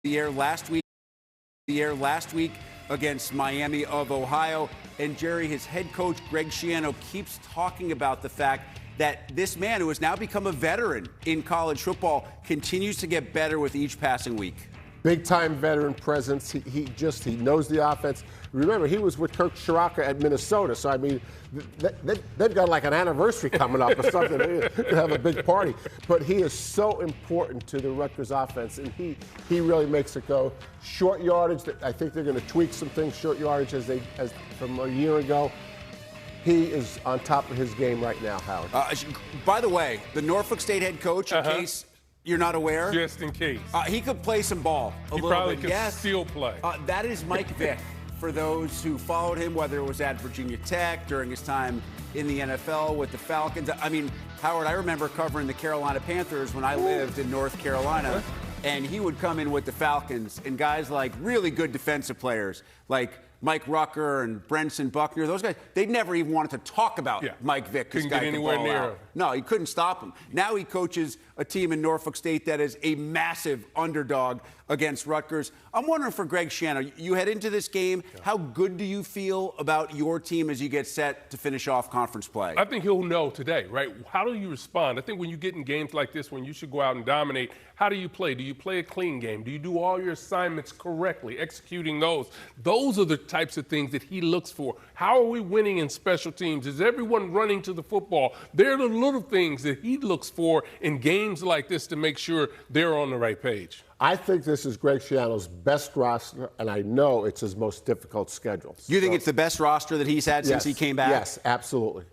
the air last week against Miami of Ohio. And Jerry, his head coach, Greg Schiano, keeps talking about the fact that this man, who has now become a veteran in college football, continues to get better with each passing week. Big-time veteran presence. He knows the offense. Remember, he was with Kirk Ciarrocca at Minnesota, so I mean, they've got like an anniversary coming up or something. They could have a big party. But he is so important to the Rutgers offense, and he really makes it go. Short yardage, I think they're going to tweak some things, short yardage as from a year ago. He is on top of his game right now, Howard. By the way, the Norfolk State head coach, in case you're not aware. Just in case. He could play some ball a little bit. He probably could still play. That is Mike Vick. For those who followed him, whether it was at Virginia Tech, during his time in the NFL with the Falcons. I mean, Howard, I remember covering the Carolina Panthers when I lived in North Carolina, and he would come in with the Falcons, and guys like really good defensive players, like Mike Rucker and Brenson Buckner, those guys, they never even wanted to talk about Mike Vick. Couldn't get anywhere near him. No, he couldn't stop him. Now he coaches a team in Norfolk State that is a massive underdog against Rutgers. I'm wondering for Greg Schiano, you head into this game, how good do you feel about your team as you get set to finish off conference play? I think he'll know today, right? How do you respond? I think when you get in games like this, when you should go out and dominate, how do you play? Do you play a clean game? Do you do all your assignments correctly, executing those? Those are the types of things that he looks for. How are we winning in special teams? Is everyone running to the football? They're the little things that he looks for in games like this to make sure they're on the right page. I think this is Greg Schiano's best roster, and I know it's his most difficult schedule. You think it's the best roster that he's had since he came back? Yes, absolutely.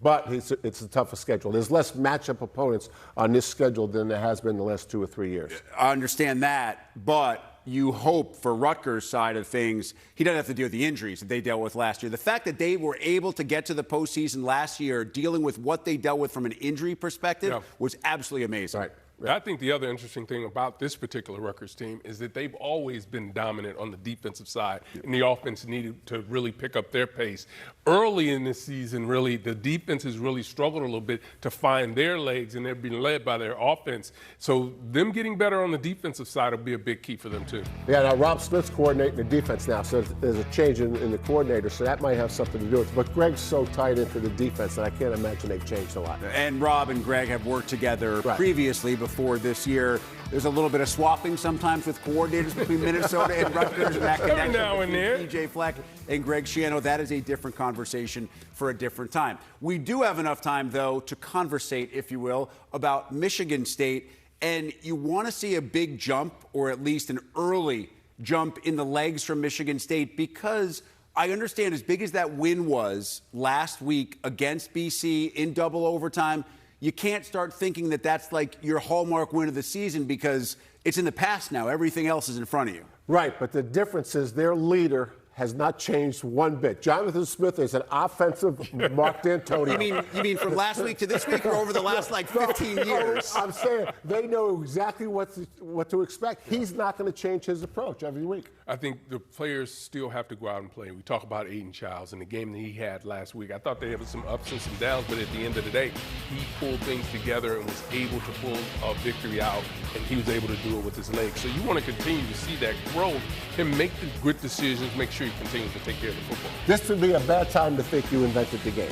But it's the toughest schedule. There's less matchup opponents on this schedule than there has been the last 2 or 3 years. I understand that, but you hope for Rutgers' side of things, he doesn't have to deal with the injuries that they dealt with last year. The fact that they were able to get to the postseason last year, dealing with what they dealt with from an injury perspective, was absolutely amazing. Right. I think the other interesting thing about this particular Rutgers team is that they've always been dominant on the defensive side, and the offense needed to really pick up their pace. Early in this season, really, the defense has really struggled a little bit to find their legs, and they're being led by their offense. So them getting better on the defensive side will be a big key for them, too. Yeah, now Rob Smith's coordinating the defense now, so there's a change in the coordinator, so that might have something to do with it. But Greg's so tied into the defense that I can't imagine they've changed a lot. And Rob and Greg have worked together previously before this year. There's a little bit of swapping sometimes with coordinators between Minnesota and Rutgers, and that connection now and there. PJ Fleck and Greg Schiano. That is a different conversation for a different time. We do have enough time, though, to conversate, if you will, about Michigan State. And you want to see a big jump, or at least an early jump in the legs from Michigan State, because I understand, as big as that win was last week against BC in double overtime, you can't start thinking that that's like your hallmark win of the season, because it's in the past now. Everything else is in front of you. Right, but the difference is their leader has not changed one bit. Jonathan Smith is an offensive Mark D'Antonio. You mean from last week to this week, or over the last 15 years? I'm saying they know exactly what to expect. He's not going to change his approach every week. I think the players still have to go out and play. We talk about Aiden Childs and the game that he had last week. I thought they had some ups and some downs, but at the end of the day, he pulled things together and was able to pull a victory out, and he was able to do it with his legs. So you want to continue to see that growth, him make the good decisions, make sure he continues to take care of the football. This would be a bad time to think you invented the game.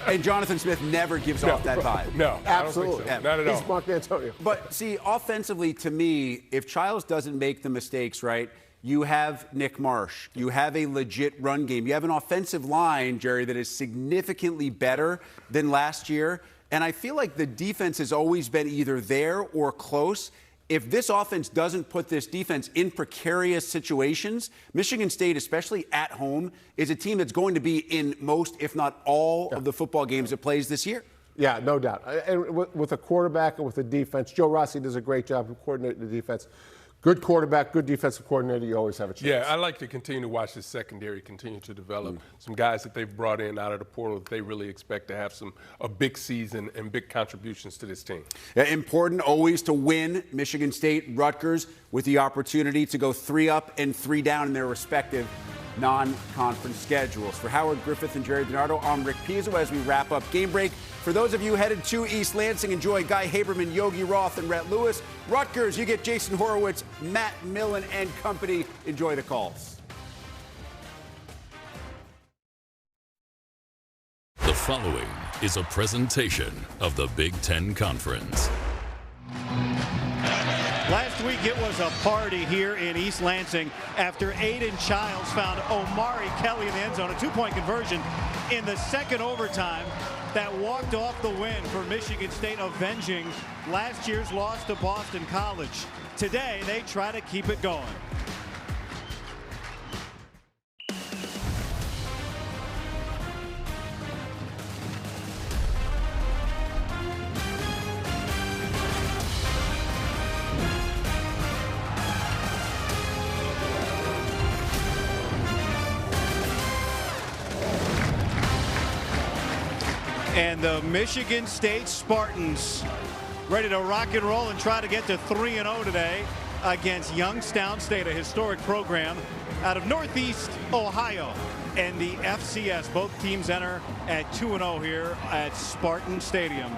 And Jonathan Smith never gives off that vibe. No, absolutely. I don't think so. Not at all. He's Mark D'Antonio. But see, offensively, to me, if Childs doesn't make the mistakes, right, you have Nick Marsh. You have a legit run game. You have an offensive line, Jerry, that is significantly better than last year. And I feel like the defense has always been either there or close. If this offense doesn't put this defense in precarious situations, Michigan State, especially at home, is a team that's going to be in most, if not all, of the football games it plays this year. Yeah, no doubt. And with a quarterback and with a defense, Joe Rossi does a great job of coordinating the defense. Good quarterback, good defensive coordinator, you always have a chance. Yeah, I like to continue to watch this secondary continue to develop. Some guys that they've brought in out of the portal that they really expect to have a big season and big contributions to this team. Yeah, important always to win. Michigan State, Rutgers, with the opportunity to go 3 up and 3 down in their respective non-conference schedules. For Howard Griffith and Jerry DiNardo, I'm Rick Pizzo as we wrap up Game Break. For those of you headed to East Lansing, enjoy Guy Haberman, Yogi Roth, and Rhett Lewis. Rutgers, you get Jason Horowitz, Matt Millen, and company. Enjoy the calls. The following is a presentation of the Big Ten Conference. Last week it was a party here in East Lansing after Aiden Childs found Omari Kelly in the end zone, a two-point conversion in the second overtime that walked off the win for Michigan State, avenging last year's loss to Boston College. Today they try to keep it going. And the Michigan State Spartans ready to rock and roll and try to get to 3-0 today against Youngstown State, a historic program out of Northeast Ohio. And the FCS, both teams enter at 2-0 here at Spartan Stadium.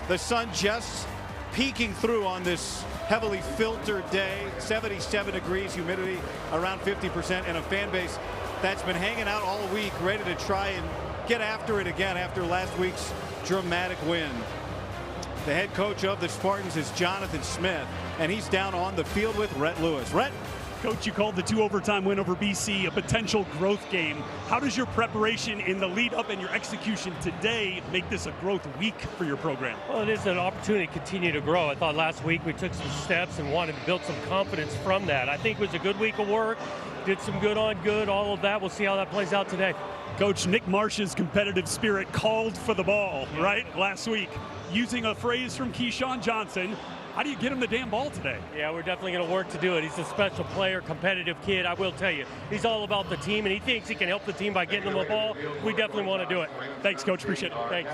The sun just peeking through on this heavily filtered day, 77 degrees, humidity around 50%, and a fan base that's been hanging out all week, ready to try and get after it again after last week's dramatic win. The head coach of the Spartans is Jonathan Smith, and he's down on the field with Rhett Lewis. Rhett? Coach, you called the 2-overtime win over BC a potential growth game. How does your preparation in the lead up and your execution today make this a growth week for your program? Well, it is an opportunity to continue to grow. I thought last week we took some steps and wanted to build some confidence from that. I think it was a good week of work, did some good on good, all of that. We'll see how that plays out today. Coach, Nick Marsh's competitive spirit called for the ball, right, last week. Using a phrase from Keyshawn Johnson, how do you get him the damn ball today? Yeah, we're definitely going to work to do it. He's a special player, competitive kid. I will tell you, he's all about the team, and he thinks he can help the team by getting him the ball. We definitely want to do it. Thanks, Coach. Appreciate it. Thanks.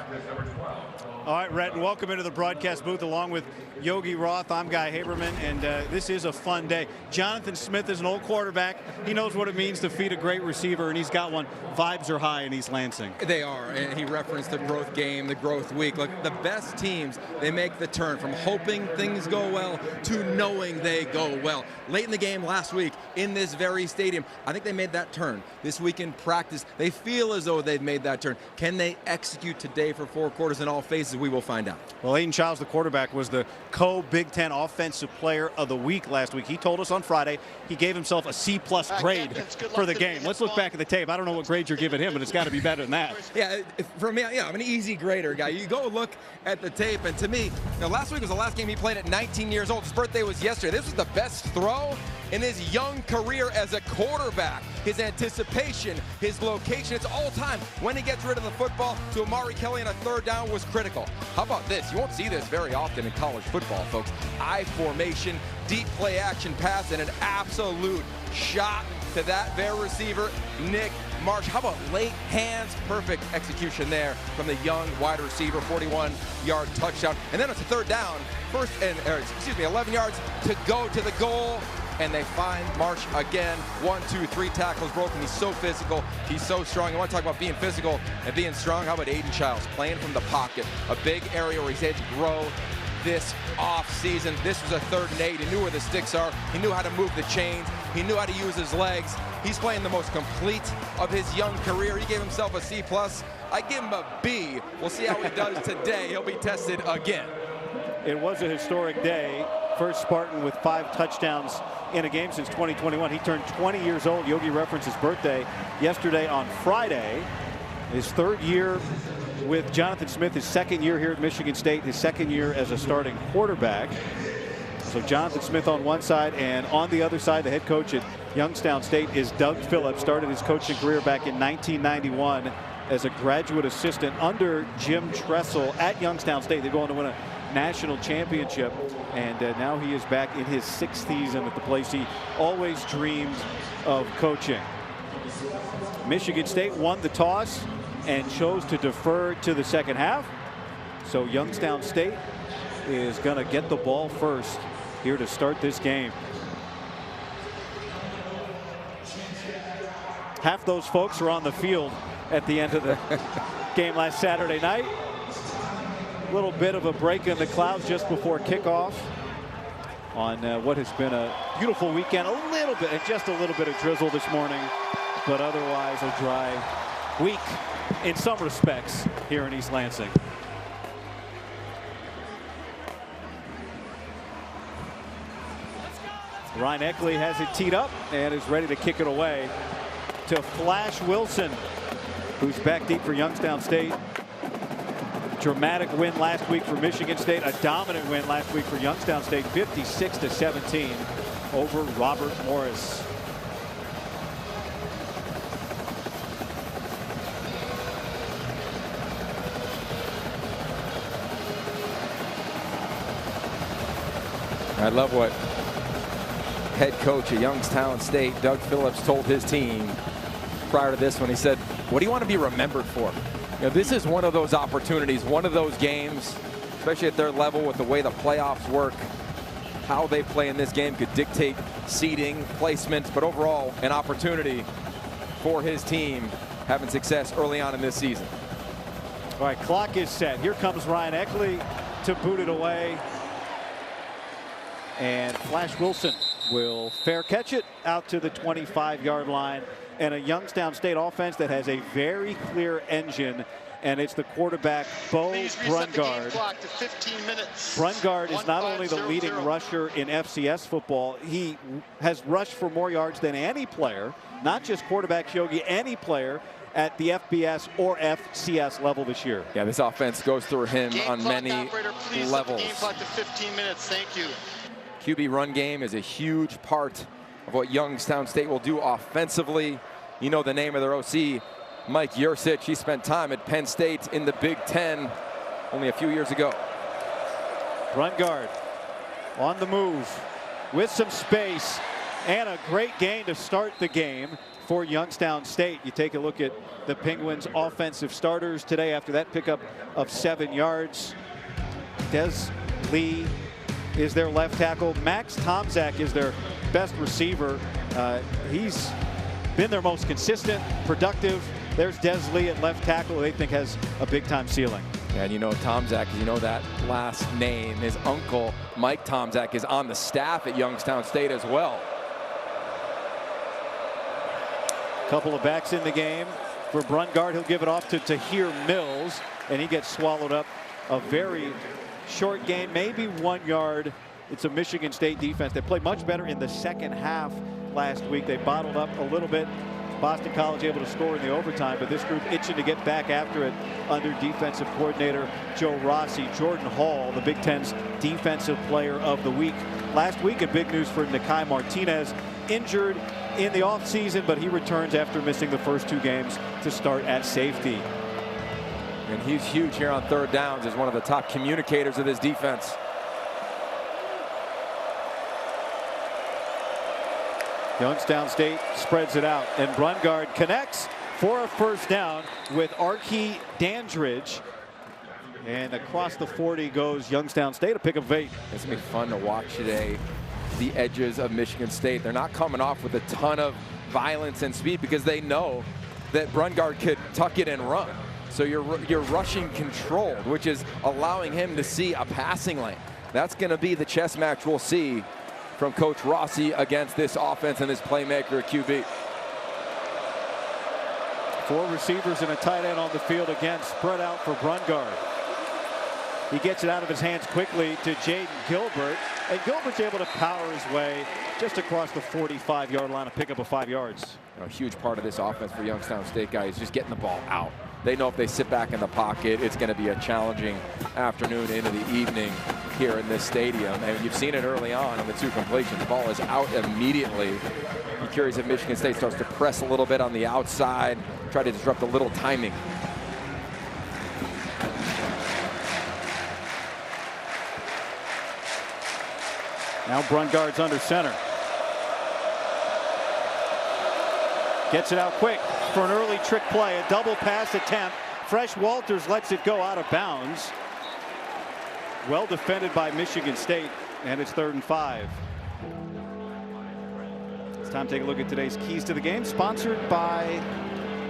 All right, Rhett, and welcome into the broadcast booth along with Yogi Roth. I'm Guy Haberman, and this is a fun day. Jonathan Smith is an old quarterback. He knows what it means to feed a great receiver, and he's got one. Vibes are high in East Lansing. They are, and he referenced the growth game, the growth week. Look, the best teams, they make the turn from hoping things go well to knowing they go well. Late in the game last week in this very stadium, I think they made that turn. This week in practice, they feel as though they've made that turn. Can they execute today for 4 quarters in all phases? We will find out. Well, Aiden Childs, the quarterback, was the co-Big Ten Offensive Player of the Week last week. He told us on Friday he gave himself a C+ grade for the game. Let's look back at the tape. I don't know what grade you're giving him, but it's got to be better than that. Yeah, for me, yeah, I'm an easy grader guy. You go look at the tape, and to me, last week was the last game he played at 19 years old. His birthday was yesterday. This was the best throw in his young career as a quarterback. His anticipation, his location, it's all time. When he gets rid of the football to Omari Kelly on a 3rd down was critical. How about this? You won't see this very often in college football, folks. I formation, deep play action pass, and an absolute shot to that very receiver, Nick Marsh. How about late hands? Perfect execution there from the young wide receiver, 41-yard touchdown. And then it's a 3rd down, 11 yards to go to the goal. And they find Marsh again. 1, 2, 3 tackles broken. He's so physical. He's so strong. I want to talk about being physical and being strong. How about Aiden Childs playing from the pocket? A big area where he's had to grow this offseason. This was a 3rd and 8. He knew where the sticks are. He knew how to move the chains. He knew how to use his legs. He's playing the most complete of his young career. He gave himself a C+. I give him a B. We'll see how he does today. He'll be tested again. It was a historic day. First Spartan with 5 touchdowns in a game since 2021. He turned 20 years old. Yogi referenced his birthday yesterday on Friday. His 3rd year with Jonathan Smith, his 2nd year here at Michigan State, his 2nd year as a starting quarterback. So Jonathan Smith on one side, and on the other side, the head coach at Youngstown State is Doug Phillips. Started his coaching career back in 1991 as a graduate assistant under Jim Tressel at Youngstown State. They're going to win a national championship, and now he is back in his 6th season at the place he always dreamed of coaching. Michigan State won the toss and chose to defer to the second half. So Youngstown State is going to get the ball first here to start this game. half those folks are on the field at the end of the game last Saturday night. A little bit of a break in the clouds just before kickoff on what has been a beautiful weekend. Just a little bit of drizzle this morning, but otherwise a dry week in some respects here in East Lansing. Ryan Eckley has it teed up and is ready to kick it away to Flash Wilson, who's back deep for Youngstown State. Dramatic win last week for Michigan State. A dominant win last week for Youngstown State, 56-17 over Robert Morris. I love what head coach at Youngstown State, Doug Phillips, told his team prior to this when he said, what do you want to be remembered for? You know, this is one of those opportunities, one of those games, especially at their level with the way the playoffs work. How they play in this game could dictate seeding, placements, but overall an opportunity for his team having success early on in this season. All right, clock is set. Here comes Ryan Eckley to boot it away. And Flash Wilson will fair catch it out to the 25-yard line. And a Youngstown State offense that has a very clear engine, and it's the quarterback, Bo Brungard. Brungard is not only the leading rusher in FCS football, he has rushed for more yards than any player, not just quarterback Yogi, any player at the FBS or FCS level this year. Yeah, this offense goes through him on many levels. Game clock to 15 minutes. Thank you. QB run game is a huge part of what Youngstown State will do offensively. You know the name of their OC, Mike Yursich. He spent time at Penn State in the Big Ten only a few years ago. Brungard on the move with some space and a great gain to start the game for Youngstown State. You take a look at the Penguins' offensive starters today after that pickup of 7 yards. Des Lee is their left tackle. Max Tomczak is their best receiver. He's been their most consistent, productive. There's Des Lee at left tackle, who they think has a big-time ceiling. And you know Tomczak, you know that last name. His uncle, Mike Tomczak, is on the staff at Youngstown State as well. Couple of backs in the game. For Brungard, he'll give it off to Tahir Mills, and he gets swallowed up. A very short game, maybe 1 yard. It's a Michigan State defense that played much better in the second half last week. They bottled up a little bit. Boston College able to score in the overtime, but this group itching to get back after it under defensive coordinator Joe Rossi. Jordan Hall, the Big Ten's defensive player of the week. Last week, a big news for Nakai Martinez, injured in the offseason, but he returns after missing the first 2 games to start at safety. And he's huge here on third downs as one of the top communicators of this defense. Youngstown State spreads it out, and Brungard connects for a first down with Archie Dandridge. And across the 40 goes Youngstown State, a pick of 8. It's going to be fun to watch today. The edges of Michigan State. They're not coming off with a ton of violence and speed because they know that Brungard could tuck it and run. So you're rushing controlled, which is allowing him to see a passing lane. That's going to be the chess match we'll see from Coach Rossi against this offense and this playmaker at QB. 4 receivers and a tight end on the field again, spread out for Brungard. He gets it out of his hands quickly to Jaden Gilbert, and Gilbert's able to power his way just across the 45-yard line, a pickup of 5 yards. A huge part of this offense for Youngstown State guys is just getting the ball out. They know if they sit back in the pocket, it's going to be a challenging afternoon into the evening here in this stadium. And you've seen it early on the 2 completions. The ball is out immediately. Be curious if Michigan State starts to press a little bit on the outside, try to disrupt a little timing. Now Brungard's under center. Gets it out quick for an early trick play, a double pass attempt. Fresh Walters lets it go out of bounds. Well defended by Michigan State, and it's 3rd and 5. It's time to take a look at today's keys to the game, sponsored by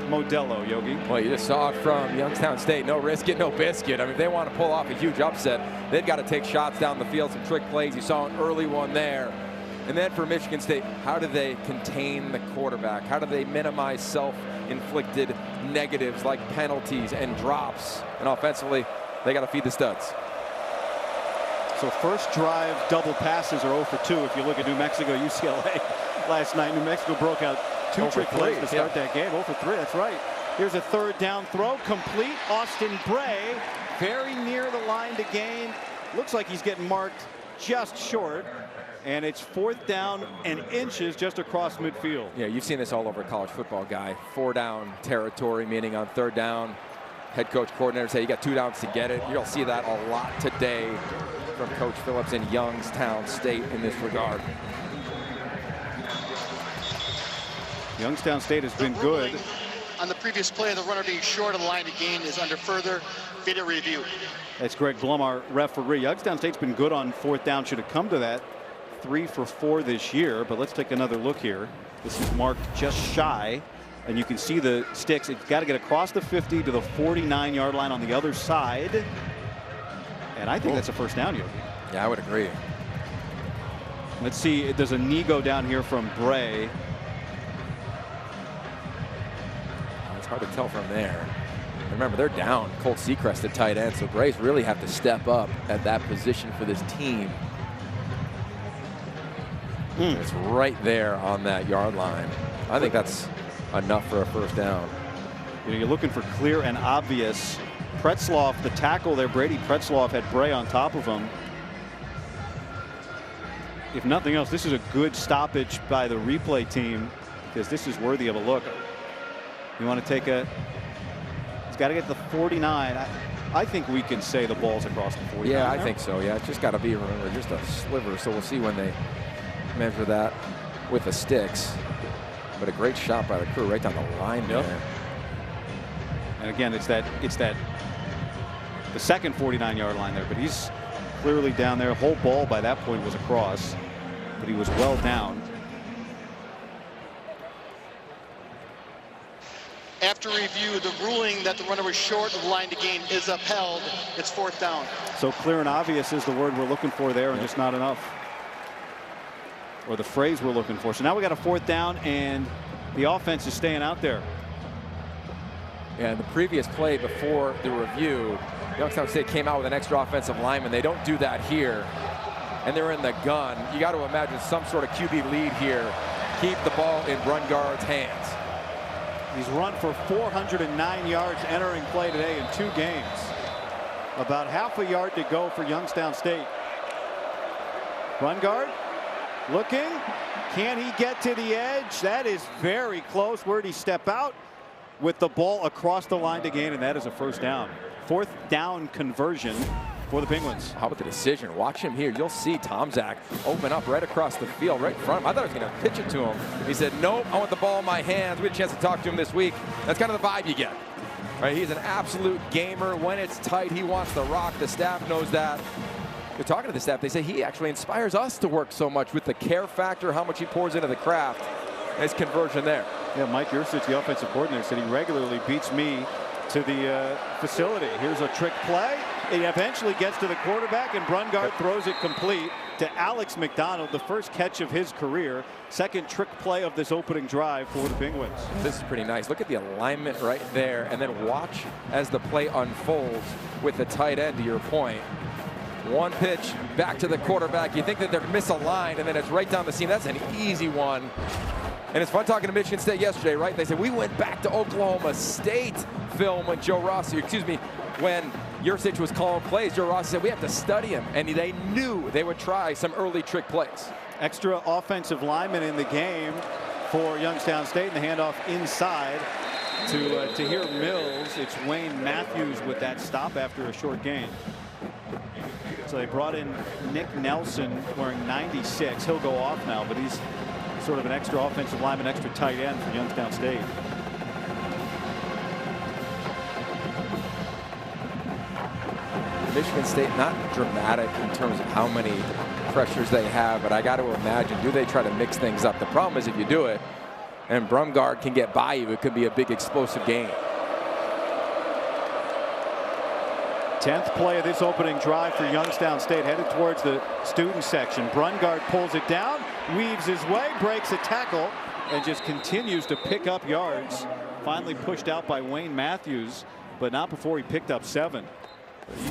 Modelo, Yogi. Well, you just saw it from Youngstown State. No risk it, no biscuit. I mean, if they want to pull off a huge upset, they've got to take shots down the field, some trick plays. You saw an early one there. And then for Michigan State, how do they contain the quarterback? How do they minimize self-inflicted negatives like penalties and drops? And offensively, they got to feed the studs. So first drive double passes are 0 for 2. If you look at New Mexico, UCLA last night, New Mexico broke out 2 trick plays to start that game. 0 for 3, that's right. Here's a third down throw, complete. Austin Bray, very near the line to gain. Looks like he's getting marked just short. And it's 4th down and inches just across midfield. Yeah, you've seen this all over college football, guy. 4-down territory, meaning on 3rd down, head coach, coordinator say you got 2 downs to get it. You'll see that a lot today from Coach Phillips in Youngstown State in this regard. Youngstown State has been good. On the previous play, the runner being short of the line to gain is under further video review. That's Greg Blum, our referee. Youngstown State's been good on 4th down. Should have come to that. 3 for 4 this year, but let's take another look here. This is marked just shy, and you can see the sticks. It's got to get across the 50 to the 49-yard line on the other side, and I think that's a first down, Yogi. Yeah, I would agree. Let's see. There's a knee go down here from Bray. It's hard to tell from there. Remember, they're down Colt Seacrest at tight end, so Brays really have to step up at that position for this team. It's right there on that yard line. I think that's enough for a first down. You're looking for clear and obvious. Pretzloff, the tackle there, Brady Pretzloff had Bray on top of him. If nothing else, this is a good stoppage by the replay team because this is worthy of a look. You want to take a, it's got to get the 49. I think we can say the ball's across the 49. Yeah, I think so. Yeah, it's just got to be, remember, just a sliver. So we'll see when they measure that with the sticks. But a great shot by the crew right down the line there. And again, it's the second 49-yard line there, but he's clearly down there. Whole ball by that point was across, but he was well down. After review, the ruling that the runner was short of the line to gain is upheld. It's 4th down. So clear and obvious is the word we're looking for there, and just not enough. Or the phrase we're looking for. So now we got a 4th down, and the offense is staying out there. And the previous play before the review, Youngstown State came out with an extra offensive lineman. They don't do that here. And they're in the gun. You got to imagine some sort of QB lead here. Keep the ball in Brungard's hands. He's run for 409 yards entering play today in 2 games. About half a yard to go for Youngstown State. Brungard looking. Can he get to the edge? That is very close. Where'd he step out? With the ball across the line to gain, and that is a first down. 4th down conversion for the Penguins. How about the decision? Watch him here. You'll see Tomczak open up right across the field, right in front of him. I thought I was going to pitch it to him. He said, nope, I want the ball in my hands. We had a chance to talk to him this week. That's kind of the vibe you get. Right? He's an absolute gamer. When it's tight, he wants the rock. The staff knows that. You're talking to the staff. They say he actually inspires us to work so much with the care factor, how much he pours into the craft. Nice conversion there. Yeah, Mike Yursich, the offensive coordinator, said he regularly beats me to the facility. Here's a trick play. He eventually gets to the quarterback, and Brungard throws it complete to Alex McDonald, the first catch of his career. Second trick play of this opening drive for the Penguins. This is pretty nice. Look at the alignment right there, and then watch as the play unfolds with the tight end, to your point. One pitch back to the quarterback. You think that they're misaligned, and then it's right down the seam. That's an easy one. And it's fun talking to Michigan State yesterday, right? They said we went back to Oklahoma State film when when Yursich was calling plays. Joe Rossi said we have to study him, and they knew they would try some early trick plays. Extra offensive lineman in the game for Youngstown State, and the handoff inside to hear Mills. It's Wayne Matthews with that stop after a short gain. So they brought in Nick Nelson wearing 96. He'll go off now, but he's sort of an extra offensive lineman, extra tight end for Youngstown State. Michigan State not dramatic in terms of how many pressures they have, but I got to imagine, do they try to mix things up? The problem is if you do it and Brumgard can get by you, it could be a big explosive game. 10th play of this opening drive for Youngstown State, headed towards the student section. Brumgard pulls it down, weaves his way, breaks a tackle, and just continues to pick up yards. Finally pushed out by Wayne Matthews, but not before he picked up 7.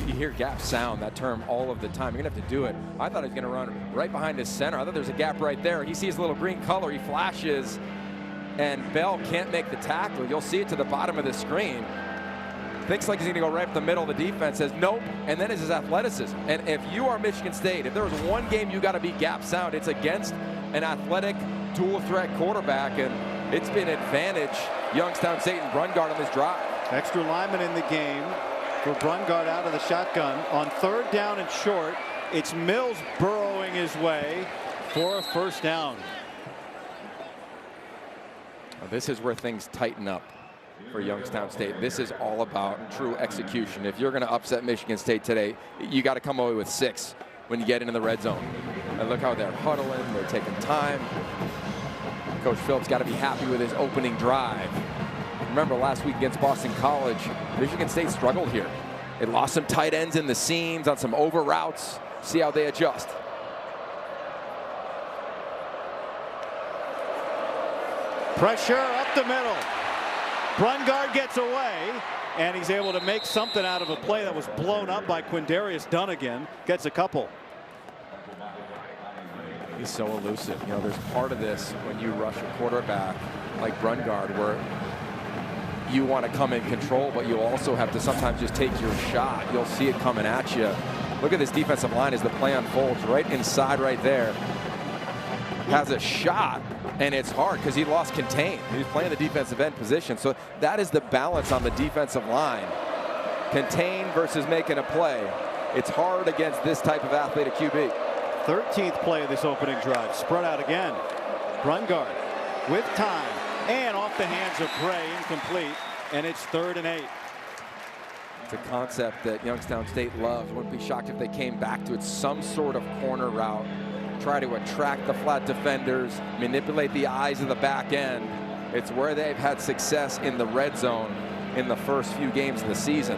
You hear gap sound, that term, all of the time. You're going to have to do it. I thought he was going to run right behind his center. I thought there's a gap right there. He sees a little green color. He flashes, and Bell can't make the tackle. You'll see it to the bottom of the screen. Thinks like he's going to go right up the middle of the defense, says nope, and then is his athleticism. And if you are Michigan State, if there was one game you got to be gap sound, it's against an athletic dual threat quarterback, and it's been advantage Youngstown State and Brumgard on this drive. Extra lineman in the game for Brumgard out of the shotgun. On 3rd down and short, it's Mills burrowing his way for a first down. Well, this is where things tighten up for Youngstown State. This is all about true execution. If you're going to upset Michigan State today, you got to come away with 6 when you get into the red zone. And look how they're huddling, they're taking time. Coach Phillips got to be happy with his opening drive. Remember last week against Boston College, Michigan State struggled here. It lost some tight ends in the seams on some over routes. See how they adjust. Pressure up the middle. Brumgard gets away, and he's able to make something out of a play that was blown up by Quindarius Dunnigan. Gets a couple. He's so elusive. You know, there's part of this when you rush a quarterback like Brumgard where you want to come in control, but you also have to sometimes just take your shot. You'll see it coming at you. Look at this defensive line as the play unfolds. Right inside right there. Has a shot, and it's hard because he lost contain. He was playing the defensive end position. So that is the balance on the defensive line. Contain versus making a play. It's hard against this type of athlete at QB. 13th play of this opening drive. Spread out again. Brumgard with time and off the hands of Bray, incomplete, and it's 3rd and 8. It's a concept that Youngstown State loves. Wouldn't be shocked if they came back to it. Some sort of corner route. Try to attract the flat defenders, manipulate the eyes of the back end. It's where they've had success in the red zone in the first few games of the season.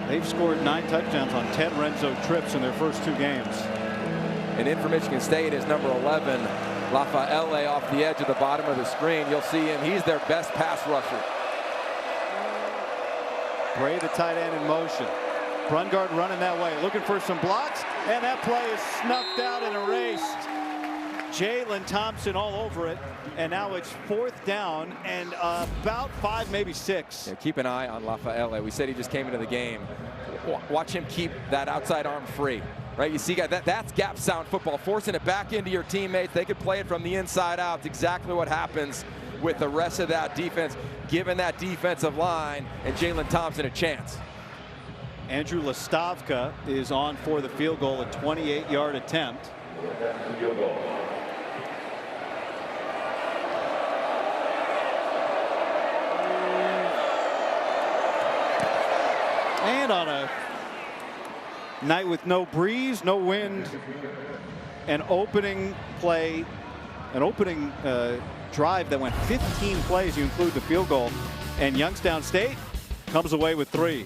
They've scored 9 touchdowns on 10 red zone trips in their first 2 games. And in for Michigan State is number 11, Lafayette, off the edge of the bottom of the screen. You'll see him. He's their best pass rusher. Bray, the tight end, in motion. Brumgard running that way, looking for some blocks, and that play is snuffed out and erased. Jalen Thompson all over it, and now it's 4th down and about 5, maybe 6. Yeah, keep an eye on Lafayette. We said he just came into the game. Watch him keep that outside arm free. Right, you see that's gap sound football, forcing it back into your teammates. They could play it from the inside out. It's exactly what happens with the rest of that defense, giving that defensive line and Jalen Thompson a chance. Andrew Lastovka is on for the field goal, a 28-yard attempt. And on a night with no breeze, no wind, an opening play, an opening drive that went 15 plays. You include the field goal, and Youngstown State comes away with 3.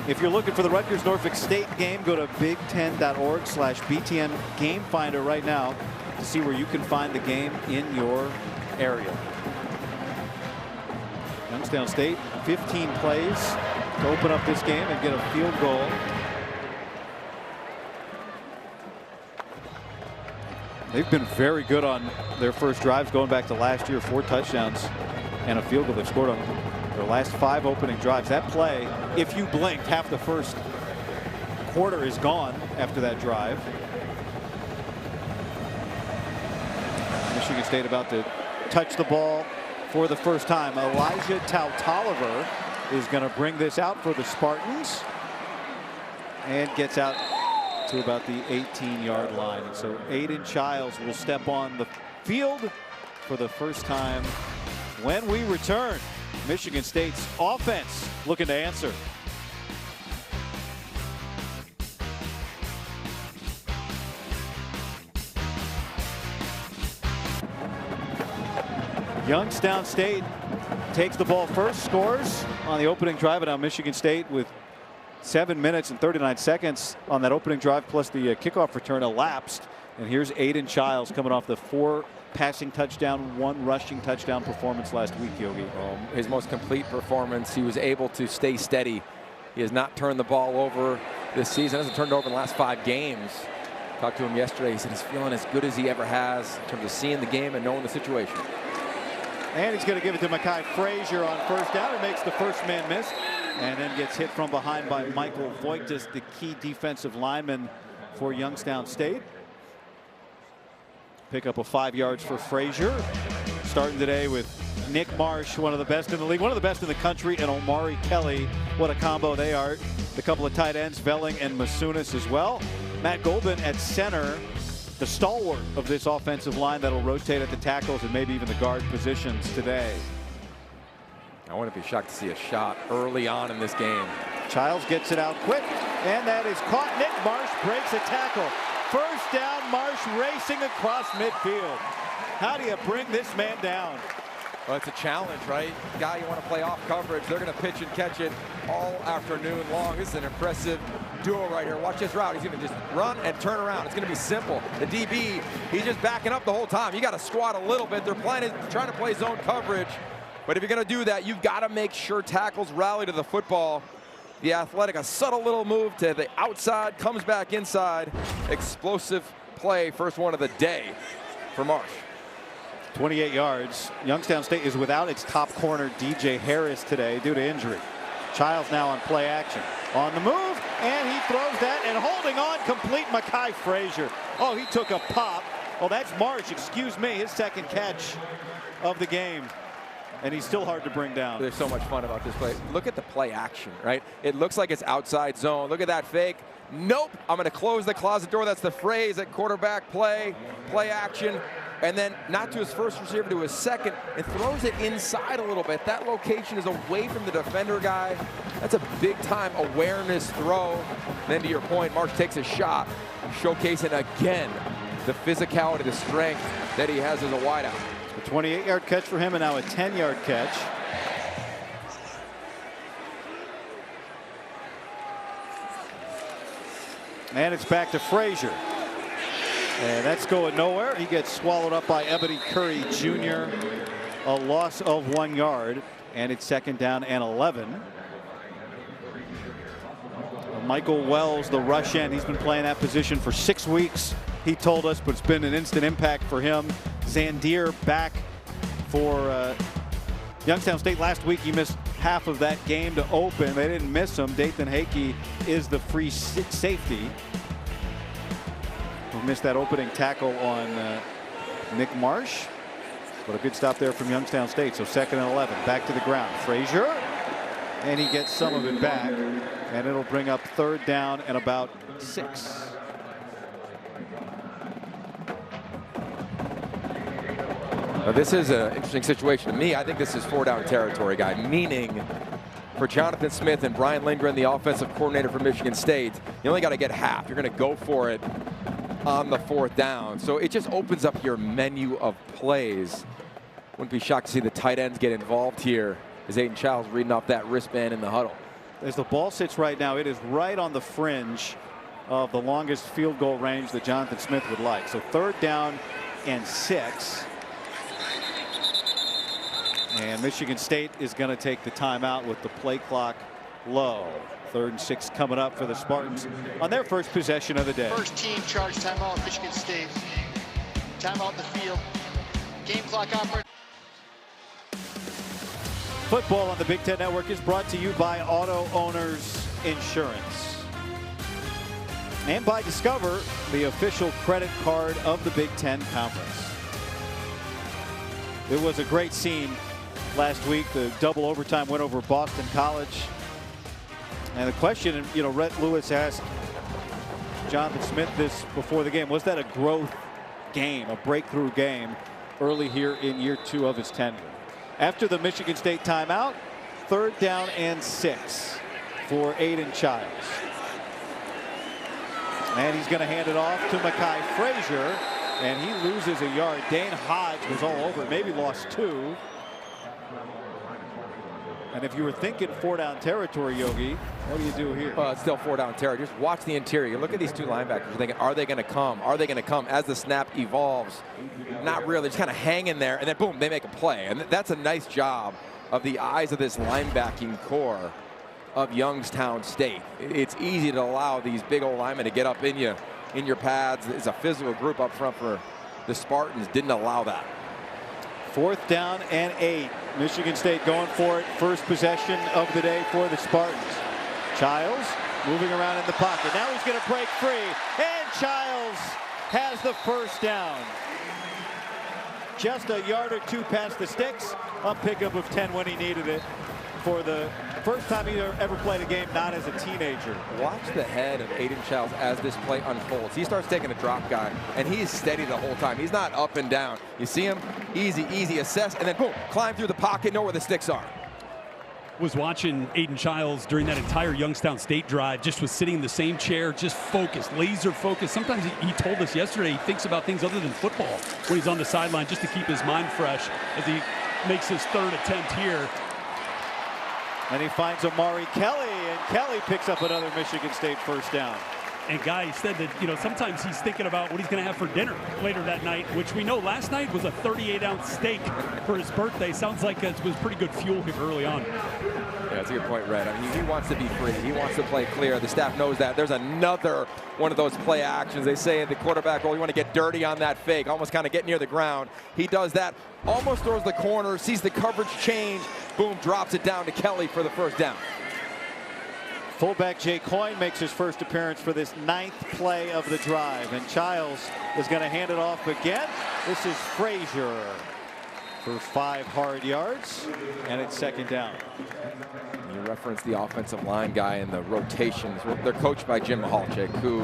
If you're looking for the Rutgers-Norfolk State game, go to big10.org/BTN Game Finder right now to see where you can find the game in your area. Youngstown State, 15 plays to open up this game and get a field goal. They've been very good on their first drives going back to last year. 4 touchdowns and a field goal they've scored on their last 5 opening drives. That play, if you blinked, half the first quarter is gone after that drive. Michigan State about to touch the ball for the first time. Elijah Tautoliver is going to bring this out for the Spartans and gets out to about the 18-yard line. And so Aiden Childs will step on the field for the first time when we return. Michigan State's offense looking to answer. Youngstown State takes the ball first, scores on the opening drive, and now Michigan State with 7 minutes and 39 seconds on that opening drive, plus the kickoff return elapsed. And here's Aiden Childs coming off the 4 passing touchdown, 1 rushing touchdown performance last week, Yogi. His most complete performance. He was able to stay steady. He has not turned the ball over this season. Hasn't turned it over in the last 5 games. Talked to him yesterday. He said he's feeling as good as he ever has in terms of seeing the game and knowing the situation. And he's going to give it to Mekhi Frazier on first down. It makes the first man miss and then gets hit from behind by Michael Voigtis, the key defensive lineman for Youngstown State. Pick up a 5 yards for Frazier. Starting today with Nick Marsh, one of the best in the league, one of the best in the country, and Omari Kelly. What a combo they are. The couple of tight ends, Velling and Masunis as well. Matt Golden at center, the stalwart of this offensive line that'll rotate at the tackles and maybe even the guard positions today. I wouldn't be shocked to see a shot early on in this game. Childs gets it out quick, and that is caught. Nick Marsh breaks a tackle. First down, Marsh racing across midfield. How do you bring this man down? Well, it's a challenge, right? Guy you want to play off coverage. They're going to pitch and catch it all afternoon long. This is an impressive duo right here. Watch this route. He's going to just run and turn around. It's going to be simple. The DB, he's just backing up the whole time. You got to squat a little bit. They're trying to play zone coverage. But if you're going to do that, you've got to make sure tackles rally to the football. The athletic, a subtle little move to the outside, comes back inside. Explosive play, first one of the day for Marsh. 28 yards. Youngstown State is without its top corner, DJ Harris, today due to injury. Childs now on play action. On the move, and he throws that, and holding on complete, Mekhi Frazier. Oh, he took a pop. Oh, that's Marsh, excuse me, his second catch of the game. And he's still hard to bring down. There's so much fun about this play. Look at the play action, right? It looks like it's outside zone. Look at that fake. Nope, I'm going to close the closet door. That's the phrase at quarterback play action. And then not to his first receiver, to his second, and throws it inside a little bit. That location is away from the defender guy. That's a big-time awareness throw. Then to your point, Marsh takes a shot, showcasing again the physicality, the strength that he has as a wideout. A 28-yard catch for him, and now a 10-yard catch. And it's back to Frazier. And that's going nowhere. He gets swallowed up by Ebony Curry Jr. A loss of 1 yard, and it's second down and 11. Michael Wells, the rush end, he's been playing that position for 6 weeks, he told us, but it's been an instant impact for him. Zandier back for Youngstown State last week. He missed half of that game to open. They didn't miss him. Dathan Hakey is the free safety who missed that opening tackle on Nick Marsh. But a good stop there from Youngstown State. So second and 11, back to the ground. Frazier, and he gets some of it back, and it'll bring up third down and about 6. Now, this is an interesting situation to me. I think this is 4-down territory, guy, meaning for Jonathan Smith and Brian Lindgren, the offensive coordinator for Michigan State, you only got to get half. You're going to go for it on the 4th down. So it just opens up your menu of plays. Wouldn't be shocked to see the tight ends get involved here as Aiden Childs reading off that wristband in the huddle. As the ball sits right now, it is right on the fringe of the longest field goal range that Jonathan Smith would like. So third down and 6. And Michigan State is going to take the timeout with the play clock low. 3rd and 6 coming up for the Spartans on their first possession of the day. First team charge timeout, Michigan State. Timeout the field. Game clock operator. Football on the Big Ten Network is brought to you by Auto Owners Insurance. And by Discover, the official credit card of the Big Ten Conference. It was a great scene last week, the double overtime win over Boston College. And the question, you know, Rhett Lewis asked Jonathan Smith this before the game, was that a growth game, a breakthrough game early here in year 2 of his tenure? After the Michigan State timeout, 3rd down and 6 for Aiden Childs. And he's going to hand it off to Mekhi Frazier, and he loses a yard. Dane Hodge was all over it, maybe lost 2. And if you were thinking 4-down territory, Yogi, what do you do here? Well, it's still 4-down territory. Just watch the interior. Look at these 2 linebackers. You're thinking, are they going to come? Are they going to come as the snap evolves? Not really. Just kind of hang in there, and then boom, they make a play. And that's a nice job of the eyes of this linebacking core of Youngstown State. It's easy to allow these big old linemen to get up in your pads. It's a physical group up front for the Spartans. Didn't allow that. 4th down and 8. Michigan State going for it. First possession of the day for the Spartans. Childs moving around in the pocket. Now he's going to break free. And Childs has the first down. Just a yard or 2 past the sticks. A pickup of 10 when he needed it. For the first time he ever played a game not as a teenager. Watch the head of Aiden Childs as this play unfolds. He starts taking a drop guy, and he is steady the whole time. He's not up and down. You see him? Easy, assess, and then boom, climb through the pocket, know where the sticks are. Was watching Aiden Childs during that entire Youngstown State drive, just was sitting in the same chair, just focused, laser focused. Sometimes he told us yesterday he thinks about things other than football when he's on the sideline, just to keep his mind fresh as he makes his 3rd attempt here. And he finds Amari Kelly, and Kelly picks up another Michigan State first down. And Guy said that, sometimes he's thinking about what he's going to have for dinner later that night, which we know last night was a 38-ounce steak for his birthday. Sounds like it was pretty good fuel here early on. Yeah, that's a good point, Red. I mean, he wants to be free. He wants to play clear. The staff knows that. There's another one of those play actions. They say in the quarterback role, you want to get dirty on that fake, almost kind of get near the ground. He does that, almost throws the corner, sees the coverage change, boom, drops it down to Kelly for the first down. Fullback Jay Coyne makes his first appearance for this 9th play of the drive, and Childs is going to hand it off again. This is Frazier for 5 hard yards, and it's 2nd down. You reference the offensive line guy and the rotations. They're coached by Jim Mahalchik, who,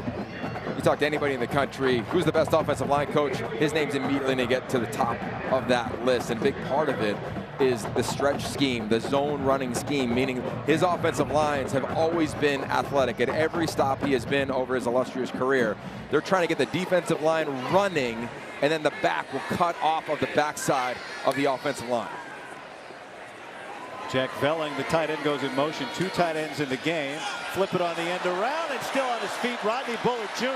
you talk to anybody in the country, who's the best offensive line coach, his name's immediately going to get to the top of that list. And a big part of it is the stretch scheme, the zone running scheme, meaning his offensive lines have always been athletic. At every stop he has been over his illustrious career, they're trying to get the defensive line running, and then the back will cut off of the backside of the offensive line. Jack Velling, the tight end, goes in motion. 2 tight ends in the game. Flip it on the end around, and still on his feet, Rodney Bullard Jr.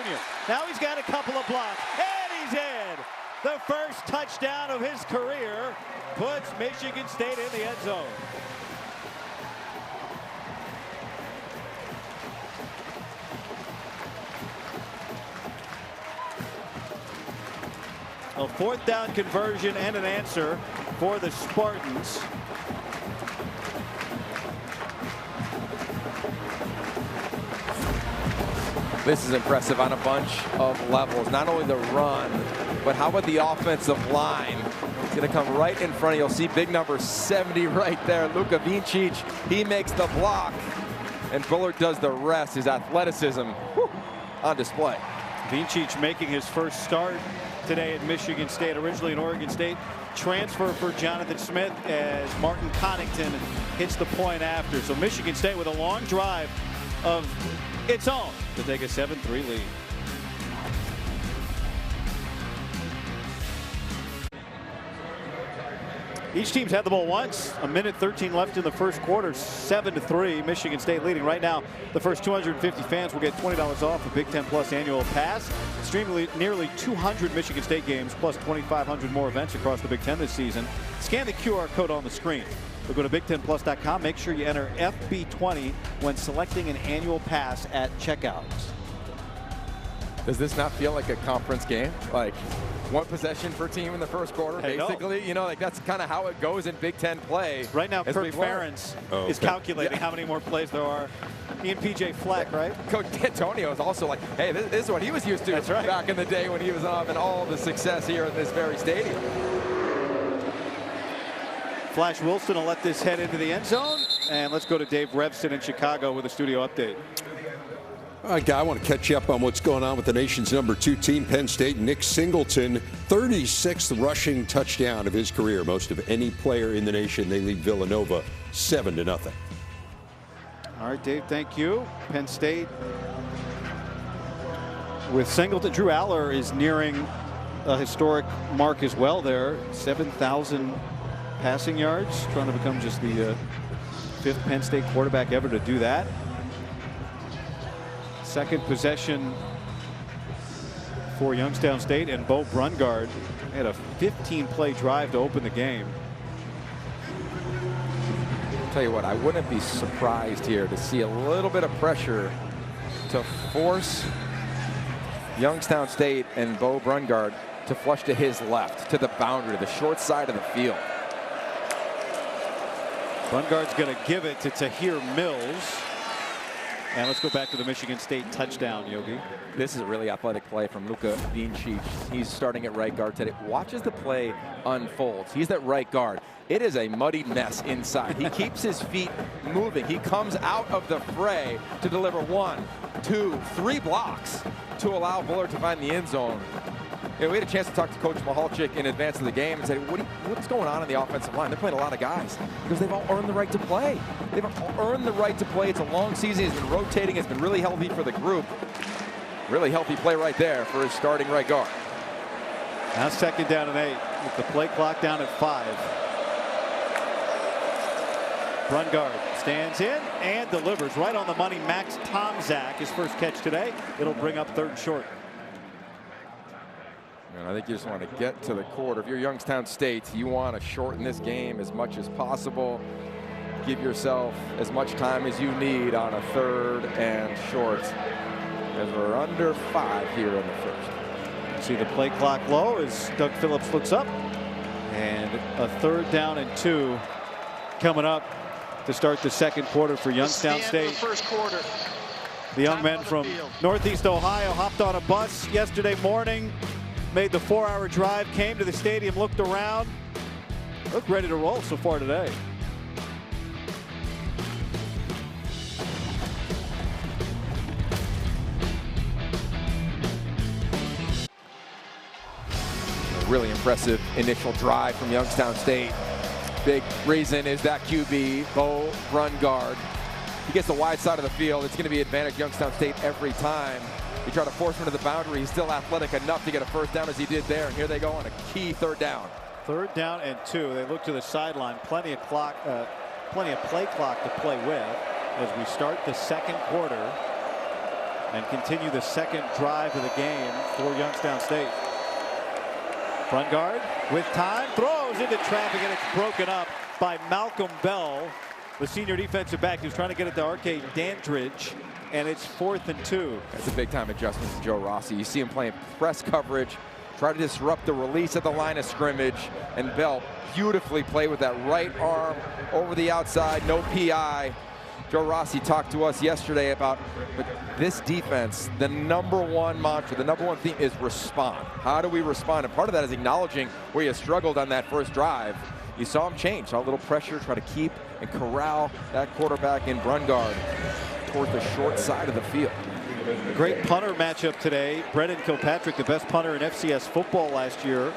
Now he's got a couple of blocks, and he's in. The first touchdown of his career puts Michigan State in the end zone. A 4th down conversion and an answer for the Spartans. This is impressive on a bunch of levels. Not only the run, but how about the offensive line? It's going to come right in front of you. You'll see big number 70 right there. Luka Vincic, he makes the block. And Bullard does the rest. His athleticism on display. Vincic making his first start today at Michigan State, originally in Oregon State. Transfer for Jonathan Smith as Martin Connaughton hits the point after. So Michigan State with a long drive of its own to take a 7-3 lead. Each team's had the ball once. A minute 13 left in the first quarter. 7-3. Michigan State leading right now. The first 250 fans will get $20 off a Big Ten Plus annual pass. Stream nearly 200 Michigan State games plus 2,500 more events across the Big Ten this season. Scan the QR code on the screen. So go to BigTenPlus.com. Make sure you enter FB20 when selecting an annual pass at checkouts. Does this not feel like a conference game? Like one possession per team in the first quarter, basically? You know, like that's kind of how it goes in Big Ten play. Right now, Kirk Ferentz is calculating how many more plays there are. He and PJ Fleck, right? Coach D'Antonio is also like, hey, this is what he was used to back in the day when he was having all the success here at this very stadium. Flash Wilson will let this head into the end zone. And let's go to Dave Revson in Chicago with a studio update. All right, Guy, I want to catch you up on what's going on with the nation's #2 team, Penn State. Nick Singleton, 36th rushing touchdown of his career, most of any player in the nation. They lead Villanova 7-0. All right, Dave, thank you. Penn State with Singleton. Drew Aller is nearing a historic mark as well there. 7,000 passing yards, trying to become just the 5th Penn State quarterback ever to do that. Second possession for Youngstown State, and Bo Brungard had a 15-play drive to open the game. I'll tell you what, I wouldn't be surprised here to see a little bit of pressure to force Youngstown State and Bo Brungard to flush to his left, to the boundary, the short side of the field. Brungard's going to give it to Tahir Mills. And let's go back to the Michigan State touchdown, Yogi. This is a really athletic play from Luka Dincic. He's starting at right guard today. Watch as the play unfolds. He's at right guard. It is a muddy mess inside. He keeps his feet moving. He comes out of the fray to deliver 1, 2, 3 blocks to allow Bullard to find the end zone. You know, we had a chance to talk to Coach Mahalchik in advance of the game and say, what's going on in the offensive line? They're playing a lot of guys because they've all earned the right to play. They've all earned the right to play. It's a long season. It's been rotating. It's been really healthy for the group. Really healthy play right there for his starting right guard. Now 2nd down and 8 with the play clock down at 5. Brungard stands in and delivers right on the money. Max Tomczak, his first catch today. It'll bring up 3rd and short. And I think you just want to get to the quarter. If you're Youngstown State, you want to shorten this game as much as possible. Give yourself as much time as you need on a 3rd and short, as we're under 5 here in the 1st. See the play clock low as Doug Phillips looks up. And a 3rd down and 2 coming up to start the 2nd quarter for Youngstown State. The first quarter. The young men from Northeast Ohio hopped on a bus yesterday morning, made the 4-hour drive, came to the stadium, looked around, look ready to roll so far today. Really impressive initial drive from Youngstown State. Big reason is that QB, Bo Brungard. He gets the wide side of the field. It's going to be advantage Youngstown State every time. You try to force him to the boundary. He's still athletic enough to get a 1st down as he did there. And here they go on a key 3rd down. 3rd down and 2. They look to the sideline. Plenty of play clock to play with as we start the 2nd quarter and continue the 2nd drive of the game for Youngstown State. Brungard with time, throws into traffic, and it's broken up by Malcolm Bell, the senior defensive back, who's trying to get it to Arcade Dandridge. And it's 4th and 2. That's a big time adjustment to Joe Rossi. You see him playing press coverage, try to disrupt the release at the line of scrimmage, and Bell beautifully played with that right arm over the outside, no PI. Joe Rossi talked to us yesterday about this defense. The #1 mantra, the #1 theme is respond. How do we respond? And part of that is acknowledging where you struggled on that first drive. You saw him change, saw a little pressure, try to keep and corral that quarterback in Brungard toward the short side of the field. A great punter matchup today. Brendan Kilpatrick, the best punter in FCS football last year,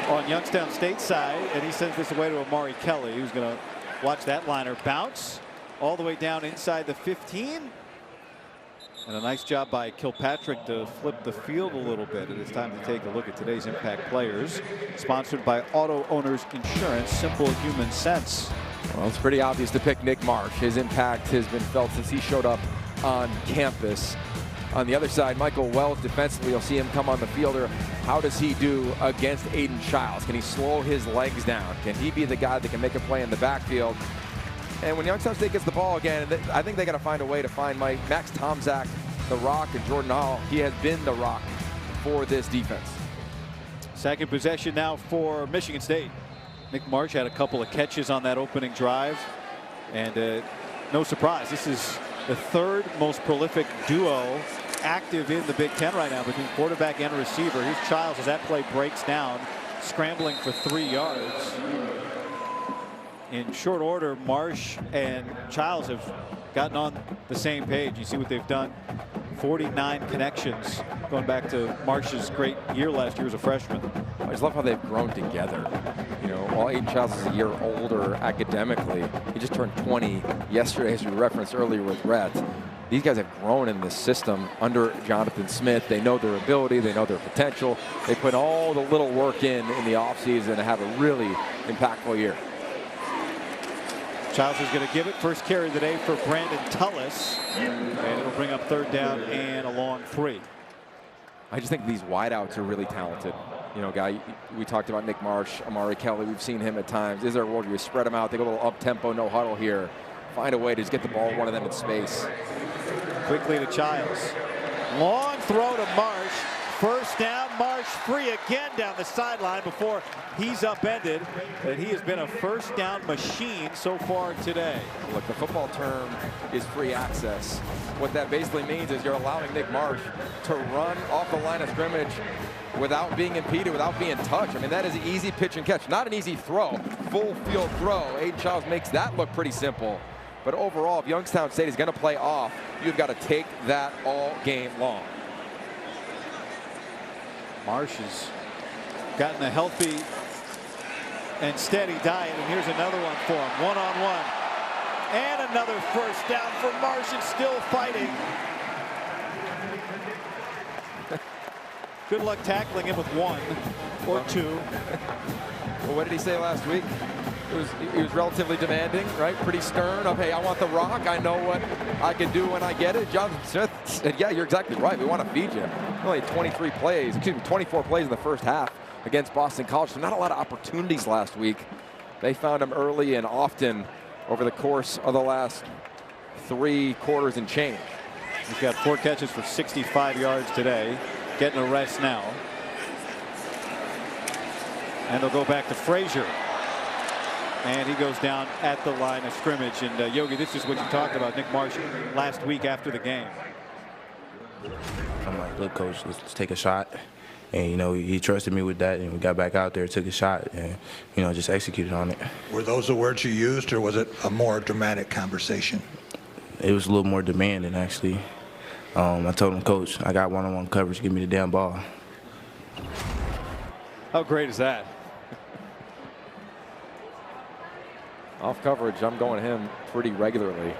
on Youngstown State side, and he sends this away to Amari Kelly, who's going to watch that liner bounce all the way down inside the 15. And a nice job by Kilpatrick to flip the field a little bit. And it's time to take a look at today's impact players. Sponsored by Auto Owners Insurance, simple human sense. Well, it's pretty obvious to pick Nick Marsh. His impact has been felt since he showed up on campus. On the other side, Michael Wells defensively, you'll see him come on the fielder. How does he do against Aiden Childs? Can he slow his legs down? Can he be the guy that can make a play in the backfield? And when Youngstown State gets the ball again, I think they got to find a way to find Max Tomczak, the rock, and Jordan Hall. He has been the rock for this defense. 2nd possession now for Michigan State. Nick Marsh had a couple of catches on that opening drive. And no surprise, this is the 3rd most prolific duo active in the Big Ten right now between quarterback and receiver. Here's Childs as that play breaks down, scrambling for 3 yards. In short order, Marsh and Childs have gotten on the same page. You see what they've done. 49 connections going back to Marsh's great year last year as a freshman. I just love how they've grown together. You know, while Aiden Childs is a year older academically, he just turned 20 yesterday, as we referenced earlier with Rhett. These guys have grown in this system under Jonathan Smith. They know their ability. They know their potential. They put all the little work in the offseason to have a really impactful year. Childs is going to give it. First carry of the day for Brandon Tullis. And it'll bring up 3rd down and a long 3. I just think these wideouts are really talented. You know, guy, we talked about Nick Marsh, Amari Kelly. We've seen him at times. Is there a world where you spread them out? They go a little up-tempo, no huddle here. Find a way to just get the ball, one of them in space. Quickly to Childs. Long throw to Marsh. First down, Marsh free again down the sideline before he's upended. And he has been a first down machine so far today. Look, the football term is free access. What that basically means is you're allowing Nick Marsh to run off the line of scrimmage without being impeded, without being touched. I mean, that is an easy pitch and catch. Not an easy throw, full field throw. Aiden Childs makes that look pretty simple. But overall, if Youngstown State is going to play off, you've got to take that all game long. Marsh has gotten a healthy and steady diet, and here's another one for him. One-on-one. And another first down for Marsh, and still fighting. Good luck tackling him with 1 or 2. Well, what did he say last week? He was relatively demanding, right? Pretty stern of, hey, I want the rock. I know what I can do when I get it. Jonathan Smith said, yeah, you're exactly right. We want to feed you. Only 23 plays, 24 plays in the first half against Boston College. So not a lot of opportunities last week. They found him early and often over the course of the last 3 quarters and change. He's got 4 catches for 65 yards today. Getting a rest now. And they'll go back to Frazier. And he goes down at the line of scrimmage. And Yogi, this is what you talked about, Nick Marsh, last week after the game. I'm like, look, coach, let's take a shot. And, you know, he trusted me with that, and we got back out there, took a shot, and, you know, just executed on it. Were those the words you used, or was it a more dramatic conversation? It was a little more demanding, actually. I told him, Coach, I got one-on-one coverage. Give me the damn ball. How great is that? Off coverage, I'm going to him pretty regularly.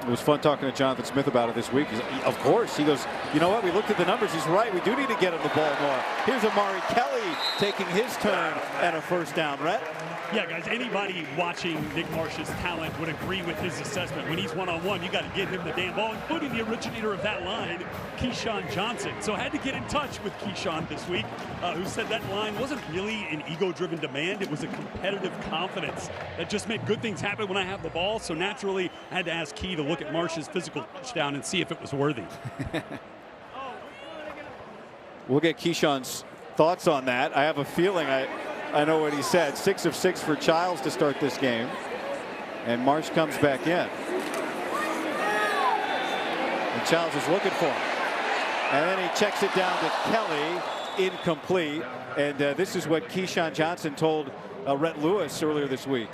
It was fun talking to Jonathan Smith about it this week. Of course, he goes, you know what, we looked at the numbers. He's right. We do need to get him the ball more. Here's Amari Kelly taking his turn and a first down. Rhett? Yeah, guys, anybody watching Nick Marsh's talent would agree with his assessment. When he's one-on-one, you got to get him the damn ball, including the originator of that line, Keyshawn Johnson. So I had to get in touch with Keyshawn this week, who said that line wasn't really an ego-driven demand. It was a competitive confidence that just made good things happen when I have the ball. So naturally, I had to ask Key to look at Marsh's physical touchdown and see if it was worthy. We'll get Keyshawn's thoughts on that. I have a feeling I know what he said. 6 of 6 for Childs to start this game. And Marsh comes back in. And Childs is looking for him. And then he checks it down to Kelly. Incomplete. And this is what Keyshawn Johnson told Rhett Lewis earlier this week.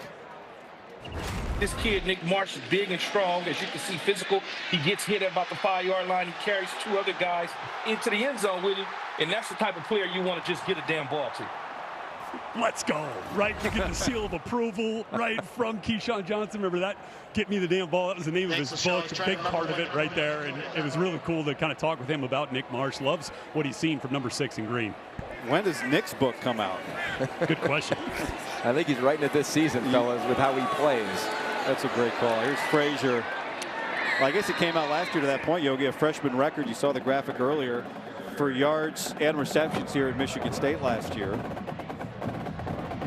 This kid, Nick Marsh, is big and strong. As you can see, physical. He gets hit at about the 5-yard line. He carries 2 other guys into the end zone with him. And that's the type of player you want to just get a damn ball to. Let's go, right? You get the seal of approval, right, from Keyshawn Johnson. Remember that? Get me the damn ball. That was the name of his book, a big part of it right there. And it was really cool to kind of talk with him about Nick Marsh. Loves what he's seen from number 6 in green. When does Nick's book come out? Good question. I think he's writing it this season, fellas, with how he plays. That's a great call. Here's Frazier. Well, I guess it came out last year to that point, Yogi, a freshman record. You saw the graphic earlier for yards and receptions here at Michigan State last year.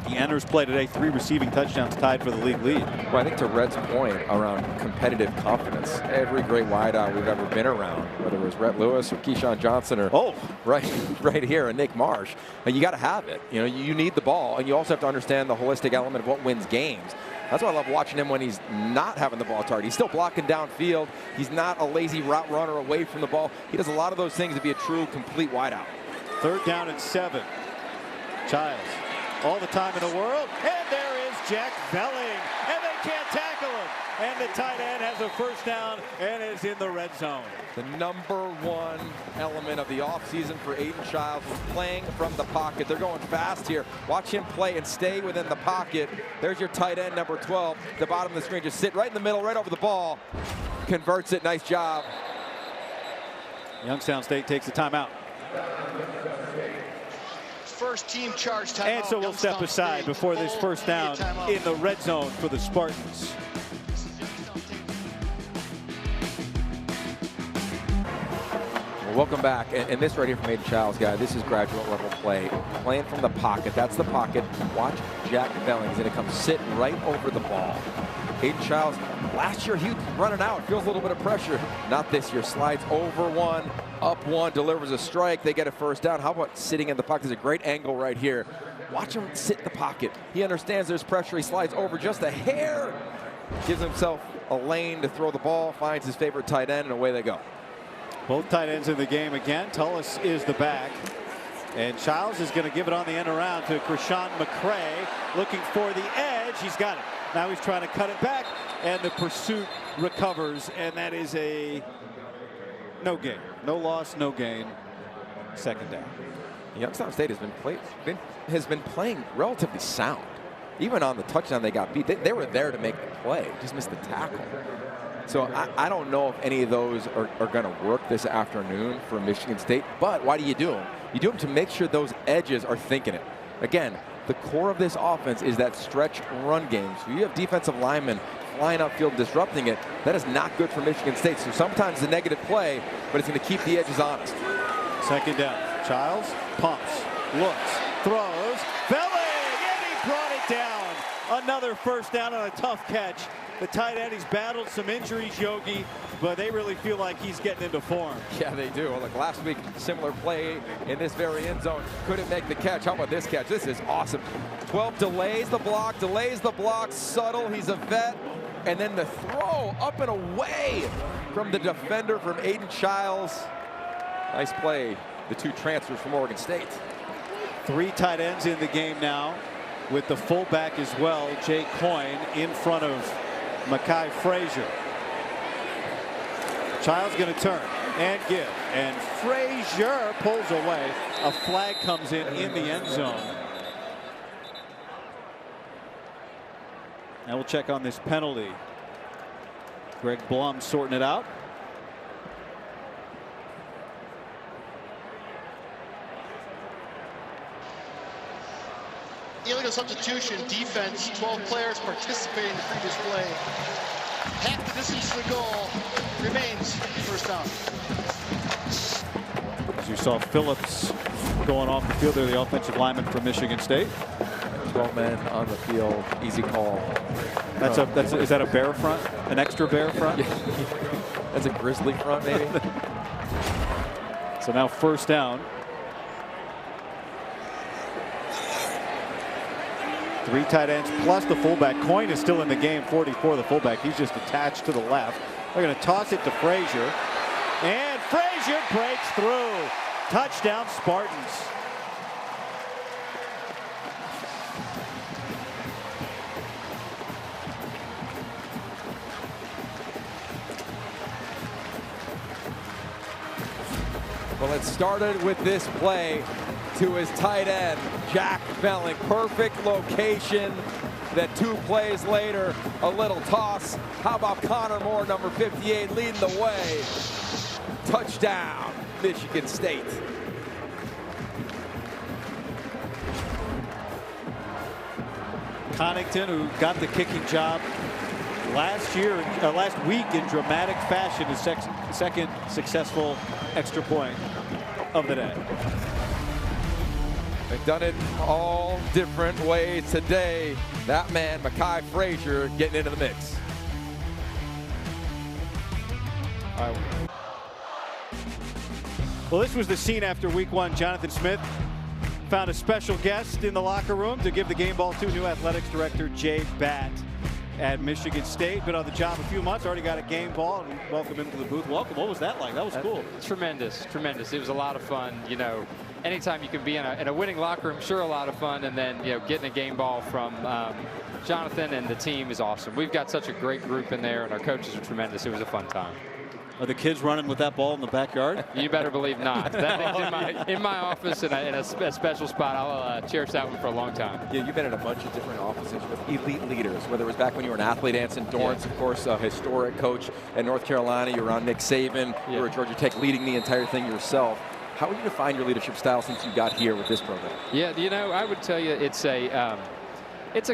He enters play today, 3 receiving touchdowns, tied for the league lead. Well, I think to Rhett's point around competitive confidence, every great wideout we've ever been around, whether it was Rhett Lewis or Keyshawn Johnson or right here, and Nick Marsh, you got to have it. You know, you need the ball, and you also have to understand the holistic element of what wins games. That's why I love watching him when he's not having the ball target. He's still blocking downfield. He's not a lazy route runner away from the ball. He does a lot of those things to be a true, complete wideout. 3rd down and 7. Childs. All the time in the world. And there is Jack Belling. And they can't tackle him. and the tight end has a first down and is in the red zone. The number one element of the offseason for Aiden Childs is playing from the pocket. They're going fast here. Watch him play and stay within the pocket. There's your tight end, number 12, the bottom of the screen. Just sit right in the middle, right over the ball. Converts it. Nice job. Youngstown State takes the timeout. First team charge timeout. And so we'll step aside before this first down in the red zone for the Spartans. Well, welcome back. And this right here from Aiden Childs, guy, this is graduate level play. Playing from the pocket. That's the pocket. Watch Jack Belling. He's going to come sit right over the ball. Aiden Childs, last year he was running out, feels a little bit of pressure. Not this year, slides over one, up one, delivers a strike, they get a first down. How about sitting in the pocket? There's a great angle right here. Watch him sit in the pocket. He understands there's pressure, he slides over just a hair, gives himself a lane to throw the ball, finds his favorite tight end, and away they go. Both tight ends in the game again. Tullis is the back. And Childs is going to give it on the end around to Krishan McCray, looking for the edge. He's got it. Now he's trying to cut it back, and the pursuit recovers, and that is a no gain. No loss, no gain. Second down. Youngstown State has been playing relatively sound. Even on the touchdown they got beat, they were there to make the play, just missed the tackle. So I don't know if any of those are going to work this afternoon for Michigan State, but why do you do them? You do them to make sure those edges are thinking it. Again, the core of this offense is that stretch run game. So you have defensive linemen flying upfield, disrupting it. That is not good for Michigan State. So sometimes the negative play, but it's going to keep the edges honest. Second down. Childs pumps, looks, throws, Belling, and he brought it down. Another first down on a tough catch. The tight end, he's battled some injuries, Yogi, but they really feel like he's getting into form. Yeah, they do. Well, look, last week, similar play in this very end zone. Couldn't make the catch. How about this catch? This is awesome. 12 delays the block, subtle. He's a vet. And then the throw up and away from the defender from Aiden Childs. Nice play. The two transfers from Oregon State. Three tight ends in the game now, with the fullback as well, Jay Coyne, in front of Makai Frazier. Childs going to turn and give, and Frazier pulls away. A flag comes in the end zone. Now we'll check on this penalty. Greg Blum sorting it out. Illegal substitution, defense, 12 players participating in the previous play. Half the distance to the goal, remains first down. As you saw Phillips going off the field there, the offensive lineman from Michigan State. 12 men on the field, easy call. Is that a bear front? An extra bear front? That's a grizzly front, maybe. So now first down. Three tight ends plus the fullback. Coyne is still in the game, 44, the fullback. He's just attached to the left. They're going to toss it to Frazier. And Frazier breaks through. Touchdown, Spartans. Well, it started with this play to his tight end, Jack Belling. Perfect location. Then 2 plays later, a little toss. How about Connor Moore, number 58, leading the way. Touchdown, Michigan State. Connington, who got the kicking job last week in dramatic fashion, his second successful extra point of the day. They've done it all different ways today. That man, Makai Frazier, getting into the mix. All right. Well, this was the scene after week 1. Jonathan Smith found a special guest in the locker room to give the game ball to new athletics director Jay Batt at Michigan State. Been on the job a few months, already got a game ball, and welcome him to the booth. Welcome. What was that like? That was cool. Tremendous, tremendous. It was a lot of fun. You know, anytime you can be in a winning locker room, sure, a lot of fun, and then getting a game ball from Jonathan and the team is awesome. We've got such a great group in there, and our coaches are tremendous. It was a fun time. Are the kids running with that ball in the backyard? You better believe not. That thing's in my office in a special spot. I'll cherish that one for a long time. Yeah, you've been in a bunch of different offices with elite leaders, whether it was back when you were an athlete, Anson Dorrance, of course, a historic coach at North Carolina. You were on Nick Saban. You were at Georgia Tech leading the entire thing yourself. How would you define your leadership style since you got here with this program? Yeah, I would tell you it's a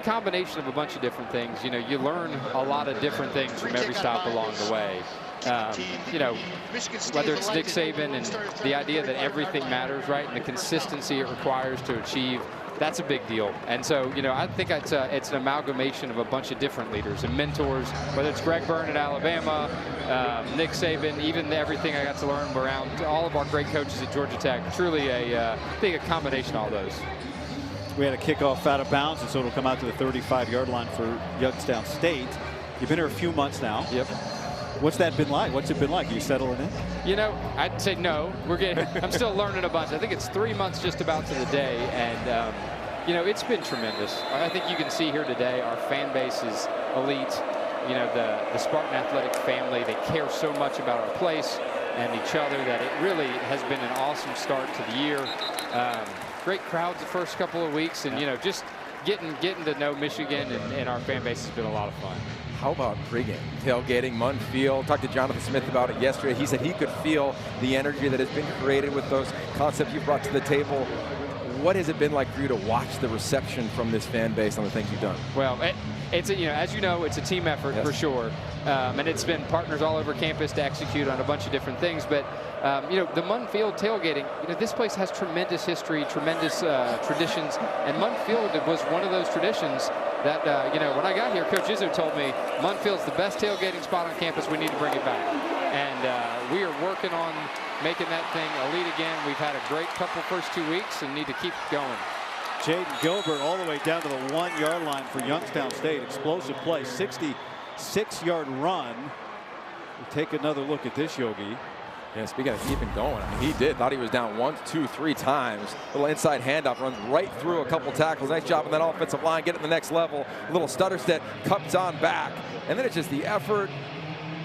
combination of a bunch of different things. You learn a lot of different things from every stop along the way. Whether it's Nick Saban and the idea that everything matters, right, and the consistency it requires to achieve, that's a big deal. And so, I think it's an amalgamation of a bunch of different leaders and mentors, whether it's Greg Byrne at Alabama, Nick Saban, even everything I got to learn around all of our great coaches at Georgia Tech. Truly I think a combination of all those. We had a kickoff out of bounds, and so it'll come out to the 35-yard line for Youngstown State. You've been here a few months now. Yep. What's that been like? What's it been like? Are you settling in? I'd say no. I'm still learning a bunch. I think it's 3 months just about to the day, and it's been tremendous. I think you can see here today our fan base is elite. The Spartan Athletic family, they care so much about our place and each other that it really has been an awesome start to the year. Great crowds the first couple of weeks, and just getting to know Michigan and our fan base has been a lot of fun. How about pregame? Tailgating, Munn Field. Talked to Jonathan Smith about it yesterday. He said he could feel the energy that has been created with those concepts you brought to the table. What has it been like for you to watch the reception from this fan base on the things you've done? Well, it's as you know, it's a team effort for sure, and it's been partners all over campus to execute on a bunch of different things. But the Munn Field tailgating, this place has tremendous history, tremendous traditions, and Munn Field was one of those traditions that when I got here, Coach Izzo told me Munn Field's the best tailgating spot on campus. We need to bring it back, and we are working on making that thing elite again. We've had a great couple first 2 weeks and need to keep going. Jaden Gilbert all the way down to the 1-yard line for Youngstown State. Explosive play, 66-yard run. We'll take another look at this, Yogi. Yeah, speaking of keeping going, he did. Thought he was down 1, 2, 3 times. Little inside handoff, runs right through a couple tackles. Nice job on that offensive line, get it to the next level. A little stutter step, cups on back. And then it's just the effort,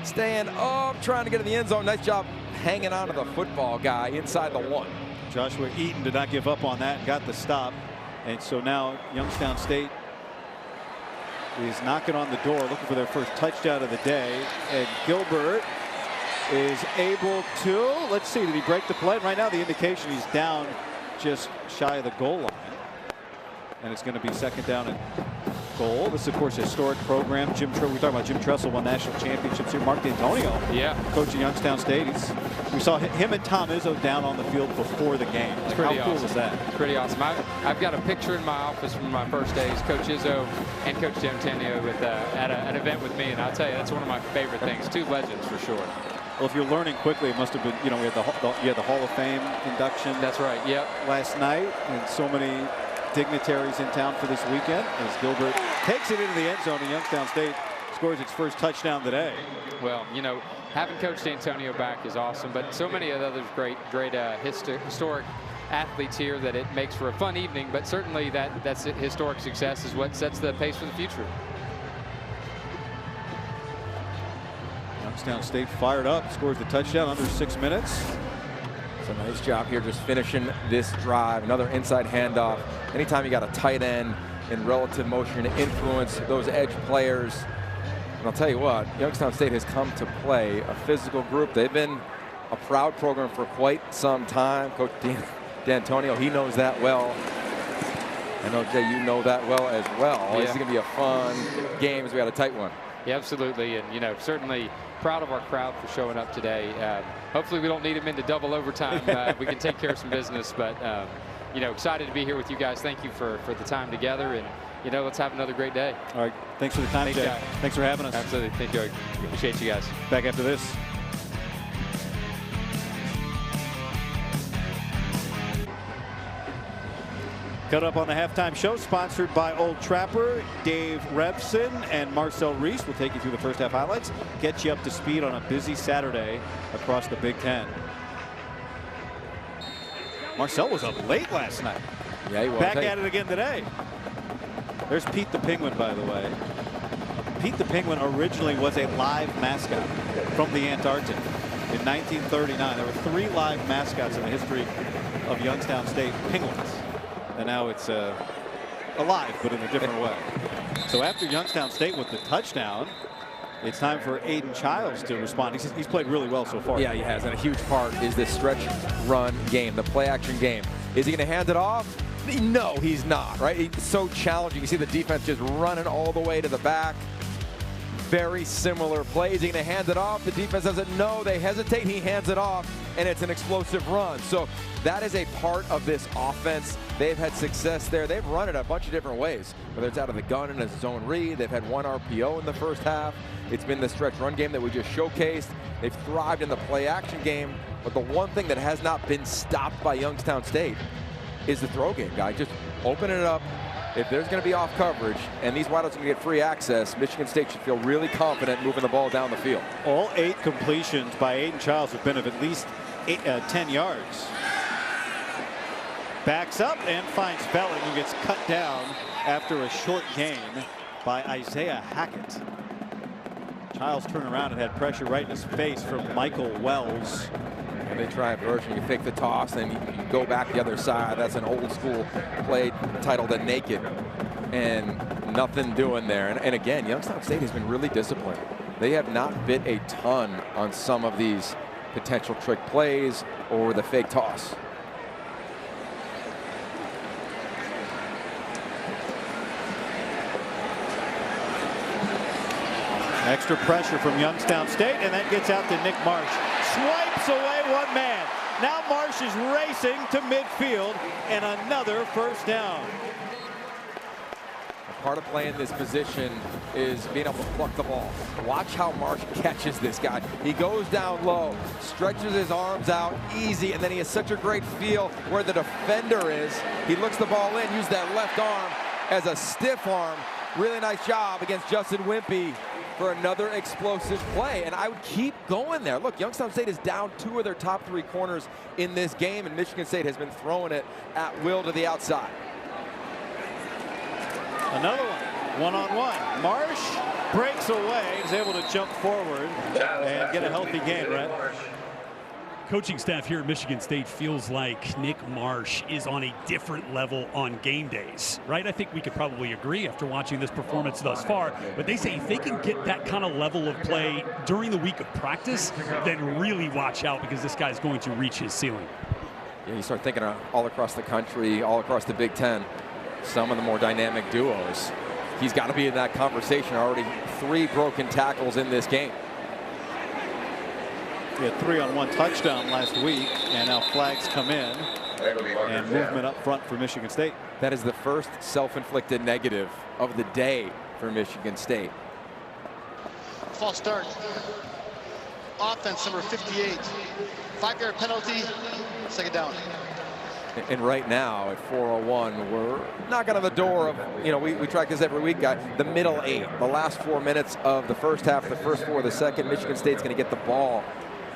staying up, trying to get in the end zone. Nice job hanging on to the football guy inside the 1. Joshua Eaton did not give up on that and got the stop. And so now Youngstown State is knocking on the door, looking for their first touchdown of the day. And Gilbert is able to, let's see, did he break the play? Right now the indication he's down just shy of the goal line. And it's going to be second down and goal. This is, of course, a historic program. We talked about Jim Tressel won national championships here. Mark D'Antonio, coach of Youngstown State. We saw him and Tom Izzo down on the field before the game. How cool is that? It's pretty awesome. I've got a picture in my office from my first days. Coach Izzo and Coach D'Antonio at an event with me, and I'll tell you, that's one of my favorite things. Two legends for sure. Well, if you're learning quickly, it must have been, we had the Hall of Fame induction. That's right. Yep. Last night, and so many dignitaries in town for this weekend as Gilbert takes it into the end zone and Youngstown State scores its first touchdown today. Well, having Coach D'Antonio back is awesome, but so many of the others great historic athletes here that it makes for a fun evening, but certainly that's historic success is what sets the pace for the future. Youngstown State fired up, scores the touchdown under 6 minutes. A nice job here just finishing this drive. Another inside handoff. Anytime you got a tight end in relative motion to influence those edge players. And I'll tell you what, Youngstown State has come to play a physical group. They've been a proud program for quite some time. Coach D'Antonio, he knows that well. I know, Jay, you know that well as well. Yeah. This is going to be a fun game as we got a tight one. Yeah, absolutely. And, certainly proud of our crowd for showing up today. Hopefully we don't need them into double overtime. We can take care of some business, but excited to be here with you guys. Thank you for the time together, and let's have another great day. All right, thanks for the time, Jay. Thanks for having us. Absolutely. Thank you. Appreciate you guys. Back after this. Cut up on the halftime show, sponsored by Old Trapper. Dave Rebson and Marcel Reese will take you through the first half highlights, get you up to speed on a busy Saturday across the Big Ten. Marcel was up late last night. Yeah, he was. Back at it again today. There's Pete the Penguin, by the way. Pete the Penguin originally was a live mascot from the Antarctic in 1939. There were 3 live mascots in the history of Youngstown State, Penguins. And now it's alive, but in a different way. So after Youngstown State with the touchdown, it's time for Aiden Childs to respond. He's played really well so far. Yeah, he has. And a huge part is this stretch run game, the play action game. Is he going to hand it off? No, he's not, right? It's so challenging. You see the defense just running all the way to the back. Very similar plays. Is he going to hand it off? The defense doesn't know. They hesitate. He hands it off, and it's an explosive run. So that is a part of this offense. They've had success there. They've run it a bunch of different ways, whether it's out of the gun in a zone read. They've had 1 RPO in the first half. It's been the stretch run game that we just showcased. They've thrived in the play action game. But the one thing that has not been stopped by Youngstown State is the throw game, guy. Just open it up. If there's going to be off coverage and these wideouts are going to get free access, Michigan State should feel really confident moving the ball down the field. All 8 completions by Aiden Childs have been of at least 10 yards. Backs up and finds Belling, who gets cut down after a short gain by Isaiah Hackett. Childs turned around and had pressure right in his face from Michael Wells. They try a version. You fake the toss and you go back the other side. That's an old school play titled a naked, and nothing doing there. And again, Youngstown State has been really disciplined. They have not bit a ton on some of these potential trick plays or the fake toss. Extra pressure from Youngstown State, and that gets out to Nick Marsh. Swipes away 1 man. Now Marsh is racing to midfield, and another first down. Part of playing this position is being able to pluck the ball. Watch how Marsh catches this guy. He goes down low, stretches his arms out easy, and then he has such a great feel where the defender is. He looks the ball in, use that left arm as a stiff arm. Really nice job against Justin Wimpy for another explosive play, and I would keep going there. Look, Youngstown State is down 2 of their top 3 corners in this game, and Michigan State has been throwing it at will to the outside. Another one-on-one. Marsh breaks away, is able to jump forward and get a healthy gain, right? Coaching staff here at Michigan State feels like Nick Marsh is on a different level on game days, right? I think we could probably agree after watching this performance thus far, but they say if they can get that kind of level of play during the week of practice, then really watch out, because this guy's going to reach his ceiling. Yeah, you start thinking all across the country, all across the Big Ten, some of the more dynamic duos. He's got to be in that conversation. Already 3 broken tackles in this game. He had 3-on-1 touchdown last week, and now flags come in and movement up front for Michigan State. That is the first self-inflicted negative of the day for Michigan State. False start. Offense number 58. 5-yard penalty. Second down. And right now at 4:01, we're knocking on the door of, we track this every week, guys. The middle 8, the last 4 minutes of the first half, the first 4 of the second. Michigan State's going to get the ball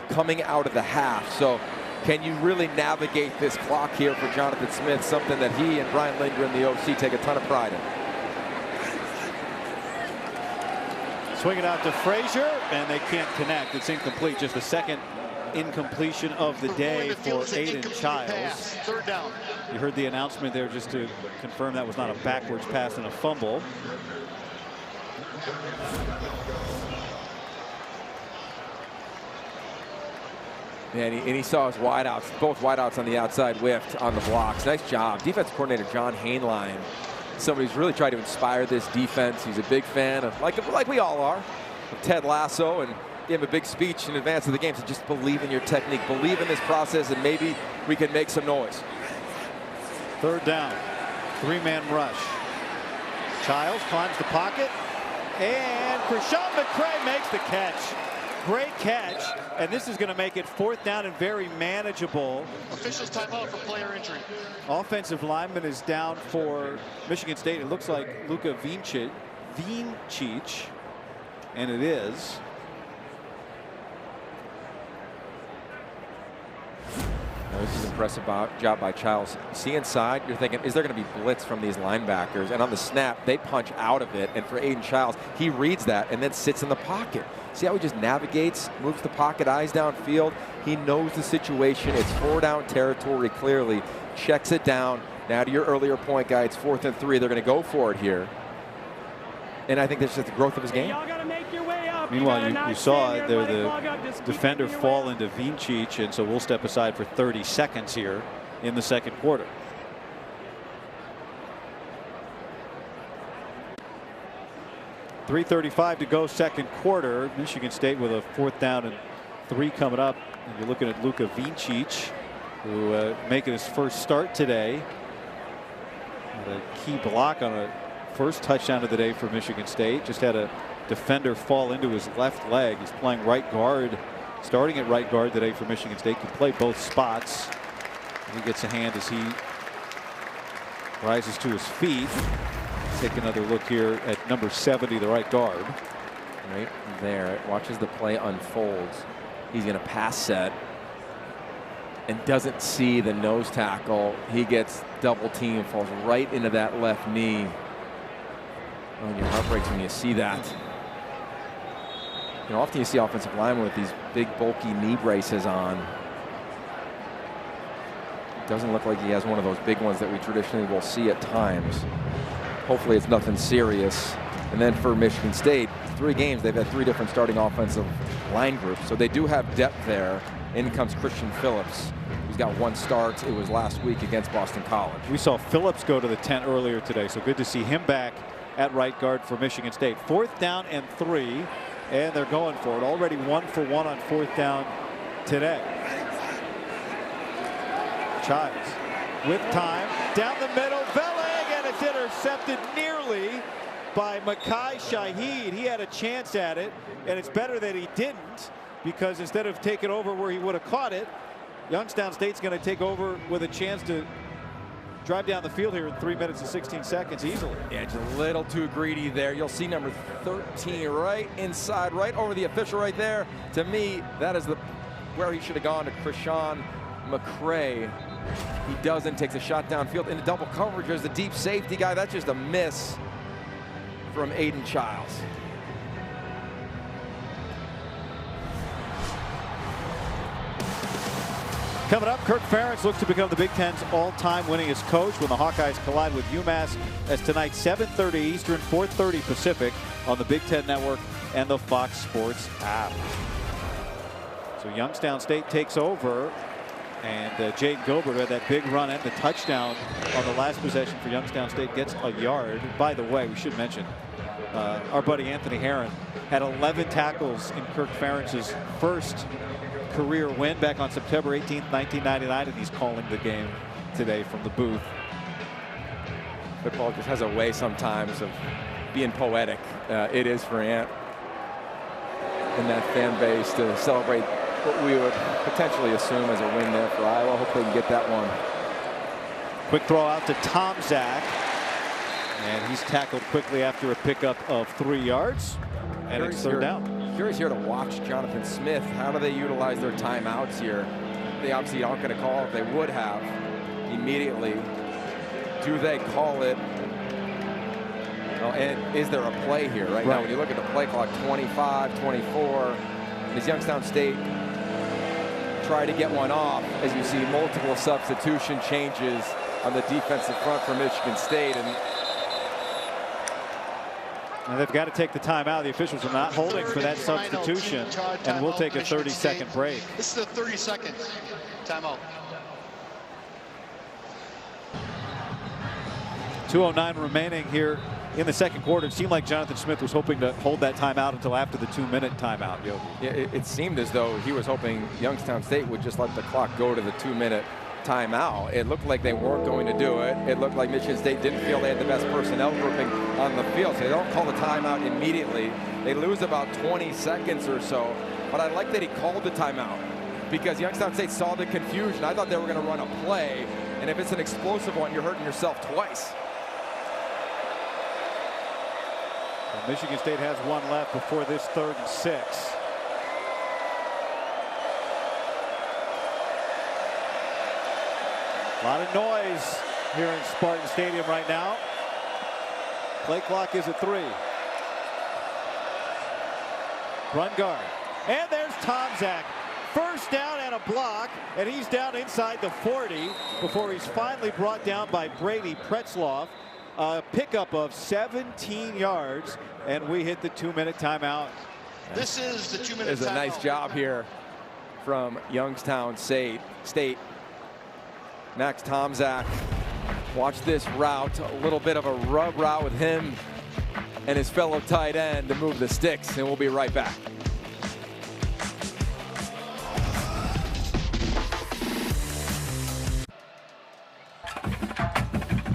coming out of the half. So can you really navigate this clock here for Jonathan Smith, something that he and Brian Lindgren, the OC, take a ton of pride in. Swing it out to Frazier, and they can't connect. It's incomplete. Just the second incompletion of the day for Aiden Childs. Third down. You heard the announcement there just to confirm that was not a backwards pass and a fumble. Yeah, and he saw his wideouts, both wideouts on the outside whiffed on the blocks. Nice job. Defense coordinator John Hainline, somebody who's really tried to inspire this defense. He's a big fan of, like we all are, of Ted Lasso, and gave him a big speech in advance of the game. So just believe in your technique, believe in this process, and maybe we can make some noise. Third down, 3-man rush. Childs climbs the pocket, and Krishawn McCray makes the catch. Great catch, and this is going to make it 4th down and very manageable. Officials timeout for player injury. Offensive lineman is down for Michigan State. It looks like Luka Vincic, and it is. This is an impressive job by Childs. See inside, you're thinking, is there going to be blitz from these linebackers? And on the snap, they punch out of it. And for Aiden Childs, he reads that and then sits in the pocket. See how he just navigates, moves the pocket, eyes downfield. He knows the situation. It's 4 down territory clearly. Checks it down. Now to your earlier point, guy, it's 4th and 3. They're going to go for it here. And I think that's just the growth of his game. Meanwhile, you saw the defender fall into Vincic, and so we'll step aside for 30 seconds here in the second quarter. .335 to go second quarter. Michigan State with a 4th down and 3 coming up. And you're looking at Luka Vincic, who making his first start today. Had a key block on a first touchdown of the day for Michigan State. Just had a defender fall into his left leg. He's playing right guard, starting at right guard today for Michigan State. Can play both spots. And he gets a hand as he rises to his feet. Take another look here at number 70, the right guard. Right there. Watches the play unfolds. He's going to pass set and doesn't see the nose tackle. He gets double teamed, falls right into that left knee. Oh, and your heart breaks when you see that. You know, often you see offensive linemen with these big, bulky knee braces on. It doesn't look like he has one of those big ones that we traditionally will see at times. Hopefully it's nothing serious. And then for Michigan State, 3 games, they've had 3 different starting offensive line groups. So they do have depth there. In comes Christian Phillips. He's got 1 start. It was last week against Boston College. We saw Phillips go to the tent earlier today, so good to see him back at right guard for Michigan State. 4th down and 3, and they're going for it. Already 1 for 1 on 4th down today. Childs with time down the middle, Veleg, and it's intercepted nearly by Mekhi Shaheed. He had a chance at it, and it's better that he didn't, because instead of taking over where he would have caught it, Youngstown State's going to take over with a chance to drive down the field here in 3 minutes and 16 seconds easily. Yeah, just a little too greedy there. You'll see number 13 right inside, right over the official right there. To me, that is where he should have gone, to Krishan McCray. He doesn't, takes a shot downfield into double coverage. There's the deep safety guy. That's just a miss from Aiden Childs. Coming up, Kirk Ferentz looks to become the Big Ten's all-time winningest coach when the Hawkeyes collide with UMass. As tonight, 7:30 Eastern, 4:30 Pacific on the Big Ten Network and the Fox Sports app. So Youngstown State takes over, and Jade Gilbert had that big run and the touchdown on the last possession for Youngstown State, gets a yard. By the way, we should mention our buddy Anthony Herron had 11 tackles in Kirk Ferentz's first career win back on September 18th, 1999, and he's calling the game today from the booth. Football just has a way sometimes of being poetic. It is for Ant and that fan base to celebrate what we would potentially assume as a win there for Iowa. Hope they can get that one. Quick throw out to Tom Zach, and he's tackled quickly after a pickup of 3 yards, and it's third down. Curious here to watch Jonathan Smith. How do they utilize their timeouts here? They obviously aren't going to call if they would have immediately. Do they call it? Well, and is there a play here right now? When you look at the play clock, 25, 24, does Youngstown State try to get one off as you see multiple substitution changes on the defensive front for Michigan State? And they've got to take the timeout. The officials are not holding for that substitution, and we'll take a 30-second break. This is a 30-second timeout. 2:09 remaining here in the second quarter. It seemed like Jonathan Smith was hoping to hold that timeout until after the 2-minute timeout. Yogi. Yeah, it seemed as though he was hoping Youngstown State would just let the clock go to the 2-minute timeout. It looked like they weren't going to do it. It looked like Michigan State didn't feel they had the best personnel grouping on the field, so they don't call the timeout immediately. They lose about 20 seconds or so, but I like that he called the timeout because Youngstown State saw the confusion. I thought they were going to run a play, and if it's an explosive one, you're hurting yourself twice. Well, Michigan State has 1 left before this 3rd and 6. A lot of noise here in Spartan Stadium right now. Play clock is at 3. Brungard. And there's Tomczak. First down and a block, and he's down inside the 40 before he's finally brought down by Brady Pretzloff. A pickup of 17 yards, and we hit the 2-minute timeout. This is the 2-minute timeout. It's a nice job here from Youngstown State. Max Tomczak. Watch this route, a little bit of a rub route with him and his fellow tight end to move the sticks, and we'll be right back.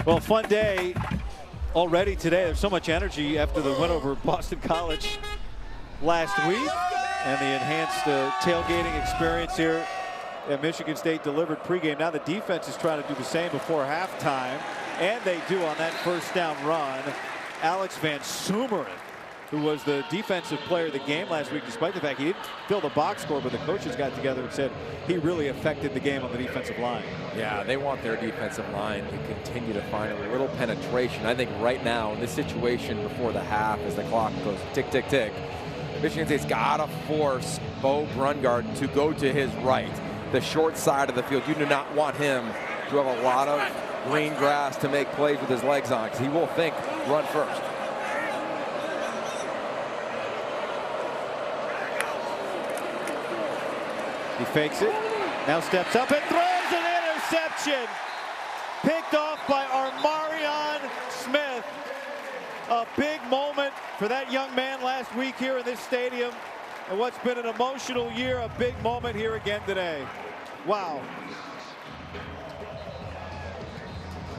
Well, fun day already today. There's so much energy after the win over Boston College last week, and the enhanced tailgating experience here at Michigan State delivered pregame. Now the defense is trying to do the same before halftime, and they do on that first down run. Alex Van Sumeren, who was the defensive player of the game last week, despite the fact he didn't fill the box score, but the coaches got together and said he really affected the game on the defensive line. Yeah, they want their defensive line to continue to find a little penetration. I think right now in this situation before the half, as the clock goes tick, tick, tick, Michigan State's got to force Bo Brungard to go to his right, the short side of the field. You do not want him to have a lot of green grass to make plays with his legs on, because he will think run first. He fakes it, now steps up and throws an interception. Picked off by Armarion Smith. A big moment for that young man last week here in this stadium. And what's been an emotional year, a big moment here again today. Wow.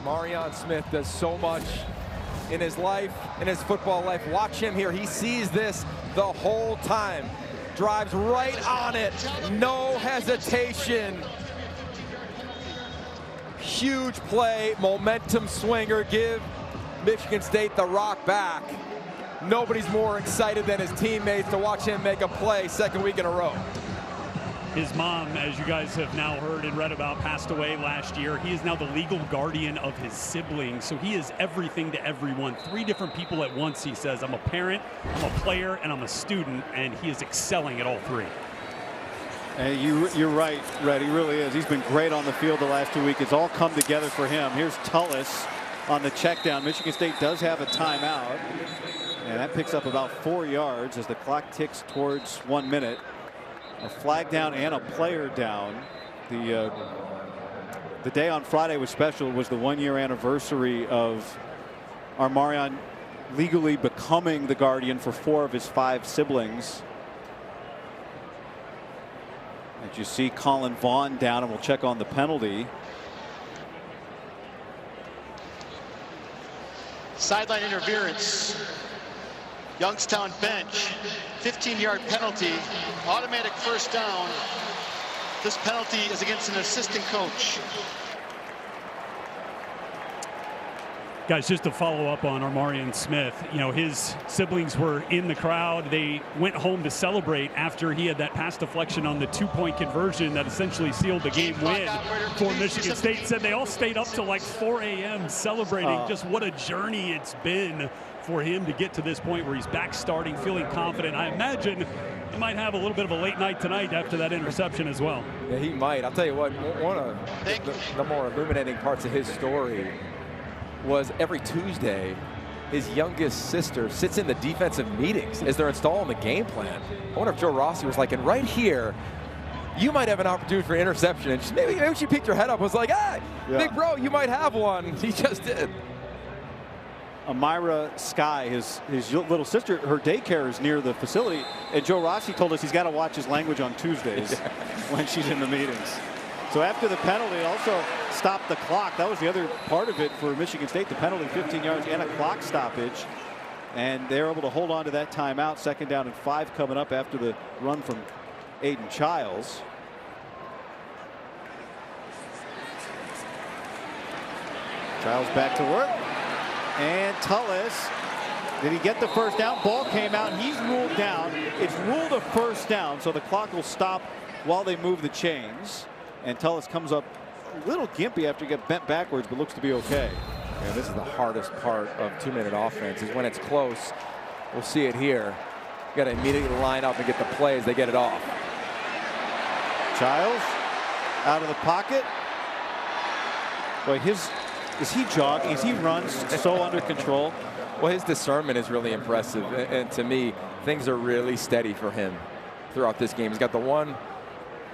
Armarion Smith does so much in his life, in his football life. Watch him here. He sees this the whole time. Drives right on it. No hesitation. Huge play, momentum swinger. Give Michigan State the rock back. Nobody's more excited than his teammates to watch him make a play second week in a row. His mom, as you guys have now heard and read about, passed away last year. He is now the legal guardian of his siblings, so he is everything to everyone. 3 different people at once, he says. I'm a parent, I'm a player, and I'm a student, and he is excelling at all 3. And you're right, Red. He really is. He's been great on the field the last 2 weeks. It's all come together for him. Here's Tullis on the check down. Michigan State does have a timeout, and that picks up about 4 yards as the clock ticks towards 1 minute. A flag down and a player down. The day on Friday was special. It was the 1-year anniversary of Armarion legally becoming the guardian for 4 of his 5 siblings. As you see Colin Vaughn down, and we'll check on the penalty. Sideline interference. Youngstown bench, 15-yard penalty, automatic first down. This penalty is against an assistant coach. Guys, just to follow up on Armarion Smith, you know, his siblings were in the crowd. They went home to celebrate after he had that pass deflection on the 2-point conversion that essentially sealed the game win for Michigan State. Said they all stayed up till like 4 a.m. celebrating. Just what a journey it's been for him to get to this point where he's back starting, feeling confident. I imagine he might have a little bit of a late night tonight after that interception as well. Yeah, he might. I'll tell you what, one of the more illuminating parts of his story was every Tuesday, his youngest sister sits in the defensive meetings as they're installing the game plan. I wonder if Joe Rossi was like, and right here, you might have an opportunity for interception. And maybe she picked her head up and was like, hey, big bro, you might have one. He just did. Amira Sky, his little sister, her daycare is near the facility, and Joe Rossi told us he's got to watch his language on Tuesdays when she's in the meetings. So after the penalty, it also stopped the clock. That was the other part of it for Michigan State, the penalty, 15 yards and a clock stoppage. And they're able to hold on to that timeout. 2nd down and 5 coming up after the run from Aiden Childs. Childs back to work. And Tullis, did he get the first down? Ball came out. He's ruled down. It's ruled a first down, so the clock will stop while they move the chains. And Tullis comes up a little gimpy after he got bent backwards, but looks to be okay. Yeah, this is the hardest part of 2-minute offense, is when it's close. We'll see it here. You got to immediately line up and get the play as they get it off. Childs out of the pocket. Boy, is he jogging? Is he runs so under control? Well, his discernment is really impressive. And to me, things are really steady for him throughout this game. He's got the one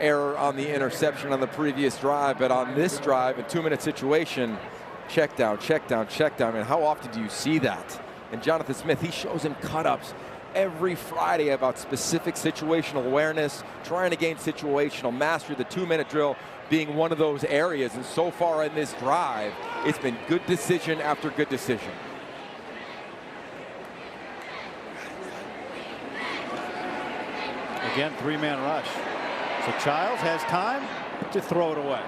error on the interception on the previous drive, but on this drive, a 2-minute situation, check down, check down, check down. And how often do you see that? And Jonathan Smith, he shows him cut-ups every Friday about specific situational awareness, trying to gain situational mastery, the 2-minute drill being one of those areas. And so far in this drive, it's been good decision after good decision. Again, 3-man rush. So Childs has time to throw it away.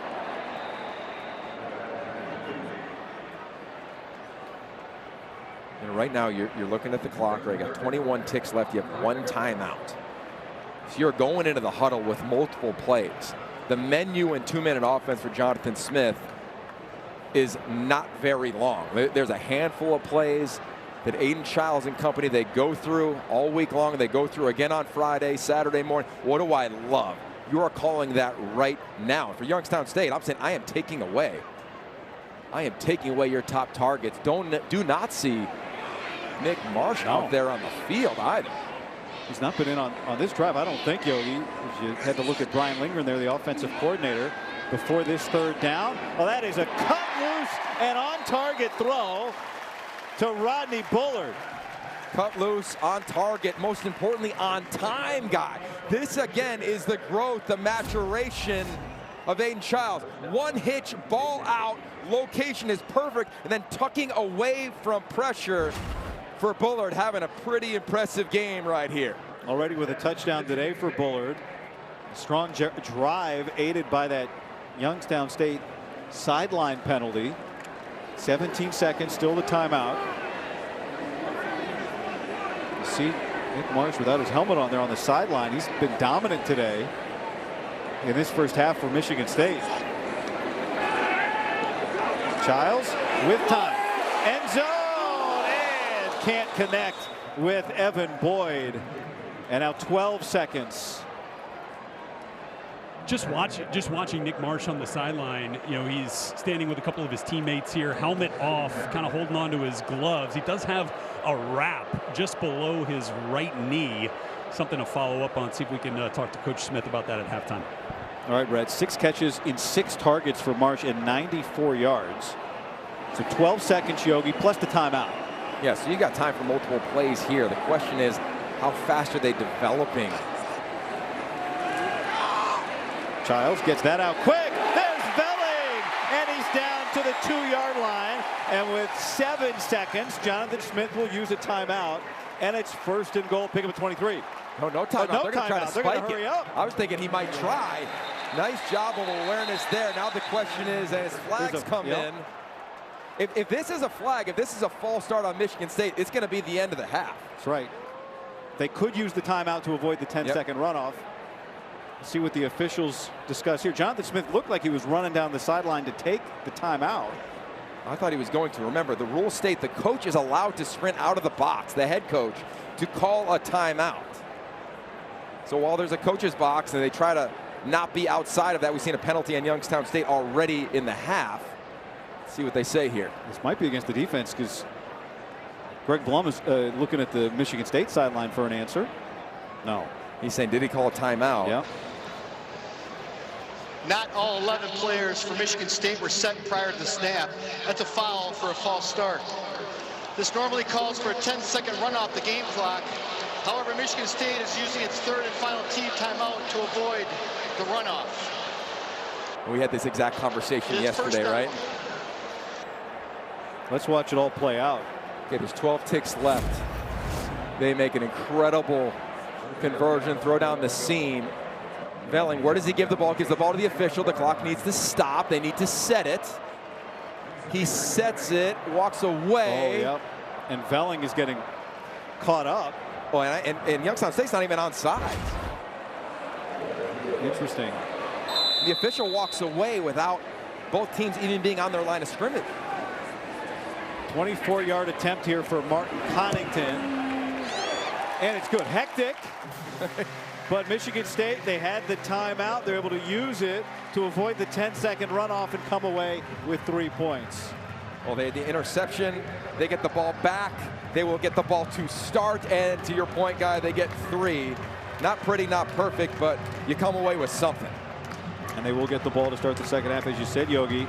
And right now, you're looking at the clock, right? You got 21 ticks left. You have 1 timeout. So you're going into the huddle with multiple plays. The menu in 2-minute offense for Jonathan Smith is not very long. There's a handful of plays that Aiden Childs and company, they go through all week long. They go through again on Friday, Saturday morning. What do I love? You are calling that right now. For Youngstown State, I'm saying I am taking away. I am taking away your top targets. Do not see Nick Marsh out there on the field either. He's not been in on this drive, I don't think, Yogi. You had to look at Brian Lindgren there, the offensive coordinator, before this 3rd down. Well, that is a cut loose and on target throw to Rodney Bullard. Cut loose, on target, most importantly on time guy. This again is the growth, the maturation of Aiden Childs. One hitch, ball out, location is perfect, and then tucking away from pressure for Bullard, having a pretty impressive game right here. Already with a touchdown today for Bullard. Strong drive aided by that Youngstown State sideline penalty. 17 seconds, still the timeout. You see Nick Marsh without his helmet on there on the sideline. He's been dominant today in this first half for Michigan State. Childs with time. End zone, and can't connect with Evan Boyd. And now 12 seconds. Just watching Nick Marsh on the sideline, you know, he's standing with a couple of his teammates here, helmet off, kind of holding on to his gloves. He does have a wrap just below his right knee. Something to follow up on, see if we can talk to Coach Smith about that at halftime. All right, Brett, 6 catches in 6 targets for Marsh and 94 yards. So 12 seconds, Yogi, plus the timeout. Yeah, so you got time for multiple plays here. The question is, how fast are they developing? Childs gets that out quick. There's Velling, and he's down to the 2-yard line. And with 7 seconds, Jonathan Smith will use a timeout, and it's 1st and goal. Pick up at 23. No timeout. No They're going to try to They're spike gonna hurry it. up. I was thinking he might try. Nice job of awareness there. Now the question is, as flags come in, if this is a flag, if this is a false start on Michigan State, it's going to be the end of the half. That's right. They could use the timeout to avoid the 10-second runoff. See what the officials discuss here. Jonathan Smith looked like he was running down the sideline to take the timeout. I thought he was going to. Remember, the rules state the coach is allowed to sprint out of the box, the head coach, to call a timeout. So while there's a coach's box and they try to not be outside of that, we've seen a penalty on Youngstown State already in the half. Let's see what they say here. This might be against the defense because Greg Blum is looking at the Michigan State sideline for an answer. No. He's saying, did he call a timeout? Yeah. Not all 11 players for Michigan State were set prior to the snap. That's a foul for a false start. This normally calls for a 10-second run off the game clock. However, Michigan State is using its 3rd and final team timeout to avoid the runoff. We had this exact conversation yesterday, right? Let's watch it all play out. Okay, there's 12 ticks left. They make an incredible conversion, throw down the seam. Velling, where does he give the ball? Gives the ball to the official. The clock needs to stop. They need to set it. He sets it, walks away. Oh, yep. And Velling is getting caught up. Oh, and Youngstown State's not even onside. Interesting. The official walks away without both teams even being on their line of scrimmage. 24-yard attempt here for Martin Connaughton. And it's good. Hectic. But Michigan State, they had the timeout. They're able to use it to avoid the 10-second runoff and come away with 3 points. Well, they had the interception. They get the ball back. They will get the ball to start. And to your point, Guy, they get 3. Not pretty, not perfect, but you come away with something. And they will get the ball to start the second half, as you said, Yogi.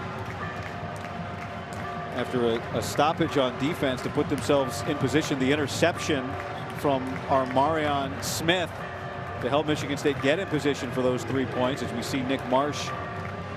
After a stoppage on defense to put themselves in position, the interception from Armarion Smith to help Michigan State get in position for those 3 points, as we see Nick Marsh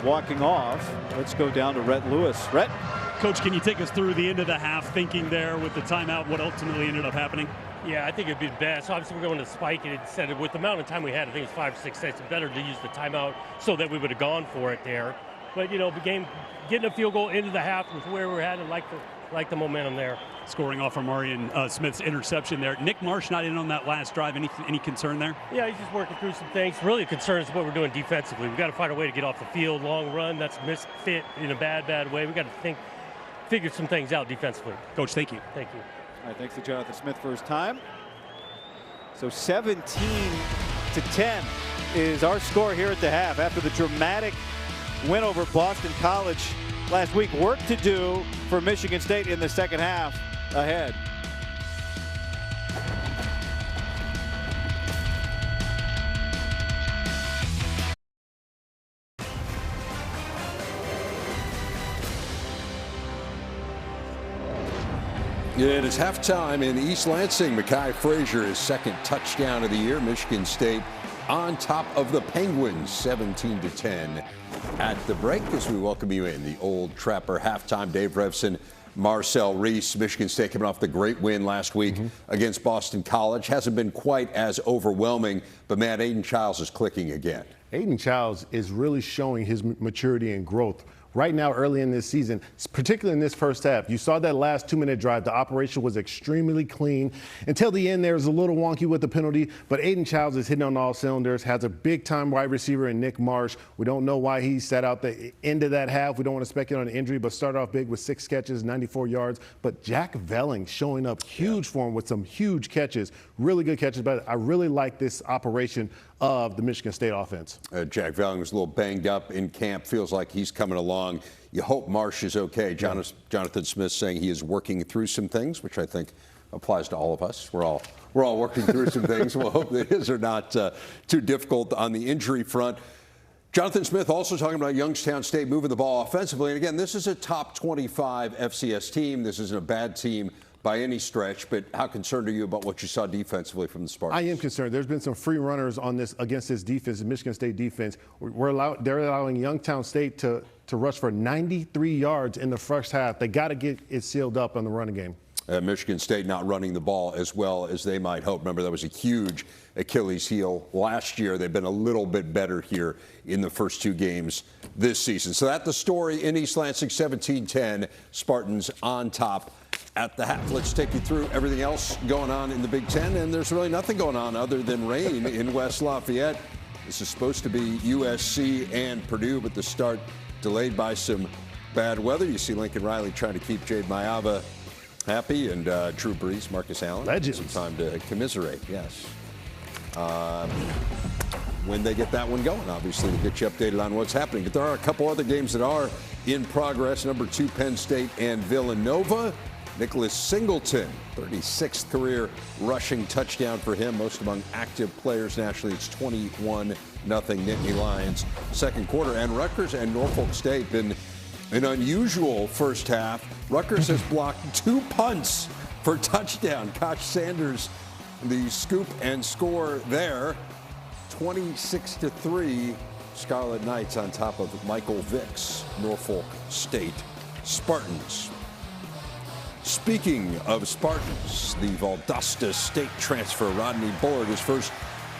walking off. Let's go down to Rhett Lewis. Rhett? Coach, can you take us through the end of the half thinking there with the timeout, what ultimately ended up happening? Yeah, I think it'd be best. Obviously, we're going to spike it. Instead of, with the amount of time we had, I think it's 5 or 6 seconds. It's better to use the timeout so that we would have gone for it there. But, you know, getting a field goal into the half with where we're at, and like the momentum there. Scoring off from Armarion Smith's interception there. Nick Marsh not in on that last drive. Any concern there? Yeah, he's just working through some things. Really, the concern is what we're doing defensively. We've got to find a way to get off the field. Long run, that's misfit in a bad way. We've got to figure some things out defensively. Coach, thank you. Thank you. All right, thanks to Jonathan Smith for his time. So 17-10 is our score here at the half after the dramatic win over Boston College last week. Work to do for Michigan State in the second half ahead. It is halftime in East Lansing. Mekhi Frazier, his second touchdown of the year. Michigan State on top of the Penguins, 17-10 at the break. As we welcome you in the Old Trapper halftime. Dave Revson, Marcel Reese. Michigan State coming off the great win last week against Boston College. Hasn't been quite as overwhelming, but man, Aiden Childs is clicking again. Aiden Childs is really showing his maturity and growth. Right now, early in this season, particularly in this first half, you saw that last 2-minute drive. The operation was extremely clean. Until the end, there was a little wonky with the penalty, but Aiden Childs is hitting on all cylinders, has a big-time wide receiver in Nick Marsh. We don't know why he sat out the end of that half. We don't want to speculate on an injury, but started off big with 6 catches, 94 yards. But Jack Velling showing up huge for him with some huge catches, really good catches. But I really like this operation of the Michigan State offense. Jack Velling was a little banged up in camp. Feels like he's coming along. You hope Marsh is okay. Jonathan Smith saying he is working through some things, which I think applies to all of us. We're all working through some things. We'll hope that his are not too difficult on the injury front. Jonathan Smith also talking about Youngstown State moving the ball offensively. And again, this is a top 25 FCS team. This isn't a bad team by any stretch, but how concerned are you about what you saw defensively from the Spartans? I am concerned. There's been some free runners on this against this defense, the Michigan State defense. They're allowing Youngstown State to rush for 93 yards in the first half. They got to get it sealed up on the running game. Michigan State not running the ball as well as they might hope. Remember, that was a huge Achilles heel last year. They've been a little bit better here in the first 2 games this season. So that's the story in East Lansing, 17-10. Spartans on top at the half. Let's take you through everything else going on in the Big Ten, and there's really nothing going on other than rain in West Lafayette. This is supposed to be USC and Purdue, but the start delayed by some bad weather. You see Lincoln Riley trying to keep Jade Mayava happy, and Drew Brees, Marcus Allen. Legends. Some time to commiserate, yes. When they get that one going, obviously, we'll get you updated on what's happening. But there are a couple other games that are in progress. Number 2, Penn State and Villanova. Nicholas Singleton, 36th career rushing touchdown for him, most among active players nationally. It's 21-0 Nittany Lions second quarter. And Rutgers and Norfolk State been an unusual first half. Rutgers has blocked 2 punts for touchdown. Koch Sanders, the scoop and score there. 26-3 Scarlet Knights on top of Michael Vick's Norfolk State Spartans. Speaking of Spartans, the Valdosta State transfer Rodney Bullard, his first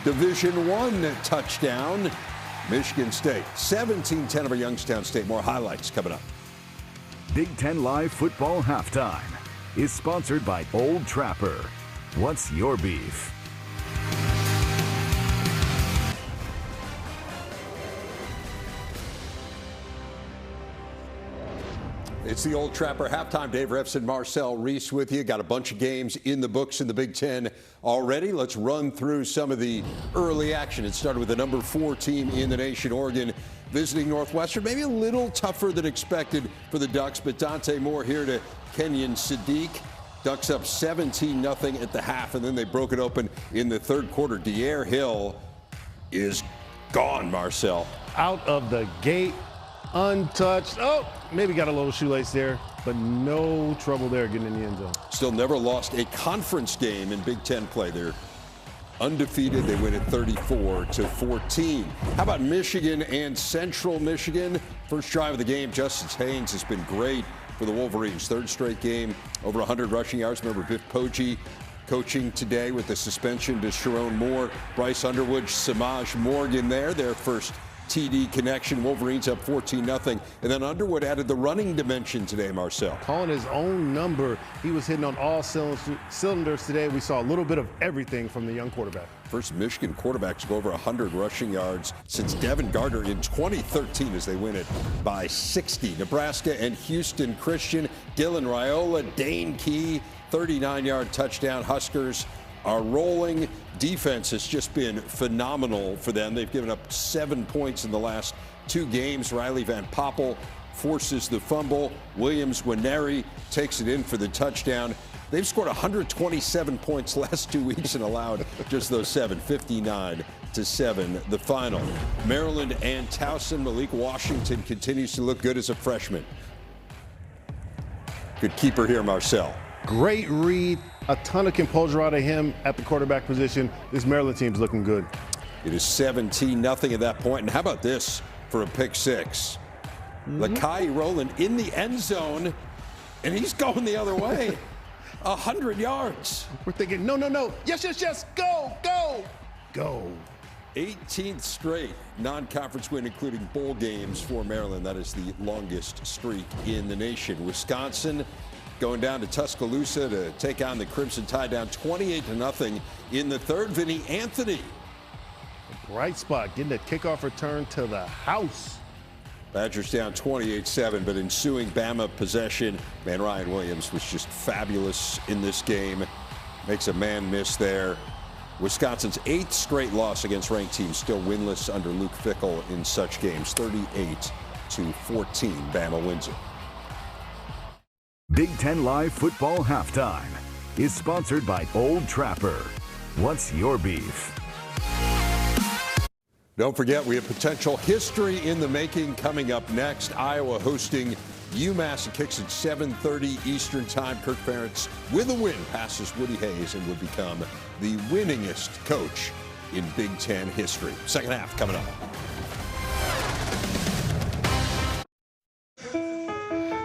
Division I touchdown. Michigan State, 17-10 over Youngstown State. More highlights coming up. Big Ten Live Football Halftime is sponsored by Old Trapper. What's your beef? It's the Old Trapper halftime. Dave Refson, Marcel Reese with you. Got a bunch of games in the books in the Big Ten already. Let's run through some of the early action. It started with the number 4 team in the nation, Oregon, visiting Northwestern. Maybe a little tougher than expected for the Ducks, but Dante Moore here to Kenyon Sadiq. Ducks up 17-0 at the half, and then they broke it open in the third quarter. De'Air Hill is gone, Marcel. Out of the gate, untouched. Oh, maybe got a little shoelace there, but no trouble there getting in the end zone. Still never lost a conference game in Big Ten play. They're undefeated. They win at 34-14. How about Michigan and Central Michigan? First drive of the game, Justice Haynes has been great for the Wolverines. Third straight game, over 100 rushing yards. Remember Biff Poggi coaching today with the suspension to Sharon Moore, Bryce Underwood, Samaj Morgan there. Their first TD connection. Wolverines up 14-0. And then Underwood added the running dimension today, Marcel. Calling his own number. He was hitting on all cylinders today. We saw a little bit of everything from the young quarterback. First Michigan quarterback to go over 100 rushing yards since Devin Gardner in 2013 as they win it by 60. Nebraska and Houston Christian. Dylan Raiola, Dane Key, 39-yard touchdown. Huskers are rolling. Defense has just been phenomenal for them. They've given up 7 points in the last 2 games. Riley Van Poppel forces the fumble. Williams Winery takes it in for the touchdown. They've scored 127 points last 2 weeks and allowed just those 7, 59-7, the final. Maryland and Towson. Malik Washington continues to look good as a freshman. Good keeper here, Marcel. Great read. A ton of composure out of him at the quarterback position. This Maryland team's looking good. It is 17-0 at that point. And how about this for a pick six? Lakai Rowland in the end zone, and he's going the other way. 100 yards. We're thinking, no. Yes. Go. 18th straight non-conference win, including bowl games for Maryland. That is the longest streak in the nation. Wisconsin going down to Tuscaloosa to take on the Crimson Tide, down 28-0 in the third. Vinny Anthony. A bright spot, getting the kickoff return to the house. Badgers down 28-7, but ensuing Bama possession. Man, Ryan Williams was just fabulous in this game. Makes a man miss there. Wisconsin's 8th straight loss against ranked teams, still winless under Luke Fickell in such games. 38-14, Bama wins it. Big Ten Live Football Halftime is sponsored by Old Trapper. What's your beef? Don't forget, we have potential history in the making coming up next. Iowa hosting UMass. It kicks at 7:30 Eastern Time. Kirk Ferentz, with a win, passes Woody Hayes and would become the winningest coach in Big Ten history. Second half coming up.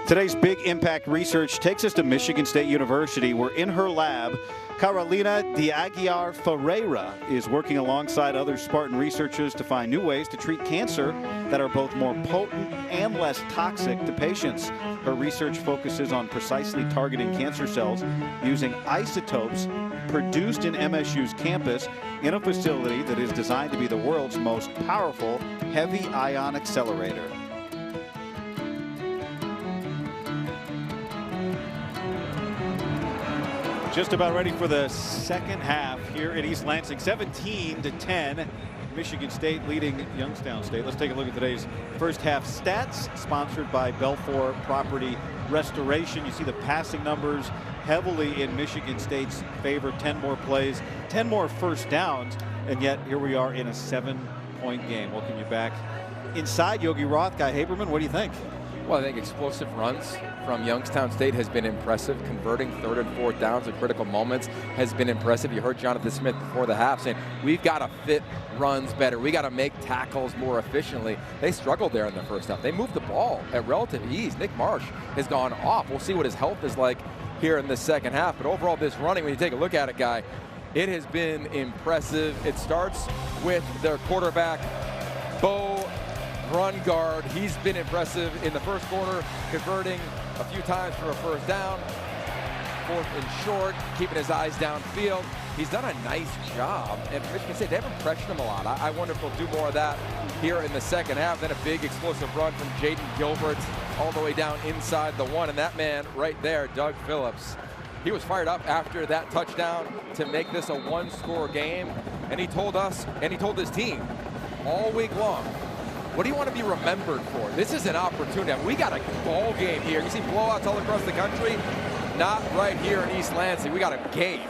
Today's big impact research takes us to Michigan State University, where in her lab, Carolina de Aguiar Ferreira is working alongside other Spartan researchers to find new ways to treat cancer that are both more potent and less toxic to patients. Her research focuses on precisely targeting cancer cells using isotopes produced in MSU's campus in a facility that is designed to be the world's most powerful heavy ion accelerator. Just about ready for the second half here at East Lansing. 17-10. Michigan State leading Youngstown State. Let's take a look at today's first half stats, sponsored by Belfour Property Restoration. You see the passing numbers heavily in Michigan State's favor. 10 more plays, 10 more first downs, and yet here we are in a 7-point game. Welcome you back inside. Yogi Roth, Guy Haberman, what do you think? Well, I think explosive runs from Youngstown State has been impressive. Converting third and fourth downs at critical moments has been impressive. You heard Jonathan Smith before the half saying, we've got to fit runs better. We got to make tackles more efficiently. They struggled there in the first half. They moved the ball at relative ease. Nick Marsh has gone off. We'll see what his health is like here in the second half. But overall, this running, when you take a look at it, Guy, it has been impressive. It starts with their quarterback, Bo Brungard. He's been impressive in the first quarter, converting a few times for a first down. Fourth and short, keeping his eyes downfield. he's done a nice job. And Michigan State, they haven't pressured him a lot. I wonder if they'll do more of that here in the second half. Then a big explosive run from Jaden Gilbert all the way down inside the 1. And that man right there, Doug Phillips, he was fired up after that touchdown to make this a one-score game. And he told us, and he told his team all week long, what do you want to be remembered for? This is an opportunity. We got a ball game here. You see blowouts all across the country. Not right here in East Lansing. We got a game.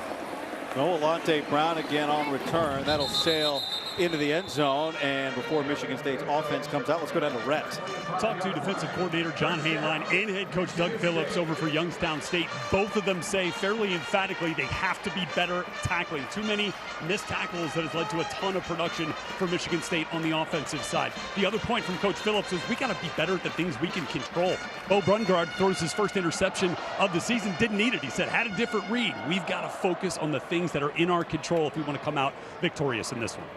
Noelante Brown again on return. That'll sail into the end zone. And before Michigan State's offense comes out, let's go down to Rhett. Talk to defensive coordinator John Hainline and head coach Doug Phillips over for Youngstown State. Both of them say fairly emphatically they have to be better tackling. Too many missed tackles that has led to a ton of production for Michigan State on the offensive side. The other point from Coach Phillips is we got to be better at the things we can control. Bo Brungard throws his first interception of the season. Didn't need it. He said, had a different read. We've got to focus on the things that are in our control if we want to come out victorious in this one.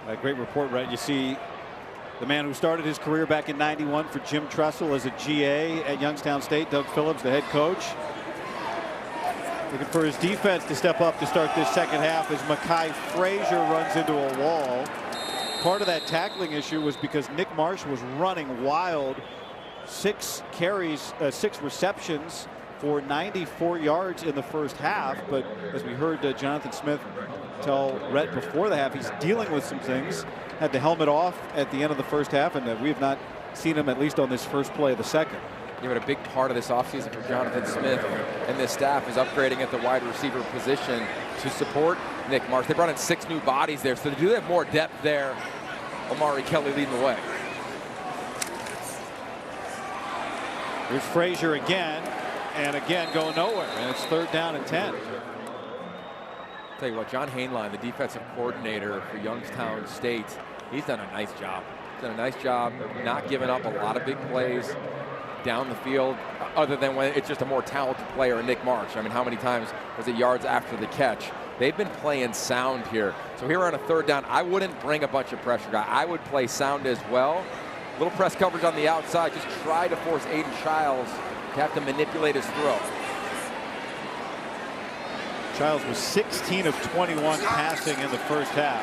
A great report, right? You see the man who started his career back in '91 for Jim Tressel as a GA at Youngstown State, Doug Phillips, the head coach. Looking for his defense to step up to start this second half as Mekhi Frazier runs into a wall. Part of that tackling issue was because Nick Marsh was running wild. 6 carries, 6 receptions for 94 yards in the first half. But as we heard Jonathan Smith tell Rhett before the half, he's dealing with some things. Had the helmet off at the end of the first half, and we have not seen him at least on this first play of the second. Yeah, but a big part of this offseason for Jonathan Smith and this staff is upgrading at the wide receiver position to support Nick Marsh. They brought in 6 new bodies there, so they do have more depth there. Omari Kelly leading the way. Here's Frazier again, and again going nowhere, and it's 3rd down and 10. Tell you what, John Hainline, the defensive coordinator for Youngstown State, he's done a nice job. He's done a nice job not giving up a lot of big plays down the field, other than when it's just a more talented player, Nick Marsh. I mean, how many times was it yards after the catch? They've been playing sound here. So here on a 3rd down, I wouldn't bring a bunch of pressure, guy. I would play sound as well. Little press coverage on the outside. Just try to force Aiden Childs to have to manipulate his throw. Childs was 16 of 21 passing in the first half.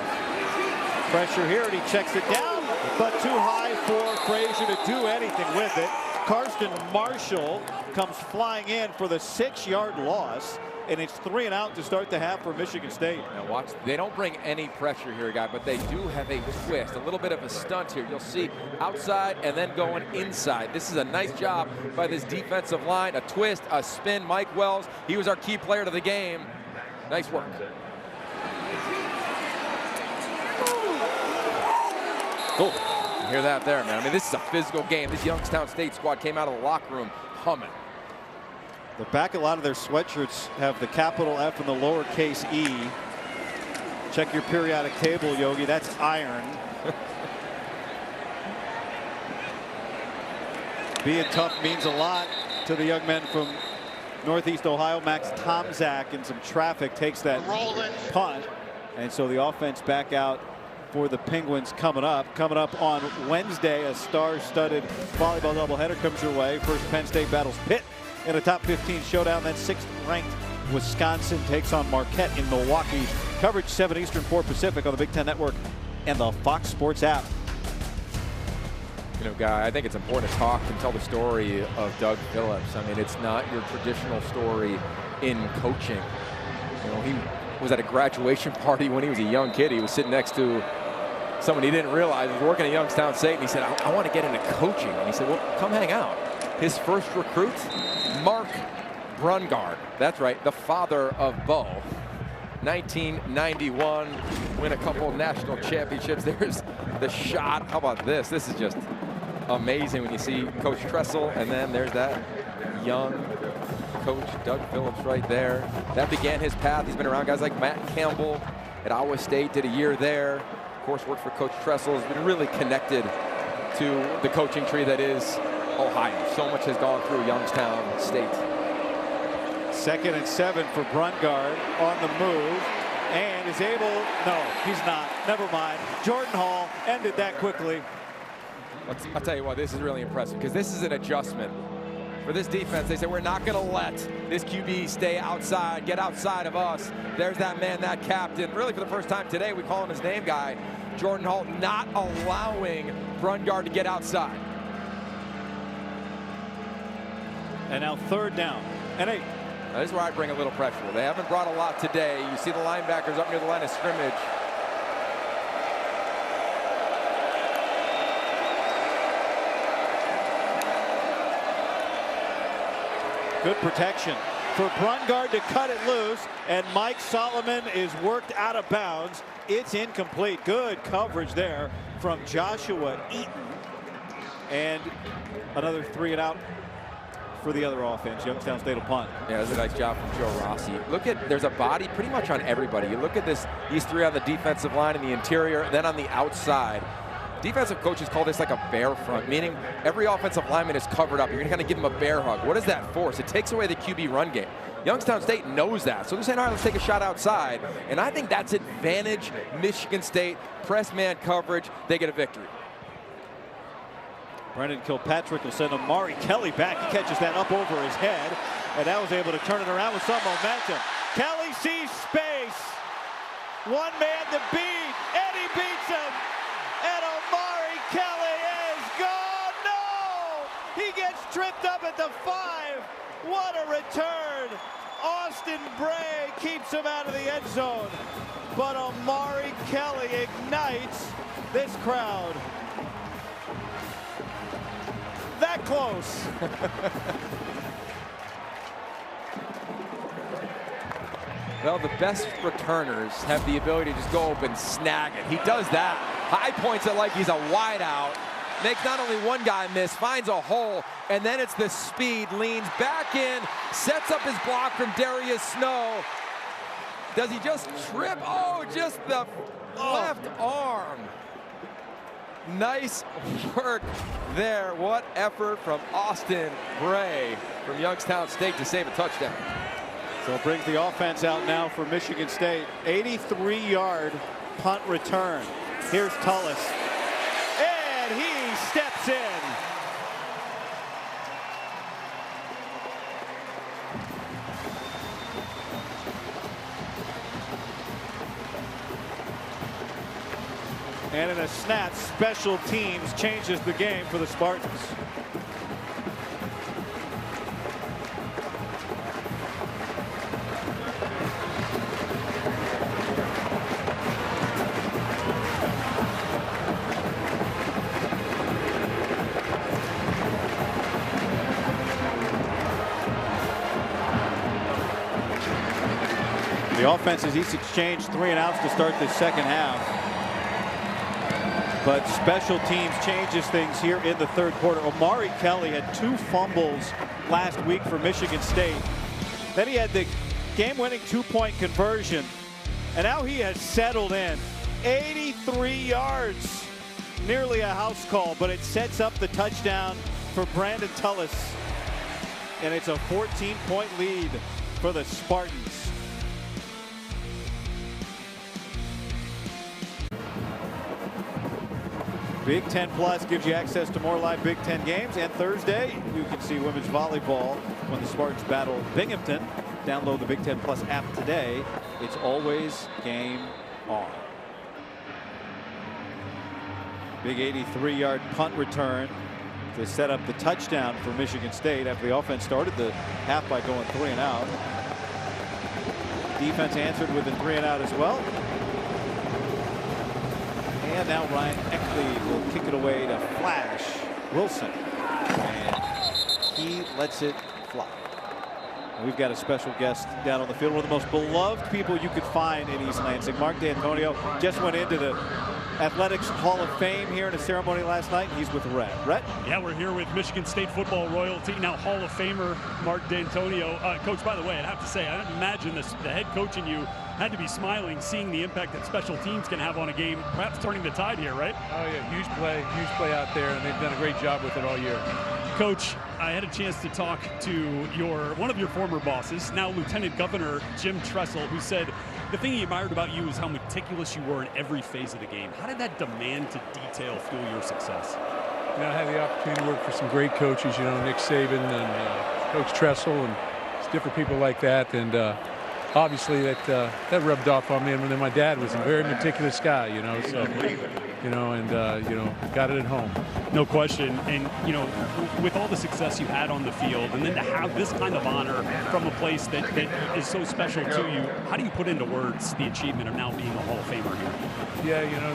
Pressure here, and he checks it down, but too high for Frazier to do anything with it. Karsten Marshall comes flying in for the 6-yard loss, and it's 3 and out to start the half for Michigan State. Now watch, they don't bring any pressure here, guy, but they do have a twist, a little bit of a stunt here. You'll see outside and then going inside. This is a nice job by this defensive line. A twist, a spin. Mike Wells, he was our key player to the game. Nice work. Oh, you hear that there, man. I mean, this is a physical game. This Youngstown State squad came out of the locker room humming. The back, a lot of their sweatshirts have the capital F and the lowercase e. Check your periodic table, Yogi. That's iron. Being tough means a lot to the young men from Northeast Ohio. Max Tomczak in some traffic takes that punt. And so the offense back out for the Penguins coming up. Coming up on Wednesday, a star-studded volleyball doubleheader comes your way. First, Penn State battles Pitt in a top 15 showdown. Then 6th-ranked Wisconsin takes on Marquette in Milwaukee. Coverage 7 Eastern, 4 Pacific on the Big Ten Network and the Fox Sports app. You know, Guy, I think it's important to talk and tell the story of Doug Phillips. I mean, it's not your traditional story in coaching. You know, he was at a graduation party when he was a young kid. He was sitting next to someone he didn't realize was working at Youngstown State, and he said, I want to get into coaching. And he said, well, come hang out. His first recruit, Mark Brungard. That's right, the father of Bo. 1991, win a couple national championships. There's the shot. How about this? This is just amazing when you see Coach Tressel, and then there's that young coach, Doug Phillips, right there. That began his path. He's been around guys like Matt Campbell at Iowa State, did a year there. Of course, worked for Coach Tressel. Has been really connected to the coaching tree that is Ohio. So much has gone through Youngstown State. 2nd and 7 for Brungard on the move, and is able, no, he's not, never mind. Jordan Hall ended that quickly. I'll tell you what, this is really impressive, because this is an adjustment for this defense. They said, we're not going to let this QB stay outside, get outside of us. There's that man, that captain. Really, for the first time today, we call him his name guy, Jordan Hall, not allowing Brungard to get outside. And now 3rd down and 8. Now, this is where I bring a little pressure. They haven't brought a lot today. You see the linebackers up near the line of scrimmage. Good protection for Brungard to cut it loose, and Mike Solomon is worked out of bounds. It's incomplete. Good coverage there from Joshua Eaton. And another 3 and out for the other offense. Youngstown State will punt. Yeah, that's a nice job from Joe Rossi. Look at, there's a body pretty much on everybody. You look at these 3 on the defensive line in the interior, and then on the outside. Defensive coaches call this like a bear front, meaning every offensive lineman is covered up. You're going to kind of give them a bear hug. What does that force? It takes away the QB run game. Youngstown State knows that. So they're saying, all right, let's take a shot outside. And I think that's advantage Michigan State. Press man coverage. They get a victory. Brendan Kilpatrick will send Amari Kelly back. He catches that up over his head, and that was able to turn it around with some momentum. Kelly sees space. One man to beat, and he beats him. And Amari Kelly is gone. No! He gets tripped up at the 5. What a return. Austin Bray keeps him out of the end zone. But Amari Kelly ignites this crowd. That close. Well, the best returners have the ability to just go up and snag it. He does that. High points it like he's a wideout. Makes not only one guy miss, finds a hole, and then it's the speed. Leans back in, sets up his block from Darius Snow. Does he just trip? Oh, just the left arm. Nice work there. What effort from Austin Bray from Youngstown State to save a touchdown. So it brings the offense out now for Michigan State. 83-yard punt return. Here's Tullis. And he steps in. And in a snap, special teams changes the game for the Spartans. The offense has each exchanged 3 and outs to start this second half. But special teams changes things here in the 3rd quarter. Amari Kelly had 2 fumbles last week for Michigan State. Then he had the game-winning 2-point conversion. And now he has settled in. 83 yards. Nearly a house call, but it sets up the touchdown for Brandon Tullis. And it's a 14-point lead for the Spartans. Big Ten Plus gives you access to more live Big Ten games. And Thursday, you can see women's volleyball when the Spartans battle Binghamton. Download the Big Ten Plus app today. It's always game on. Big 83-yard punt return to set up the touchdown for Michigan State after the offense started the half by going 3 and out. Defense answered with a 3 and out as well. And now Ryan Eckley will kick it away to Flash Wilson. And he lets it fly. And we've got a special guest down on the field. One of the most beloved people you could find in East Lansing. Mark D'Antonio just went into the Athletics Hall of Fame here in a ceremony last night. He's with Rhett. Rhett? Yeah, we're here with Michigan State football royalty, now Hall of Famer Mark D'Antonio. Coach, by the way, I'd have to say, I imagine the head coach in you had to be smiling, seeing the impact that special teams can have on a game, perhaps turning the tide here, right? Oh, yeah, huge play out there, and they've done a great job with it all year. Coach, I had a chance to talk to one of your former bosses, now Lieutenant Governor Jim Tressel, who said the thing he admired about you is how meticulous you were in every phase of the game. How did that demand to detail fuel your success? You know, I had the opportunity to work for some great coaches, you know, Nick Saban and Coach Tressel and different people like that. And obviously that rubbed off on me. And then my dad was a very meticulous guy, you know, so, you know, and, you know, got it at home. No question. And, you know, with all the success you had on the field, and then to have this kind of honor from a place that is so special to you, how do you put into words the achievement of now being a Hall of Famer here? Yeah, you know,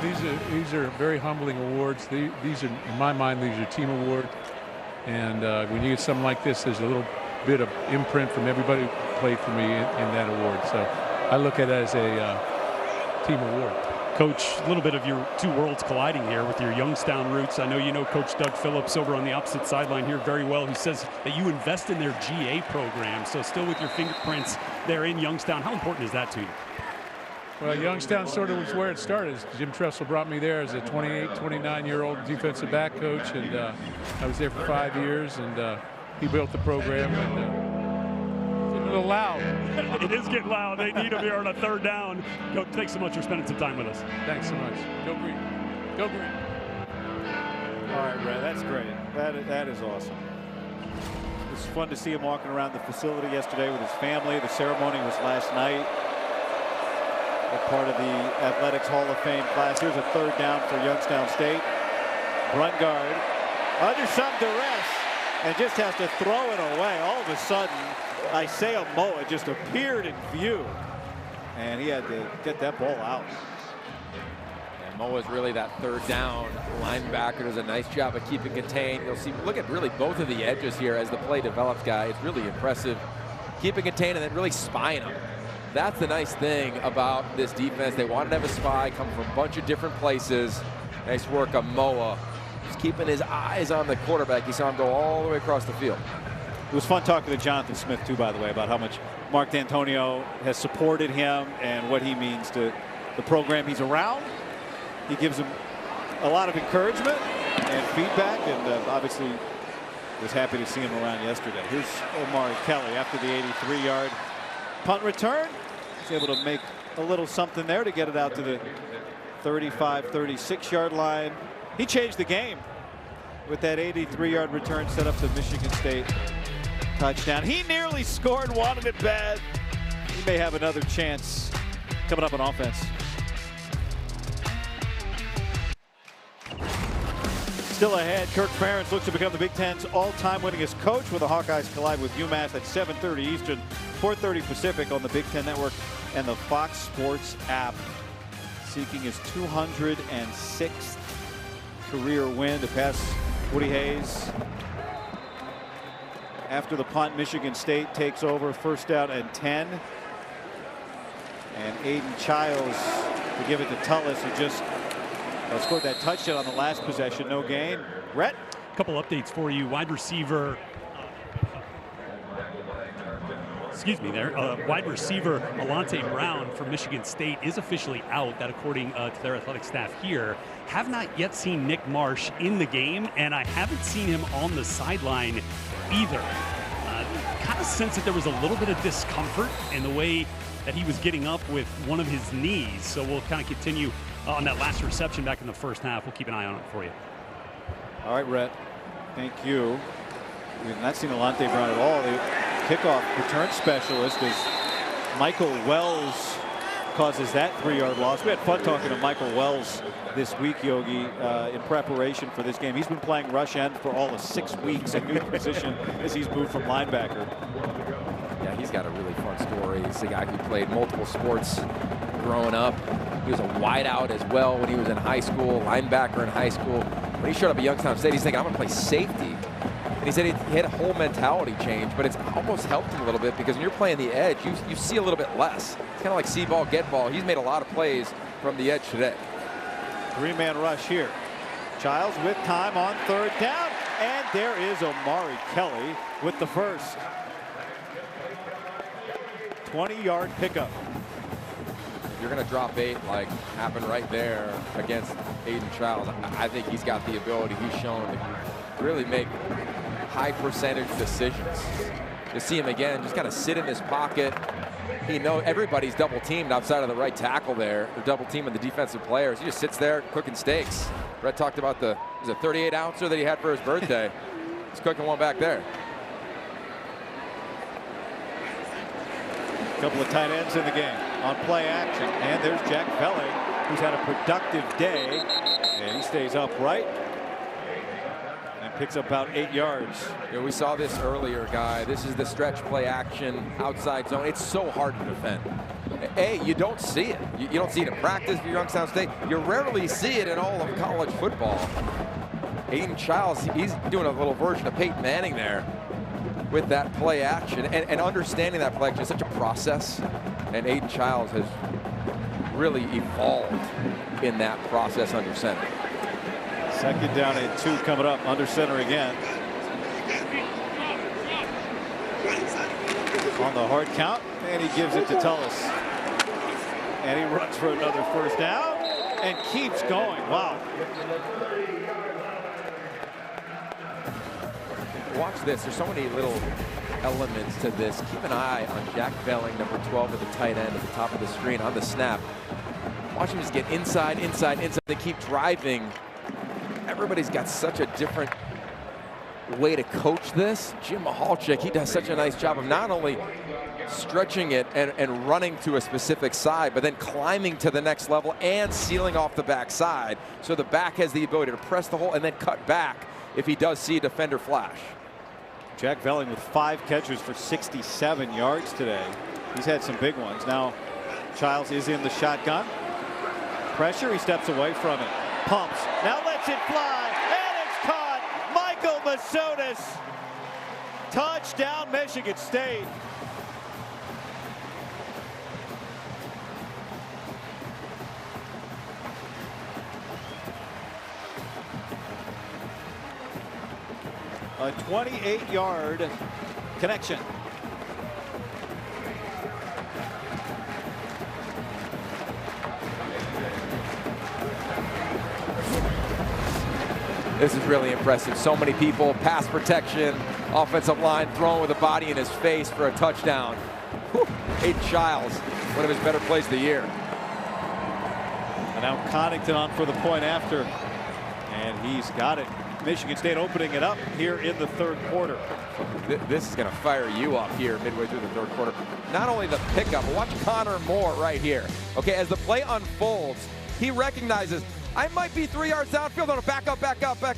these are very humbling awards. These are, in my mind, these are team awards. And when you get something like this, there's a little bit of imprint from everybody who played for me in that award. So I look at it as a team award. Coach, a little bit of your two worlds colliding here with your Youngstown roots. I know you know Coach Doug Phillips over on the opposite sideline here very well. He says that you invest in their GA program, so still with your fingerprints there in Youngstown. How important is that to you? Well, Youngstown sort of was where it started. Jim Tressel brought me there as a 28, 29-year-old defensive back coach, and I was there for 5 years, and he built the program, and it's a little loud. It is getting loud. They need him here on a third down. Go, thanks so much for spending some time with us. Thanks so much. Go Green. Go Green. All right, Red, that's great. That is awesome. It was fun to see him walking around the facility yesterday with his family. The ceremony was last night. They're part of the Athletics Hall of Fame class. Here's a third down for Youngstown State. Brungard under some duress and just has to throw it away. All of a sudden, Isaiah Moa just appeared in view, and he had to get that ball out. And Moa's really that third down linebacker. Does a nice job of keeping contained. You'll see, look at really both of the edges here as the play develops, guy. It's really impressive. Keeping contained and then really spying them. That's the nice thing about this defense. They wanted to have a spy come from a bunch of different places. Nice work on Moa. Just keeping his eyes on the quarterback. You saw him go all the way across the field. It was fun talking to Jonathan Smith, too, by the way, about how much Mark D'Antonio has supported him and what he means to the program he's around. He gives him a lot of encouragement and feedback, and obviously was happy to see him around yesterday. Here's Omari Kelly after the 83-yard punt return. He's able to make a little something there to get it out to the 35, 36-yard line. He changed the game with that 83-yard return set up the Michigan State touchdown. He nearly scored, wanted it bad. He may have another chance coming up on offense. Still ahead, Kirk Ferentz looks to become the Big Ten's all-time winningest coach when the Hawkeyes collide with UMass at 7:30 Eastern, 4:30 Pacific on the Big Ten Network and the Fox Sports app. Seeking his 206th career win to pass Woody Hayes. After the punt, Michigan State takes over, first down and 10. And Aiden Childs to give it to Tullis, who just scored that touchdown on the last possession. No gain. Rhett? A couple updates for you. Wide receiver. Excuse me there. Wide receiver Alante Brown from Michigan State is officially out. That according to their athletic staff here. Have not yet seen Nick Marsh in the game, and I haven't seen him on the sideline either. Kind of sense that there was a little bit of discomfort in the way that he was getting up with one of his knees. So we'll kind of continue on that last reception back in the first half. We'll keep an eye on it for you. All right, Rhett. Thank you. We've not seen Alante Brown at all. The kickoff return specialist is Michael Wells causes that 3-yard loss. We had fun talking to Michael Wells this week, Yogi, in preparation for this game. He's been playing rush end for all of 6 weeks, a new position as he's moved from linebacker. Yeah, he's got a really fun story. He's a guy who played multiple sports growing up. He was a wideout as well when he was in high school, linebacker in high school. When he showed up at Youngstown State, he's thinking, I'm going to play safety. And he said he had a whole mentality change, but it's almost helped him a little bit because when you're playing the edge, you see a little bit less. It's kind of like see ball, get ball. He's made a lot of plays from the edge today. 3-man rush here. Childs with time on third down, and there is Omari Kelly with the first. 20-yard pickup. You're going to drop 8 like happened right there against Aiden Childs. I think he's got the ability he's shown to really make high percentage decisions. You see him again, just kind of sit in his pocket. He knows everybody's double teamed outside of the right tackle there. They're double teaming the defensive players. He just sits there cooking steaks. Brett talked about the was a 38-ouncer that he had for his birthday. He's cooking one back there. A couple of tight ends in the game on play action. And there's Jack Velling, who's had a productive day. And he stays upright and picks up about 8 yards. Yeah, we saw this earlier, Guy. This is the stretch play action outside zone. It's so hard to defend. You don't see it. You don't see it in practice for Youngstown State. You rarely see it in all of college football. Aiden Childs, he's doing a little version of Peyton Manning there with that play action. And understanding that play action is such a process. And Aiden Childs has really evolved in that process under center. 2nd down and 2 coming up under center again. On the hard count, and he gives it to Tullis. And he runs for another 1st down and keeps going. Wow. Watch this. There's so many little elements to this. Keep an eye on Jack Velling, number 12 at the tight end at the top of the screen on the snap. Watch him just get inside. They keep driving. Everybody's got such a different way to coach this. Jim Mahalchik, he does such a nice job of not only stretching it and running to a specific side, but then climbing to the next level and sealing off the backside. So the back has the ability to press the hole and then cut back if he does see a defender flash. Jack Velling with 5 catches for 67 yards today. He's had some big ones. Now Childs is in the shotgun. Pressure, he steps away from it. Pumps, now lets it fly, and it's caught. Michael Masonis. Touchdown, Michigan State. A 28-yard connection. This is really impressive. So many people, pass protection, offensive line throwing with a body in his face for a touchdown. Whew. Aiden Childs, one of his better plays of the year. And now Connaughton on for the point after. And he's got it. Michigan State opening it up here in the 3rd quarter. This is going to fire you up here midway through the 3rd quarter. Not only the pickup, but watch Connor Moore right here. Okay, as the play unfolds, he recognizes, I might be 3 yards downfield. No, back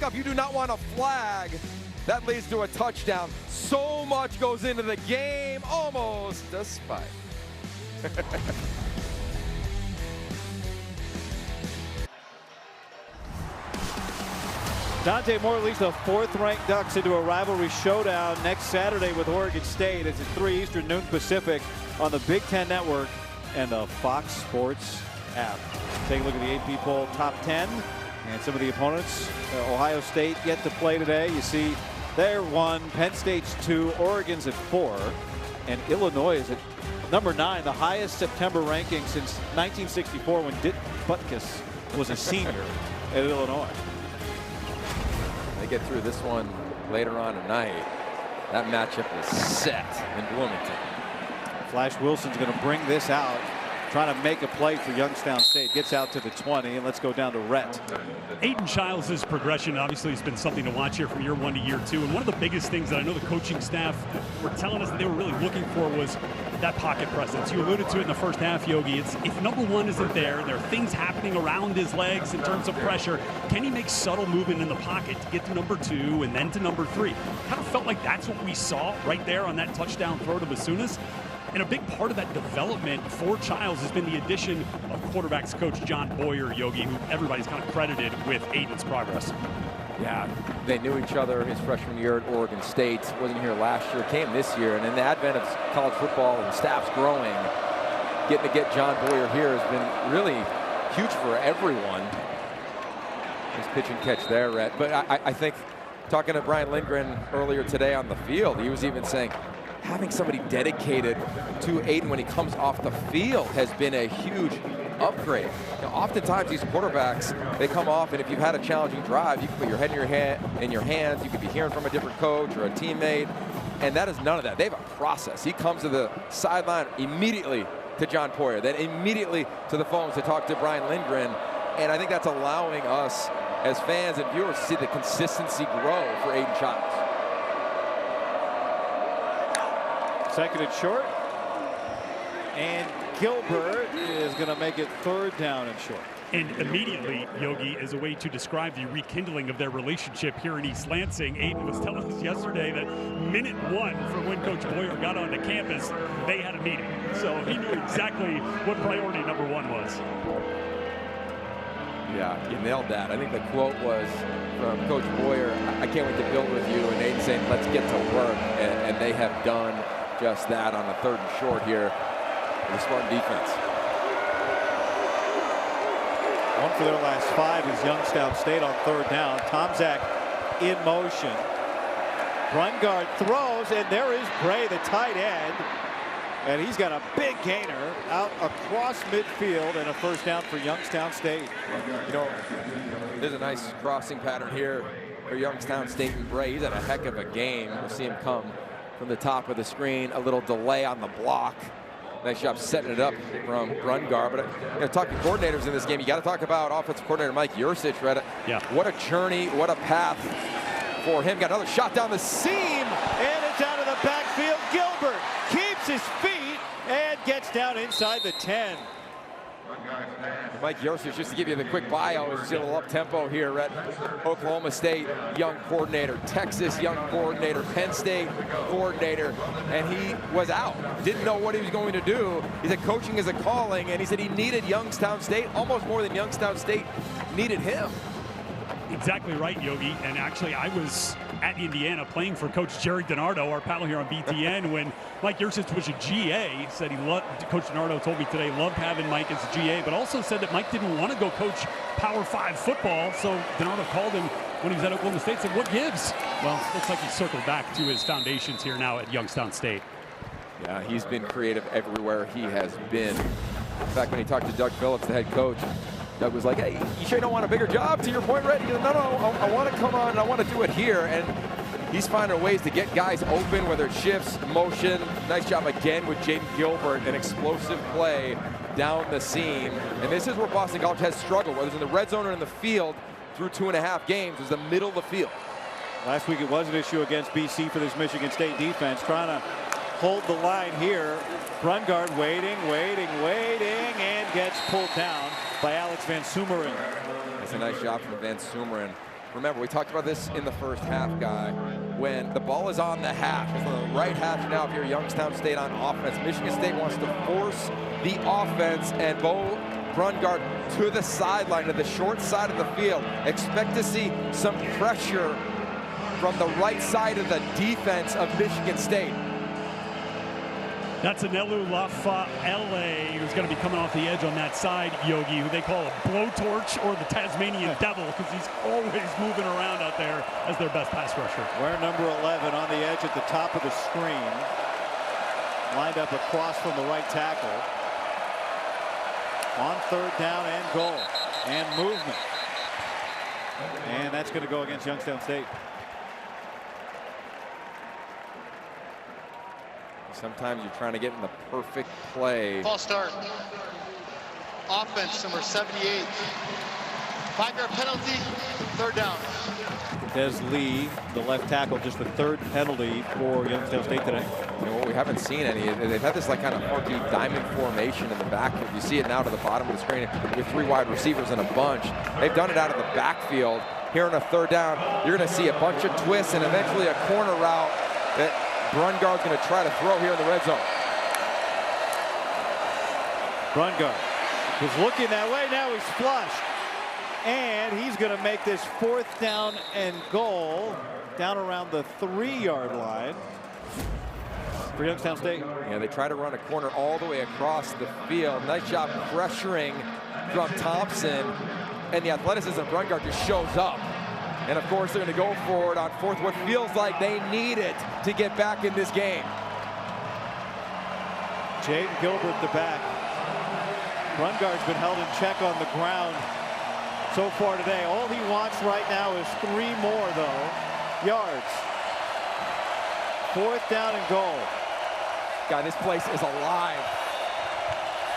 up. You do not want a flag. That leads to a touchdown. So much goes into the game, almost a spike. Dante Moore leads the 4th-ranked Ducks into a rivalry showdown next Saturday with Oregon State. It's at 3 Eastern, noon Pacific on the Big Ten Network and the Fox Sports app. Take a look at the AP poll top 10 and some of the opponents. Ohio State yet to play today. You see they're 1, Penn State's 2, Oregon's at 4, and Illinois is at number 9, the highest September ranking since 1964 when Dick Butkus was a senior at Illinois. They get through this one later on tonight. That matchup is set in Bloomington. Flash Wilson's going to bring this out, trying to make a play for Youngstown State. Gets out to the 20, and let's go down to Rhett. Aiden Childs' progression obviously has been something to watch here from year 1 to year 2. And one of the biggest things that I know the coaching staff were telling us that they were really looking for was that pocket presence. You alluded to it in the first half, Yogi. It's if number 1 isn't there are things happening around his legs in terms of pressure. Can he make subtle movement in the pocket to get to number 2 and then to number 3? Kind of felt like that's what we saw right there on that touchdown throw to Basunas. And a big part of that development for Childs has been the addition of quarterbacks coach John Boyer, Yogi, who everybody's kind of credited with Aiden's progress. Yeah, they knew each other his freshman year at Oregon State. Wasn't here last year, came this year. And in the advent of college football and staffs growing, getting to get John Boyer here has been really huge for everyone. Nice pitch and catch there, Rhett. But I think talking to Brian Lindgren earlier today on the field, he was even saying, having somebody dedicated to Aiden when he comes off the field has been a huge upgrade. Now, oftentimes these quarterbacks, they come off, and if you've had a challenging drive, you can put your head in your hands. You could be hearing from a different coach or a teammate, and that is none of that. They have a process. He comes to the sideline immediately to John Boyer, then immediately to the phones to talk to Brian Lindgren, and I think that's allowing us as fans and viewers to see the consistency grow for Aiden Childs. Second and short. And Gilbert is going to make it 3rd down and short. And immediately, Yogi, as a way to describe the rekindling of their relationship here in East Lansing, Aiden was telling us yesterday that minute 1 from when Coach Boyer got onto campus, they had a meeting. So he knew exactly what priority number 1 was. Yeah, you nailed that. I think the quote was from Coach Boyer, I can't wait to build with you, and Aiden saying, let's get to work. And they have done just that on the 3rd and short here for the Spartan defense. One for their last 5 is Youngstown State on 3rd down. Tomczak in motion. Brungard throws, and there is Bray, the tight end. And he's got a big gainer out across midfield and a 1st down for Youngstown State. You know, there's a nice crossing pattern here for Youngstown State and Bray. He's had a heck of a game. We'll see him come from the top of the screen. A little delay on the block. Nice job setting it up from Brungar. But you know, talking coordinators in this game, you got to talk about offensive coordinator Mike Yursich. Right? Yeah. What a journey, what a path for him. Got another shot down the seam. And it's out of the backfield. Gilbert keeps his feet and gets down inside the 10. Mike Yursich, just to give you the quick bio, is a little up-tempo here at Oklahoma State, young coordinator, Texas young coordinator, Penn State coordinator, and he was out. Didn't know what he was going to do. He said coaching is a calling, and he said he needed Youngstown State almost more than Youngstown State needed him. Exactly right, Yogi. And actually, I was at Indiana playing for Coach Jerry DiNardo, our pal here on BTN, when Mike Yursich was a GA. He said he loved, Coach DiNardo told me today, loved having Mike as a GA, but also said that Mike didn't want to go coach Power 5 football. So DiNardo called him when he was at Oklahoma State, said, what gives? Well, looks like he's circled back to his foundations here now at Youngstown State. Yeah, he's been creative everywhere he has been. In fact, when he talked to Doug Phillips, the head coach, Doug was like, hey, you sure you don't want a bigger job? To your point, Red? He goes, no, I want to come on and I want to do it here. And he's finding ways to get guys open, whether it's shifts, motion. Nice job again with Jaden Gilbert, an explosive play down the seam. And this is where Boston College has struggled, whether it's in the red zone or in the field through 2.5 games, is the middle of the field. Last week it was an issue against BC for this Michigan State defense, trying to hold the line here. Brungard waiting, and gets pulled down by Alex Van Sumeren. That's a nice job from Van Sumeren. Remember, we talked about this in the first half, Guy. When the ball is on the hash, it's on the right hash now if you're Youngstown State on offense. Michigan State wants to force the offense, and Bo Brungard to the sideline, to the short side of the field. Expect to see some pressure from the right side of the defense of Michigan State. That's Anelu Lafa-LA, who's going to be coming off the edge on that side, Yogi, who they call a blowtorch or the Tasmanian devil, because he's always moving around out there as their best pass rusher. Wearing number 11 on the edge at the top of the screen. Lined up across from the right tackle. On 3rd down and goal. And movement. And that's going to go against Youngstown State. Sometimes you're trying to get in the perfect play. False start. Offense, number 78. 5-yard penalty, 3rd down. Des Lee, the left tackle, just the 3rd penalty for Youngstown State today. You know, we haven't seen any. They've had this like kind of funky diamond formation in the backfield. You see it now to the bottom of the screen with 3 wide receivers in a bunch. They've done it out of the backfield. Here on a 3rd down, you're going to see a bunch of twists and eventually a corner route that Brungard's going to try to throw here in the red zone. Brungard was looking that way. Now he's flushed. And he's going to make this 4th down and goal down around the 3-yard line for Youngstown State. Yeah, they try to run a corner all the way across the field. Nice job pressuring from Thompson. And the athleticism of Brungard just shows up. And of course, they're going to go for it on 4th, what feels like they need it to get back in this game. Jaden Gilbert, the back. Brungard's been held in check on the ground so far today. All he wants right now is 3 more, though, yards. 4th down and goal. God, this place is alive.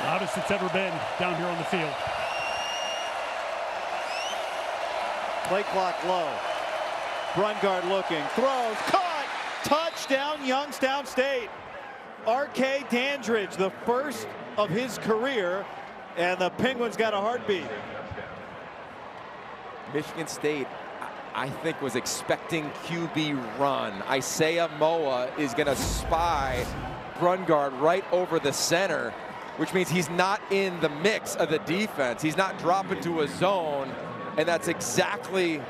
Loudest it's ever been down here on the field. Play clock low. Brungard looking, throws, caught, touchdown Youngstown State. R.K. Dandridge, the first of his career, and the Penguins got a heartbeat. Michigan State, I think, was expecting QB run. Isaiah Moa is going to spy Brungard right over the center, which means he's not in the mix of the defense. He's not dropping to a zone, and that's exactly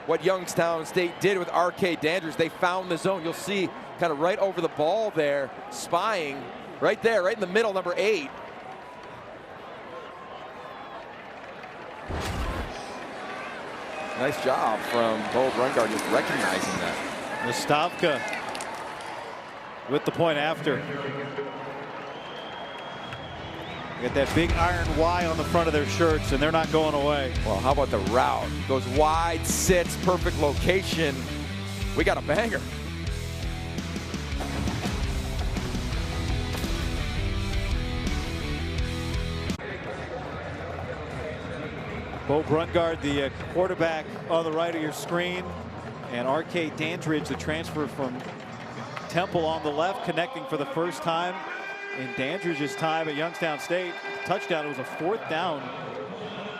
what Youngstown State did with R.K. Dandridge. They found the zone. You'll see kind of right over the ball there, spying right there, right in the middle, number 8. Nice job from Bo Brungard just recognizing that. Mustavka with the point after. Get that big iron Y on the front of their shirts, and they're not going away. Well, how about the route? Goes wide, sits, perfect location. We got a banger. Bo Brungard, the quarterback on the right of your screen, and R.K. Dandridge, the transfer from Temple, on the left, connecting for the first time in Dandridge's time at Youngstown State. Touchdown. It was a 4th down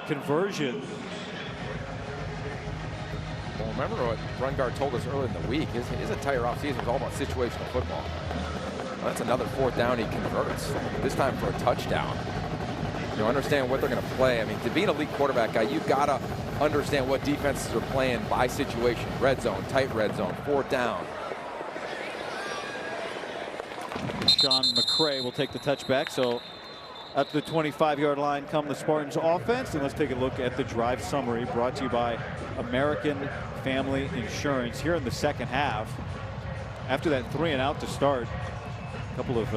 conversion. Well, remember what Brungard told us earlier in the week. His entire offseason was all about situational football. Well, that's another 4th down he converts, this time for a touchdown. You understand what they're going to play. I mean, to be an elite quarterback guy, you've got to understand what defenses are playing by situation. Red zone, tight red zone, 4th down. Sean McCray will take the touchback. So up to the 25-yard line come the Spartans offense. And let's take a look at the drive summary brought to you by American Family Insurance. Here in the second half, after that 3-and-out to start, a couple of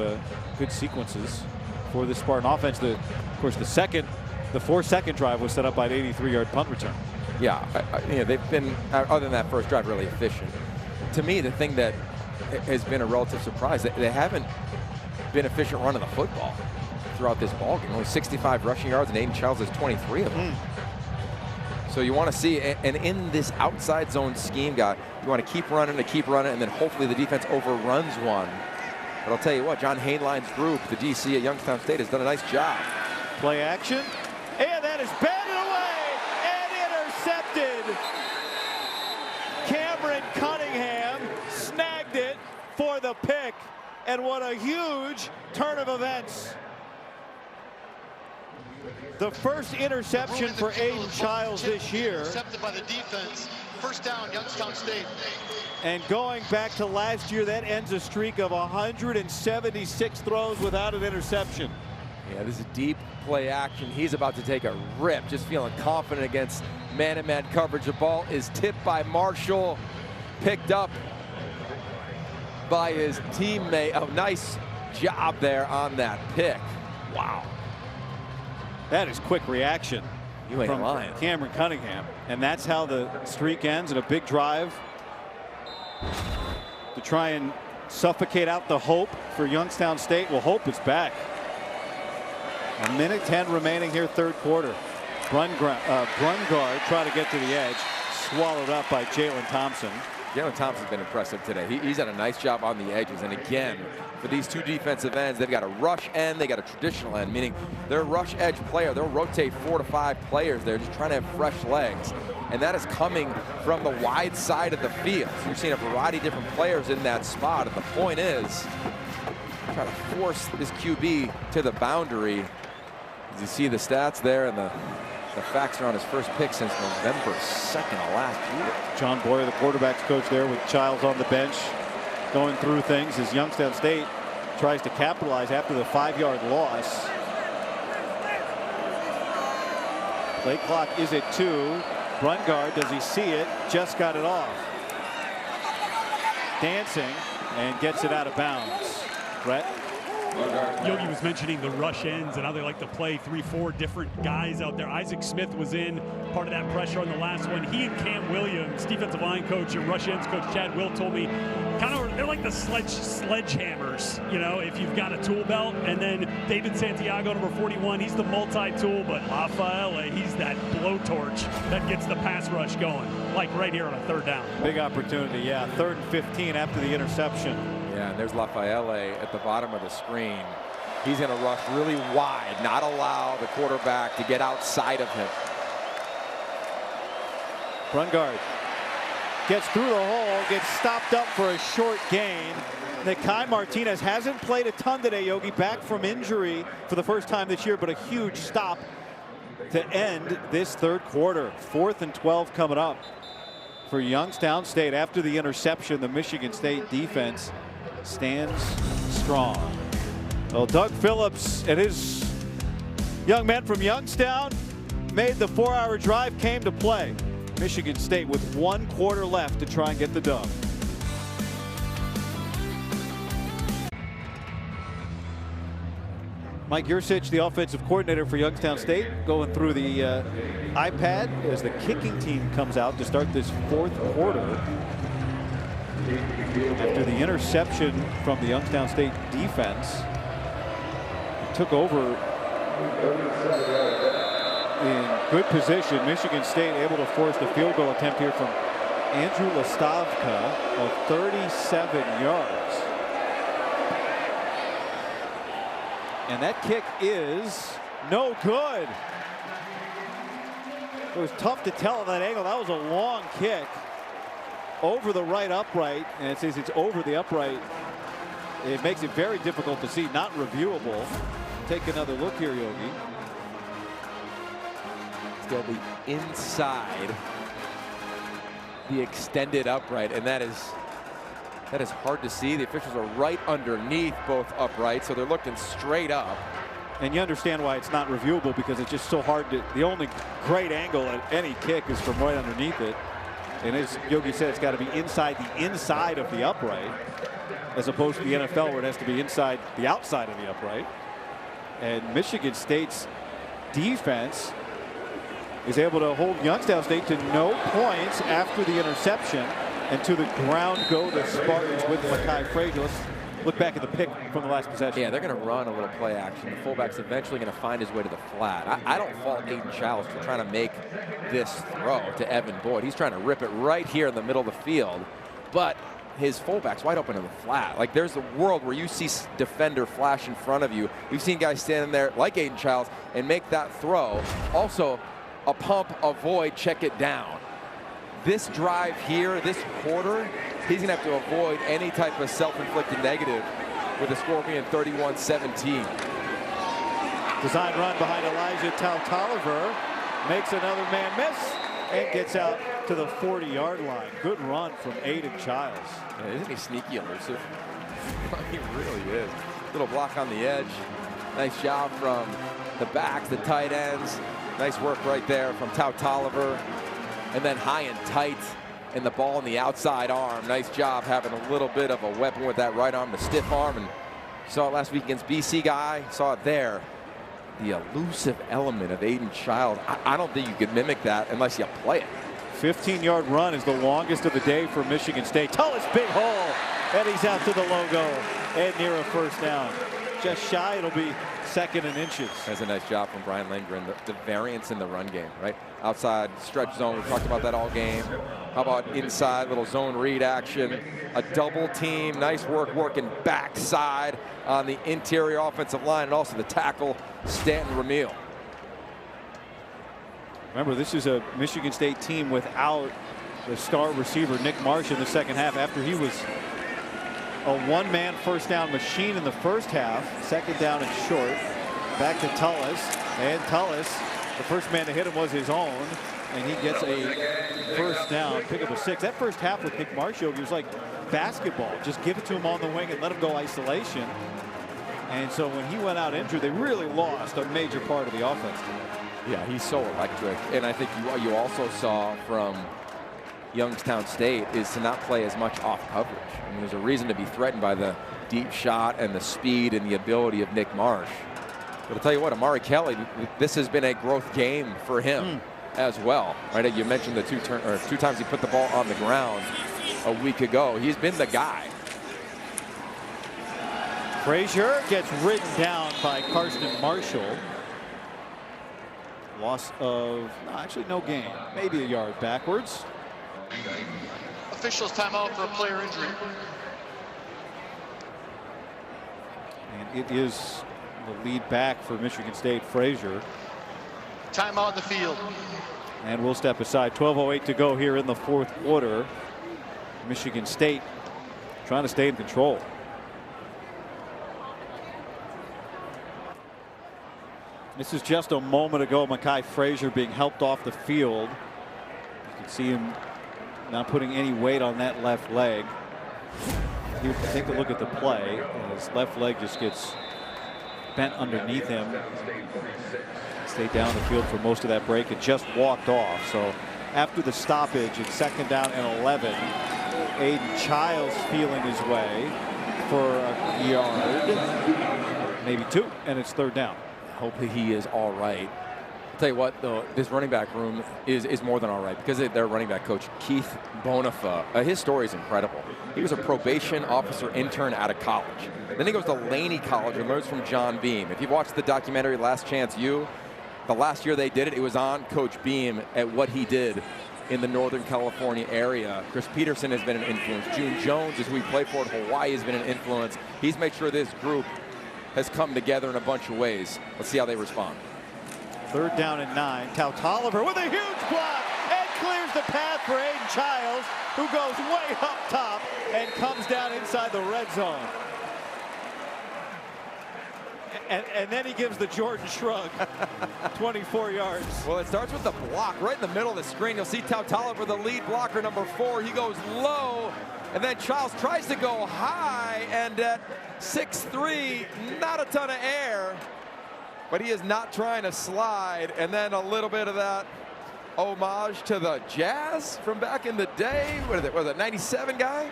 good sequences for the Spartan offense. Of course, the 4-second drive was set up by an 83-yard punt return. Yeah, you know, they've been, other than that first drive, really efficient. To me, the thing that has been a relative surprise, they haven't been efficient running the football throughout this ballgame. Only 65 rushing yards, and Aiden Childs has 23 of them. So you want to see, and in this outside zone scheme, guy, you want to keep running, and then hopefully the defense overruns one. But I'll tell you what, John Hainline's group, the DC at Youngstown State, has done a nice job. Play action, and that is batted away and intercepted. Cameron Cunningham snagged it for the pick, and what a huge turn of events. The first interception for Aiden Childs this year. Intercepted by the defense. First down, Youngstown State. And going back to last year, that ends a streak of 176 throws without an interception. Yeah, this is deep play action. He's about to take a rip, just feeling confident against man-to-man coverage. The ball is tipped by Marshall, picked up by his teammate. Oh, nice job there on that pick. Wow. That is quick reaction from Cameron Cunningham. And that's how the streak ends, in a big drive to try and suffocate out the hope for Youngstown State. Well, hope is back. 1:10 remaining here, third quarter. Brungard trying to get to the edge, swallowed up by Jalen Thompson. Jalen Thompson's been impressive today. He's done a nice job on the edges. And again, for these two defensive ends, they've got a rush end, they got a traditional end, meaning they're a rush edge player. They'll rotate 4 to 5 players there, just trying to have fresh legs. And that is coming from the wide side of the field. So you're seeing a variety of different players in that spot. And the point is, try to force this QB to the boundary. As you see the stats there, and the facts are on his first pick since November 2nd of last year. John Boyer, the quarterback's coach there, with Childs on the bench, going through things as Youngstown State tries to capitalize after the 5-yard loss. Play clock is at 2. Brungard, does he see it? Just got it off. Dancing and gets it out of bounds. Brett? Yogi was mentioning the rush ends and how they like to play 3-4 different guys out there. Isaac Smith was in, part of that pressure on the last one. He and Cam Williams, defensive line coach and rush ends coach Chad Will, told me they're like the sledgehammers, you know, if you've got a tool belt. And then David Santiago, number 41, he's the multi-tool, but Lafayette, he's that blowtorch that gets the pass rush going, like right here on a third down. Big opportunity, yeah. 3rd and 15 after the interception. Yeah, and there's Lafayette at the bottom of the screen. He's going to rush really wide, not allow the quarterback to get outside of him. Brungard gets through the hole, gets stopped up for a short gain. Nikai Martinez hasn't played a ton today, Yogi, back from injury for the first time this year, but a huge stop to end this 3rd quarter. 4th and 12 coming up for Youngstown State. After the interception, the Michigan State defense stands strong. Well, Doug Phillips and his young men from Youngstown made the 4-hour drive, came to play. Michigan State with 1 quarter left to try and get the dub. Mike Yursich, the offensive coordinator for Youngstown State, going through the iPad as the kicking team comes out to start this 4th quarter. After the interception from the Youngstown State defense, took over in good position. Michigan State able to force the field goal attempt here from Andrew Lastavka of 37 yards. And that kick is no good. It was tough to tell at that angle. That was a long kick over the right upright, and it says it's over the upright. It makes it very difficult to see, not reviewable. Take another look here, Yogi. It's got the inside, the extended upright, and that is hard to see. The officials are right underneath both uprights, so they're looking straight up. And you understand why it's not reviewable, because it's just so hard to, the only great angle at any kick is from right underneath it. And as Yogi said, it's got to be inside the inside of the upright, as opposed to the NFL where it has to be inside the outside of the upright. And Michigan State's defense is able to hold Youngstown State to no points after the interception, and to the ground go the Spartans with Makai Frazier. Let's look back at the pick from the last possession. Yeah, they're going to run a little play action. The fullback's eventually going to find his way to the flat. I don't fault Aiden Childs for trying to make this throw to Evan Boyd. He's trying to rip it right here in the middle of the field, but his fullback's wide open to the flat. Like, there's a world where you see defender flash in front of you. We've seen guys standing there like Aiden Childs and make that throw. Also, a pump, avoid, check it down. This drive here, this quarter, he's going to have to avoid any type of self-inflicted negative, with the score being 31-17. Design run behind Elijah Tautoliver, makes another man miss, and gets out to the 40-yard line. Good run from Aiden Childs. Yeah, isn't he sneaky elusive? He really is. Little block on the edge. Nice job from the backs, the tight ends. Nice work right there from Tautoliver. And then high and tight, and the ball in the outside arm. Nice job having a little bit of a weapon with that right arm, the stiff arm. And saw it last week against BC guy. Saw it there. The elusive element of Aiden Child. I don't think you could mimic that unless you play it. 15-yard run is the longest of the day for Michigan State. Tullis, big hole, and he's out to the logo and near a first down. Just shy, it'll be 2nd and inches. That's a nice job from Brian Lindgren. The variance in the run game, right? Outside stretch zone, we talked about that all game. How about inside, little zone read action, a double team, nice work working backside on the interior offensive line, and also the tackle, Stanton Ramil. Remember, this is a Michigan State team without the star receiver, Nick Marsh, in the second half, after he was a one-man first down machine in the first half. 2nd down and short. Back to Tullis, and Tullis, the first man to hit him was his own, and he gets a first down, pick up a 6. That first half with Nick Marsh, it was like basketball. Just give it to him on the wing and let him go isolation. And so when he went out injured, they really lost a major part of the offense. Yeah, he's so electric. And I think you also saw from Youngstown State is to not play as much off coverage. I mean, there's a reason to be threatened by the deep shot and the speed and the ability of Nick Marsh. But I'll tell you what, Amari Kelly, this has been a growth game for him. as well, right? You mentioned the two times he put the ball on the ground a week ago. He's been the guy. Frazier gets ridden down by Karsten Marshall. Loss of, actually no gain, maybe a yard backwards. Officials timeout for a player injury. And it is the lead back for Michigan State, Frazier. Timeout in the field. And we'll step aside. 12:08 to go here in the fourth quarter. Michigan State trying to stay in control. This is just a moment ago. Mekhi Frazier being helped off the field. You can see him not putting any weight on that left leg. You take a look at the play, and his left leg just gets bent underneath him. Stayed down the field for most of that break and just walked off. So after the stoppage, it's 2nd down and 11. Aiden Childs feeling his way for a yard, maybe 2, and it's 3rd down. Hopefully he is all right. I'll tell you what, though, this running back room is more than all right because their running back coach, Keith Bonifa, his story is incredible. He was a probation officer intern out of college. Then he goes to Laney College and learns from John Beam. If you've watched the documentary Last Chance U, the last year they did it, it was on Coach Beam at what he did in the Northern California area. Chris Peterson has been an influence. June Jones, as we play for it, Hawaii has been an influence. He's made sure this group has come together in a bunch of ways. Let's see how they respond. 3rd down and 9. Tautoliver with a huge block and clears the path for Aiden Childs, who goes way up top and comes down inside the red zone. And then he gives the Jordan shrug. 24 yards. Well, it starts with the block right in the middle of the screen. You'll see Tautoliver, the lead blocker, number 4. He goes low, and then Childs tries to go high, and at 6'3", not a ton of air, but he is not trying to slide. And then a little bit of that homage to the Jazz from back in the day. What is it? Was it 97 guy?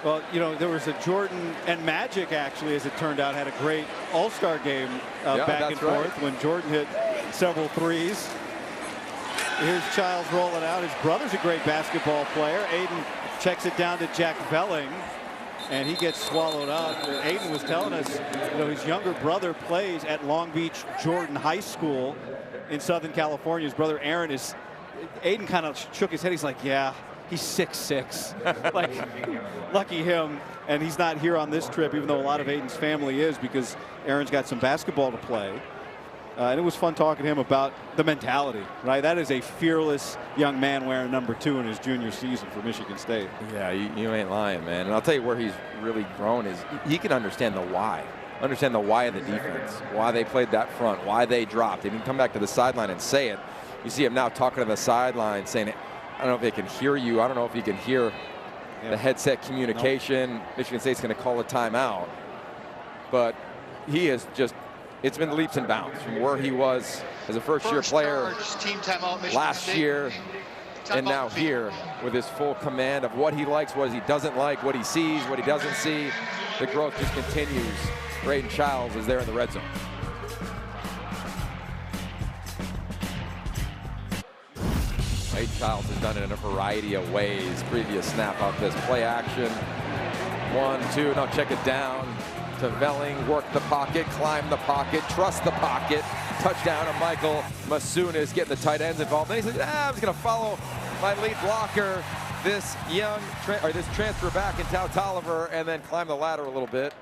Well, you know, there was a Jordan and Magic, actually, as it turned out, had a great all-star game back and forth when Jordan hit several threes. Here's Childs rolling out. His brother's a great basketball player. Aiden checks it down to Jack Velling, and he gets swallowed up. Aiden was telling us, you know, his younger brother plays at Long Beach Jordan High School in Southern California. His brother Aaron is. Aiden kind of shook his head. He's like, yeah. He's 6'6". Like, lucky him. And he's not here on this trip, even though a lot of Aiden's family is, because Aaron's got some basketball to play. And it was fun talking to him about the mentality, right? That is a fearless young man wearing number 2 in his junior season for Michigan State. Yeah, you ain't lying, man. And I'll tell you where he's really grown is he can understand the why. Understand the why of the defense, why they played that front, why they dropped. He can come back to the sideline and say it. You see him now talking to the sideline saying, I don't know if they can hear you. I don't know if you can hear the headset communication. Nope. Michigan State's going to call a timeout. But he is just, it's been leaps and bounds from where he was as a first-year player last year and now here with his full command of what he likes, what he doesn't like, what he sees, what he doesn't see. The growth just continues. Aiden Childs is there in the red zone. Aiden Childs has done it in a variety of ways. Previous snap out this play action. 1, 2, now check it down to Velling. Work the pocket, climb the pocket, trust the pocket. Touchdown to Michael Masunis, getting the tight ends involved. Then he says, I'm just going to follow my lead blocker, this this transfer back in Tautoliver, and then climb the ladder a little bit.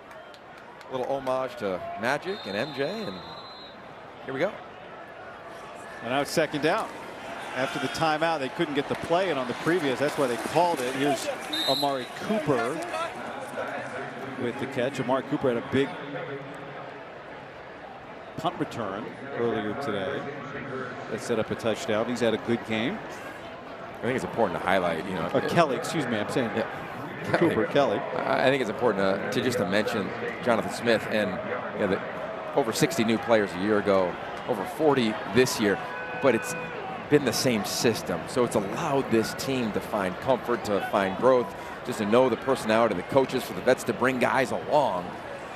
A little homage to Magic and MJ, and here we go. And now it's 2nd down. After the timeout, they couldn't get the play in on the previous. That's why they called it. Here's Amari Cooper with the catch. Amari Cooper had a big punt return earlier today that set up a touchdown. He's had a good game. I think it's important to highlight, you know. Kelly, excuse me, I'm saying Cooper, Kelly. I think it's important to mention Jonathan Smith and over 60 new players a year ago, over 40 this year, but it's been the same system. So it's allowed this team to find comfort, to find growth, just to know the personality of the coaches, for the vets to bring guys along.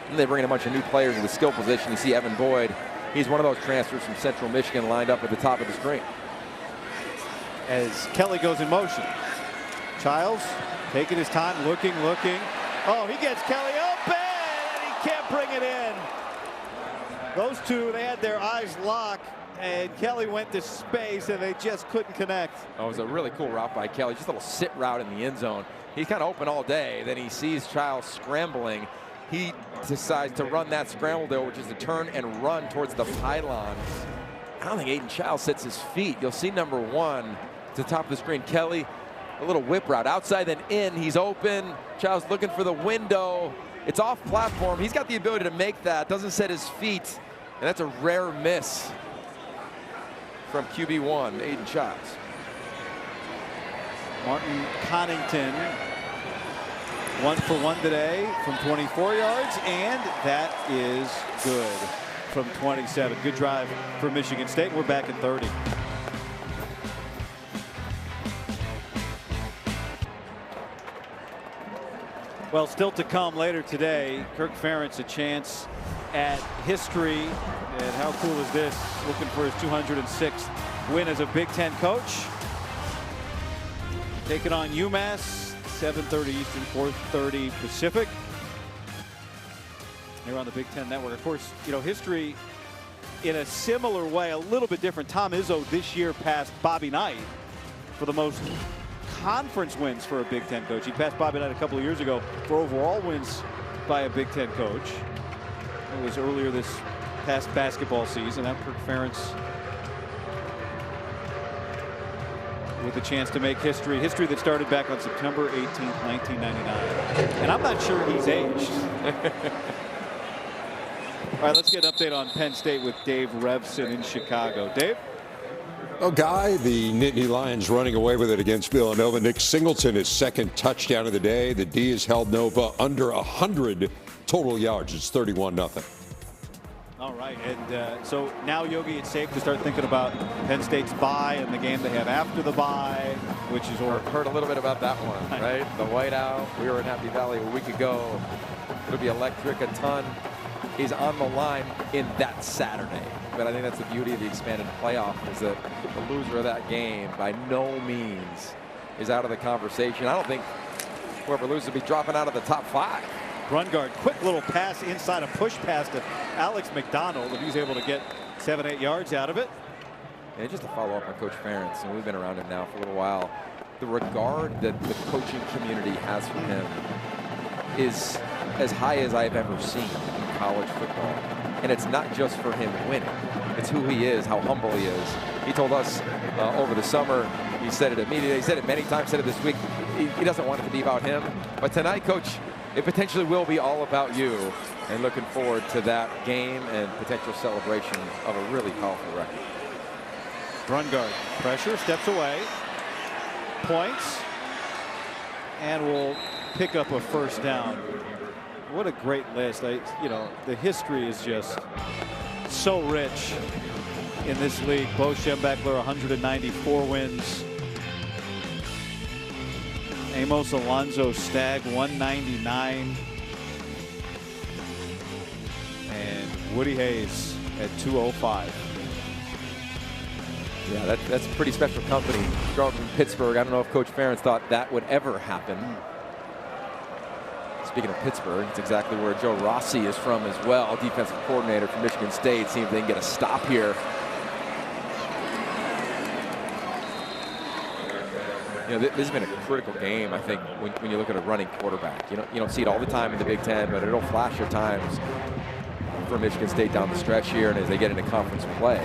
And they bring in a bunch of new players in the skill position. You see Evan Boyd. He's one of those transfers from Central Michigan lined up at the top of the screen. as Kelly goes in motion. Childs taking his time, looking. Oh, he gets Kelly open, and he can't bring it in. Those two, they had their eyes locked, and Kelly went to space, and they just couldn't connect. Oh, it was a really cool route by Kelly, just a little sit route in the end zone. He's kind of open all day. Then he sees Childs scrambling. He decides to run that scramble there, which is to turn and run towards the pylons. I don't think Aiden Childs sets his feet. You'll see number 1 to the top of the screen. Kelly, a little whip route outside then in. He's open. Childs looking for the window. It's off platform. He's got the ability to make that. Doesn't set his feet. And that's a rare miss from QB1, Aiden Childs. Martin Connington, 1 for 1 today from 24 yards, and that is good from 27. Good drive for Michigan State. We're back in 30. Well, still to come later today, Kirk Ferentz a chance at history. And how cool is this? Looking for his 206th win as a Big Ten coach. Taking on UMass, 7:30 Eastern, 4:30 Pacific. Here on the Big Ten Network. Of course, you know, history in a similar way, a little bit different. Tom Izzo this year passed Bobby Knight for the most conference wins for a Big Ten coach. He passed Bobby Knight a couple of years ago for overall wins by a Big Ten coach. It was earlier this past basketball season. That Kirk Ferentz with a chance to make history that started back on September 18th, 1999. And I'm not sure he's aged. All right, let's get an update on Penn State with Dave Revson in Chicago. Dave? Oh, Guy, the Nittany Lions running away with it against Villanova. Nick Singleton, his second touchdown of the day. The D has held Nova under 100 total yards. It's 31-0. All right, and so now, Yogi, it's safe to start thinking about Penn State's bye and the game they have after the bye, which is heard a little bit about that one, right? The whiteout. We were in Happy Valley a week ago. It'll be electric. A ton is on the line in that Saturday. But I think that's the beauty of the expanded playoff, is that the loser of that game by no means is out of the conversation. I don't think whoever loses will be dropping out of the top 5. Brungard, quick little pass inside, a push pass to Alex McDonald, and he's able to get 7-8 yards out of it. And just to follow up on Coach Ferentz, and we've been around him now for a little while, the regard that the coaching community has for him is as high as I've ever seen in college football. And it's not just for him winning. It's who he is, how humble he is. He told us over the summer, he said it immediately, he said it many times, said it this week, he doesn't want it to be about him. But tonight, Coach, it potentially will be all about you, and looking forward to that game and potential celebration of a really powerful record. Brungard, pressure, steps away, points, and will pick up a first down. What a great list. You know, the history is just so rich in this league. Bo Schembechler, 194 wins. Amos Alonzo Stagg, 199. And Woody Hayes at 205. Yeah, that's pretty special company. Growing from Pittsburgh, I don't know if Coach Ferentz thought that would ever happen. Speaking of Pittsburgh, it's exactly where Joe Rossi is from as well, defensive coordinator for Michigan State. See if they can get a stop here. You know, this has been a critical game, I think, when you look at a running quarterback. You don't see it all the time in the Big Ten, but it'll flash at times for Michigan State down the stretch here and as they get into conference play.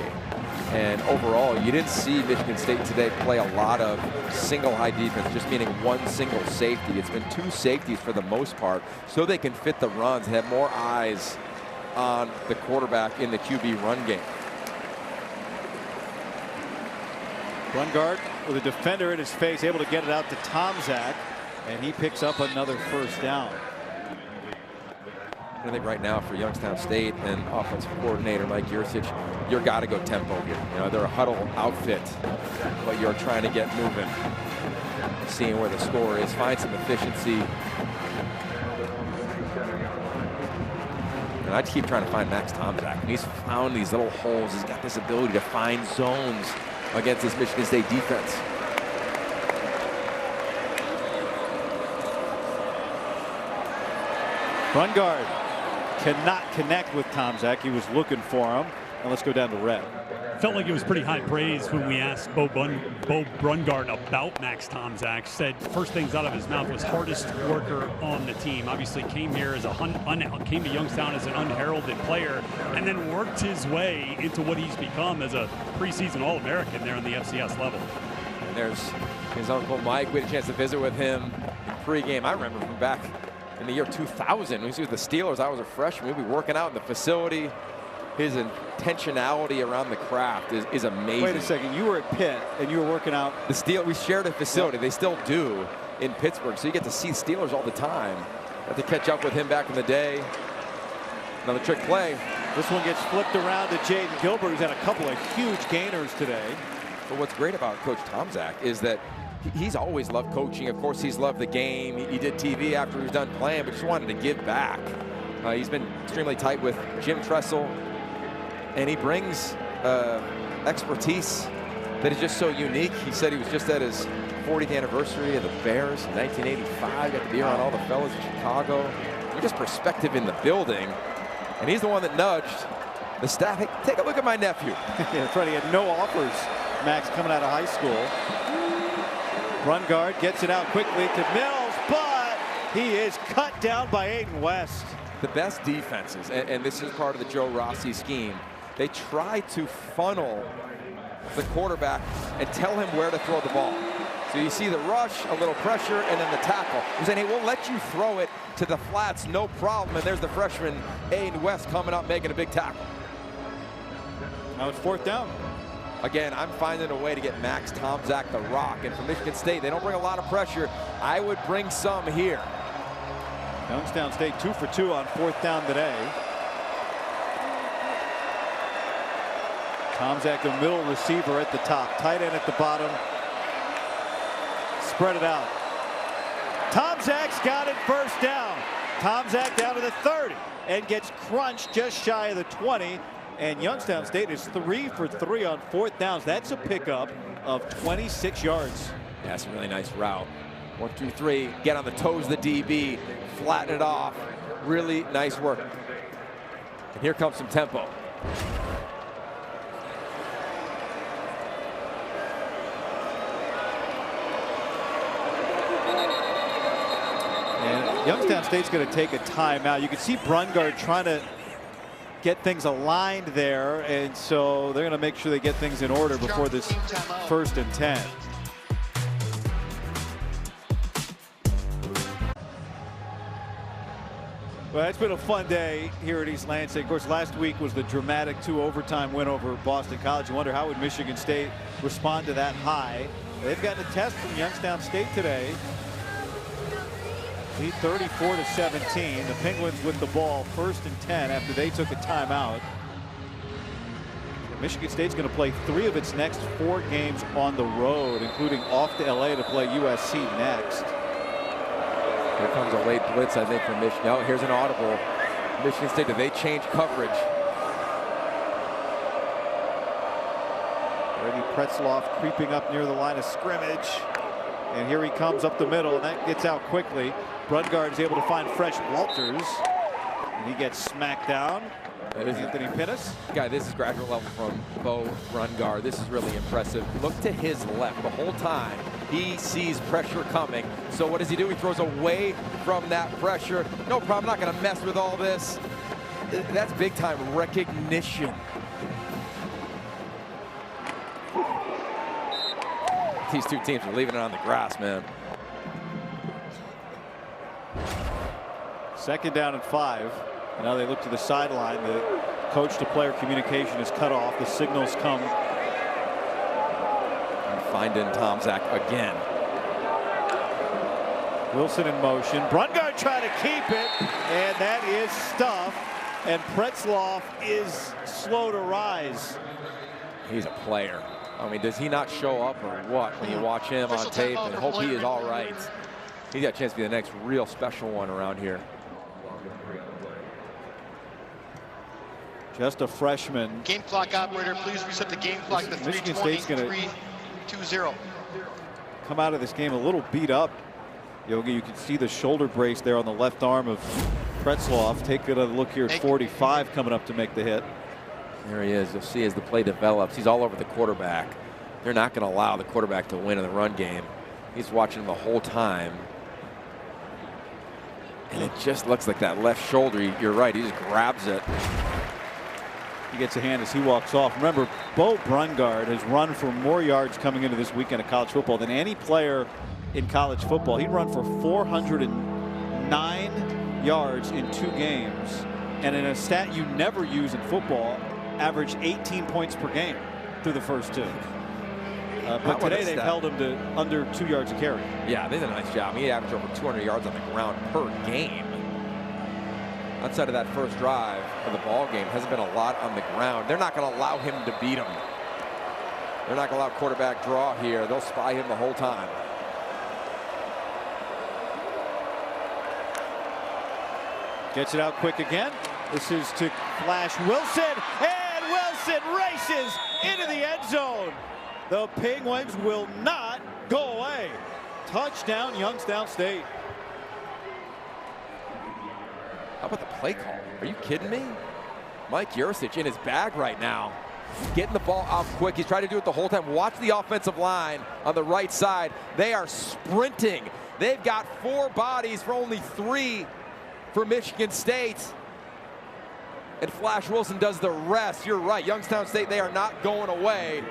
And overall, you didn't see Michigan State today play a lot of single high defense, just meaning one single safety. It's been 2 safeties for the most part, so they can fit the runs and have more eyes on the quarterback in the QB run game. Brungard with a defender in his face, able to get it out to Tomczak, and he picks up another first down. I think right now for Youngstown State and offensive coordinator Mike Yurcich, you've got to go tempo here. You know, they're a huddle outfit, but you're trying to get moving, seeing where the score is, find some efficiency. And I keep trying to find Max Tomczak. And he's found these little holes. He's got this ability to find zones against this Michigan State defense. Brungard cannot connect with Tomczak. He was looking for him. And let's go down to red. Felt like it was pretty high praise when we asked Bo Brungard about Max Tomczak. Said first things out of his mouth was hardest worker on the team. Obviously came here as came to Youngstown as an unheralded player, and then worked his way into what he's become as a preseason All-American there on the FCS level. And there's his uncle Mike. We had a chance to visit with him in pregame. I remember from back in the year 2000 when he was with the Steelers. I was a freshman. We'd be working out in the facility. His intentionality around the craft is amazing. Wait a second, you were at Pitt and you were working out. We shared a facility. They still do in Pittsburgh, so you get to see Steelers all the time. Got to catch up with him back in the day. Another trick play. This one gets flipped around to Jaden Gilbert, who's had a couple of huge gainers today. But what's great about Coach Tomczak is that he's always loved coaching. Of course, he's loved the game. He did TV after he was done playing, but just wanted to give back. He's been extremely tight with Jim Tressel. And he brings expertise that is just so unique. He said he was just at his 40th anniversary of the Bears in 1985. Got to be around all the fellas in Chicago. Just perspective in the building. And he's the one that nudged the staff. Hey, take a look at my nephew. Yeah, that's right. He had no offers, Max, coming out of high school. Brungard gets it out quickly to Mills, but he is cut down by Aiden West. The best defenses, and this is part of the Joe Rossi scheme, they try to funnel the quarterback and tell him where to throw the ball. So you see the rush, a little pressure, and then the tackle. He's saying, hey, we'll let you throw it to the flats, no problem. And there's the freshman, Aiden West, coming up, making a big tackle. Now it's 4th down. Again, I'm finding a way to get Max Tomczak the rock. And for Michigan State, they don't bring a lot of pressure. I would bring some here. Youngstown State 2 for 2 on 4th down today. Tomczak, the middle receiver at the top, tight end at the bottom. Spread it out. Tomczak's got it, first down. Tomczak down to the 30 and gets crunched just shy of the 20. And Youngstown State is 3 for 3 on 4th downs. That's a pickup of 26 yards. Yeah, that's a really nice route. 1, 2, 3. Get on the toes of the DB. Flatten it off. Really nice work. And here comes some tempo. And Youngstown State's going to take a timeout. You can see Brungard trying to get things aligned there, and so they're going to make sure they get things in order before this 1st and 10. Well, it's been a fun day here at East Lansing. Of course, last week was the dramatic 2 overtime win over Boston College. You wonder how would Michigan State respond to that high. They've gotten a test from Youngstown State today. Lead 34-17. The Penguins with the ball, 1st and 10 after they took a timeout. Michigan State's going to play 3 of its next 4 games on the road, including off to LA to play USC next. Here comes a late blitz, I think, from Michigan. Oh, here's an audible. Michigan State, do they change coverage? Brady Pretzloff creeping up near the line of scrimmage. And here he comes up the middle, and that gets out quickly. Brungard is able to find Fresh Walters. And he gets smacked down. Anthony Pinnis. Guy, this is graduate level from Bo Brungard. This is really impressive. Look to his left the whole time. He sees pressure coming. So what does he do? He throws away from that pressure. No problem, not going to mess with all this. That's big time recognition. These two teams are leaving it on the grass, man. 2nd down and 5. And now they look to the sideline. The coach-to-player communication is cut off. The signals come. And finding Tomczak again. Wilson in motion. Brungard trying to keep it, and that is stuffed. And Pretzloff is slow to rise. He's a player. I mean, does he not show up or what when you watch him on tape and hope he is all right? He's got a chance to be the next real special one around here. Just a freshman. Game clock operator, please reset the game clock to 3:20, 3:20. Come out of this game a little beat up. Yogi, you can see the shoulder brace there on the left arm of Pretzloff taking a look here at 45 coming up to make the hit. There he is. You'll see as the play develops, he's all over the quarterback. They're not going to allow the quarterback to win in the run game. He's watching him the whole time. And it just looks like that left shoulder. You're right. He just grabs it. He gets a hand as he walks off. Remember, Bo Brungard has run for more yards coming into this weekend of college football than any player in college football. He'd run for 409 yards in 2 games. And in a stat you never use in football, averaged 18 points per game through the first 2. But today they've held him to under 2 yards a carry. Yeah, they did a nice job. He averaged over 200 yards on the ground per game. Outside of that first drive of the ball game, hasn't been a lot on the ground. They're not going to allow him to beat him. They're not going to allow quarterback draw here. They'll spy him the whole time. Gets it out quick again. This is to Flash Wilson, and Wilson races into the end zone. The Penguins will not go away. Touchdown, Youngstown State. How about the play call? Are you kidding me? Mike Yurcich in his bag right now. Getting the ball off quick. He's trying to do it the whole time. Watch the offensive line on the right side. They are sprinting. They've got 4 bodies for only 3 for Michigan State. And Flash Wilson does the rest. You're right. Youngstown State, they are not going away.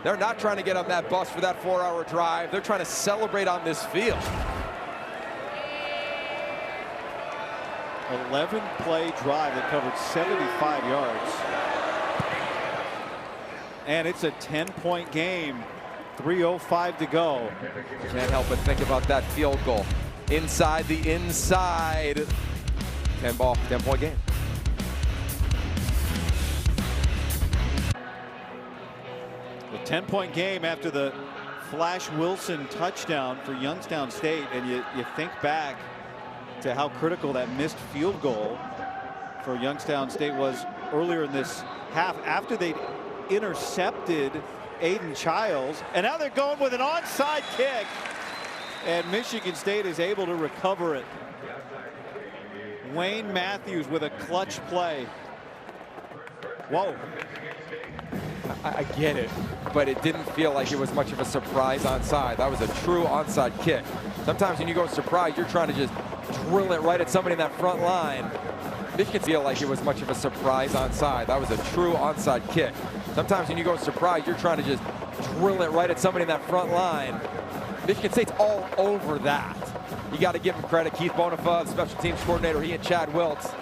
They're not trying to get on that bus for that 4-hour drive. They're trying to celebrate on this field. 11-play drive that covered 75 yards. And it's a 10-point game. 3:05 to go. Can't help but think about that field goal. Inside the inside. 10-point game. A 10-point game after the Flash Wilson touchdown for Youngstown State. And you think back to how critical that missed field goal for Youngstown State was earlier in this half after they'd intercepted Aiden Childs. And now they're going with an onside kick. And Michigan State is able to recover it. Wayne Matthews with a clutch play. Whoa. I get it, but it didn't feel like it was much of a surprise onside. That was a true onside kick. Sometimes when you go surprise, you're trying to just drill it right at somebody in that front line. Michigan feel like it was much of a surprise onside. That was a true onside kick. Sometimes when you go surprise, you're trying to just drill it right at somebody in that front line. Michigan State's all over that. You got to give them credit. Keith Bonifa, the special teams coordinator, he and Chad Wiltz.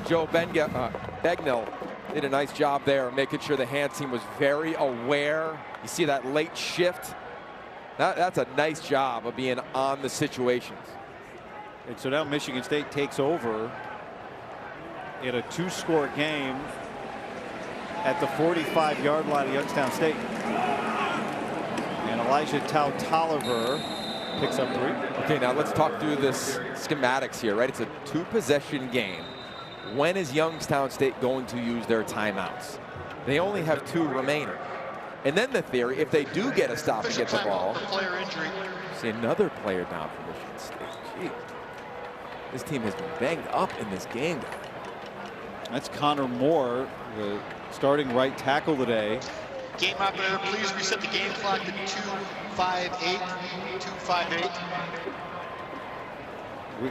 Joe Begnell did a nice job there, making sure the hand team was very aware. You see that late shift. That's a nice job of being on the situations. And so now Michigan State takes over in a 2-score game at the 45-yard line of Youngstown State. And Elijah Tolliver picks up 3. Okay, now let's talk through this schematics here, right? It's a 2-possession game. When is Youngstown State going to use their timeouts? They only have 2 remaining. And then the theory, if they do get a stop and get the ball, see another player down for Michigan State. Gee, this team has been banged up in this game. That's Connor Moore, the starting right tackle today. Game operator, please reset the game clock to 2:58. 2:58.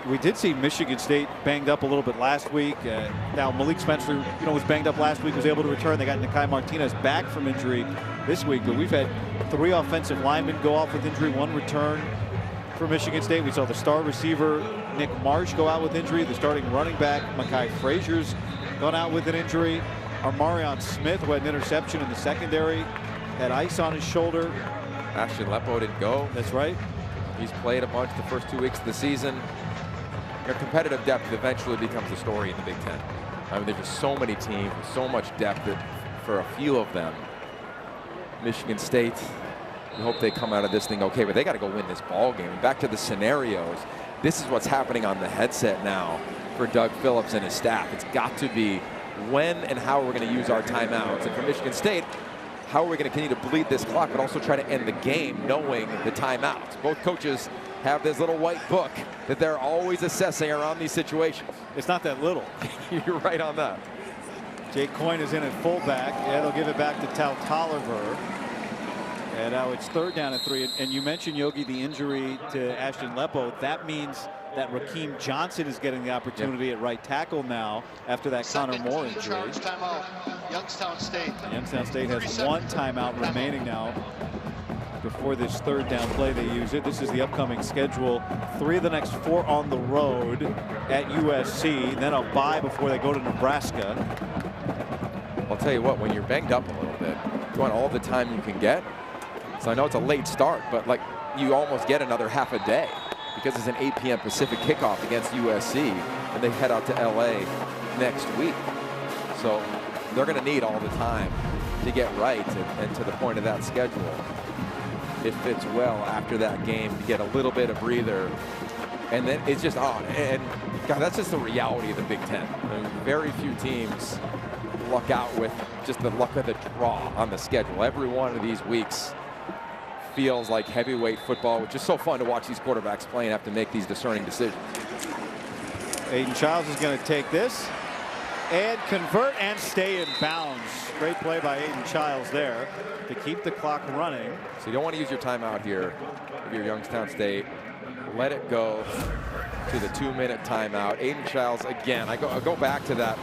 We did see Michigan State banged up a little bit last week. Now Malik Spencer, was banged up last week, was able to return. They got Nakai Martinez back from injury this week, but we've had 3 offensive linemen go off with injury, 1 return for Michigan State. We saw the star receiver Nick Marsh go out with injury. The starting running back Makai Frazier's gone out with an injury. Armarion Smith, who had an interception in the secondary, had ice on his shoulder. Ashton Lepo didn't go. That's right. He's played a bunch the first 2 weeks of the season. Their competitive depth eventually becomes a story in the Big Ten. I mean, there's just so many teams with so much depth that for a few of them, Michigan State, we hope they come out of this thing okay, but they got to go win this ball game. And back to the scenarios, this is what's happening on the headset now for Doug Phillips and his staff. It's got to be when and how we're going to use our timeouts. And for Michigan State, how are we going to continue to bleed this clock, but also try to end the game knowing the timeouts? Both coaches have this little white book that they're always assessing around these situations. It's not that little. You're right on that. Jake Coyne is in at fullback. Yeah, they'll give it back to Tal Tolliver. And now it's 3rd down and 3. And you mentioned, Yogi, the injury to Ashton Lepo. That means that Rakeem Johnson is getting the opportunity at right tackle now after that Connor Moore injury. Timeout, Youngstown State. Youngstown State has 1 timeout remaining now. Before this 3rd down play, they use it. This is the upcoming schedule. 3 of the next 4 on the road at USC. Then a bye before they go to Nebraska. I'll tell you what, when you're banged up a little bit, you want all the time you can get. So I know it's a late start, but like you almost get another half a day because it's an 8 p.m. Pacific kickoff against USC, and they head out to LA next week. So they're going to need all the time to get right and to the point of that schedule. It fits well after that game to get a little bit of breather. And then it's just on. And God, that's just the reality of the Big Ten. I mean, very few teams luck out with just the luck of the draw on the schedule. Every one of these weeks feels like heavyweight football, which is so fun to watch these quarterbacks play and have to make these discerning decisions. Aiden Childs is going to take this and convert and stay in bounds. Great play by Aiden Childs there to keep the clock running. So you don't want to use your timeout here if you're Youngstown State. Let it go to the 2-minute timeout. Aiden Childs, again, I go back to that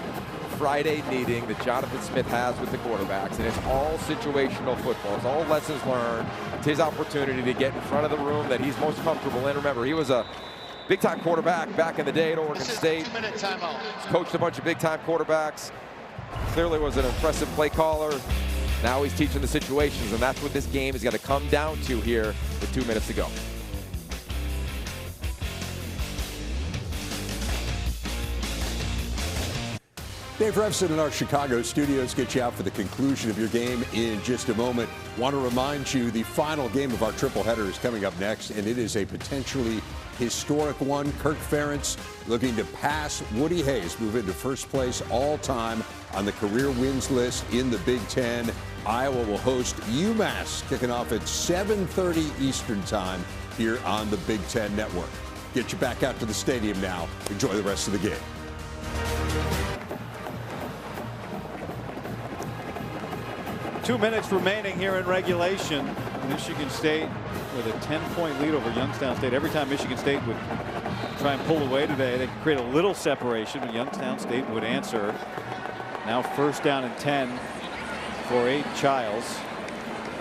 Friday meeting that Jonathan Smith has with the quarterbacks, and it's all situational football. It's all lessons learned. It's his opportunity to get in front of the room that he's most comfortable in. Remember, he was a big-time quarterback back in the day at Oregon State. 2-minute timeout. He's coached a bunch of big-time quarterbacks. Clearly was an impressive play caller. Now he's teaching the situations, and that's what this game is going to come down to here with 2 minutes to go. Dave Revson in our Chicago studios get you out for the conclusion of your game in just a moment. Want to remind you the final game of our triple header is coming up next, and it is a potentially historic one. Kirk Ferentz looking to pass Woody Hayes, move into first place all time on the career wins list in the Big Ten. Iowa will host UMass, kicking off at 7:30 Eastern time here on the Big Ten Network. Get you back out to the stadium now. Enjoy the rest of the game. Two minutes remaining here in regulation. Michigan State with a 10-point lead over Youngstown State. Every time Michigan State would try and pull away today, they could create a little separation, but Youngstown State would answer. Now 1st down and 10 for Aiden Childs.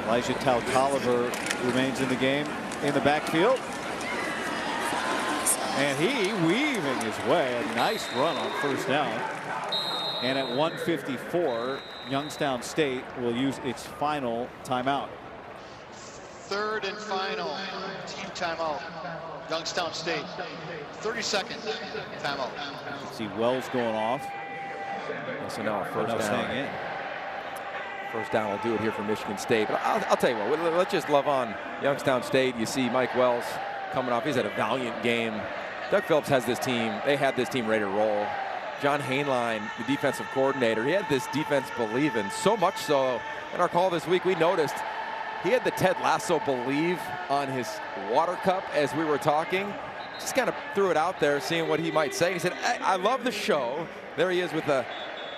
Elijah Tolliver remains in the game in the backfield. And he weaving his way. A nice run on 1st down. And at 1:54, Youngstown State will use its final timeout. 3rd and final team timeout. Youngstown State. 30-second timeout. See Wells going off. So now 1st down. 1st down will do it here for Michigan State. But I'll tell you what, let's just love on Youngstown State. You see Mike Wells coming off. He's had a valiant game. Doug Phillips has this team. They had this team ready to roll. John Hainline, the defensive coordinator, he had this defense believing. So much so, in our call this week, we noticed he had the Ted Lasso believe on his water cup as we were talking. Just kind of threw it out there, seeing what he might say. He said, I love the show. There he is with the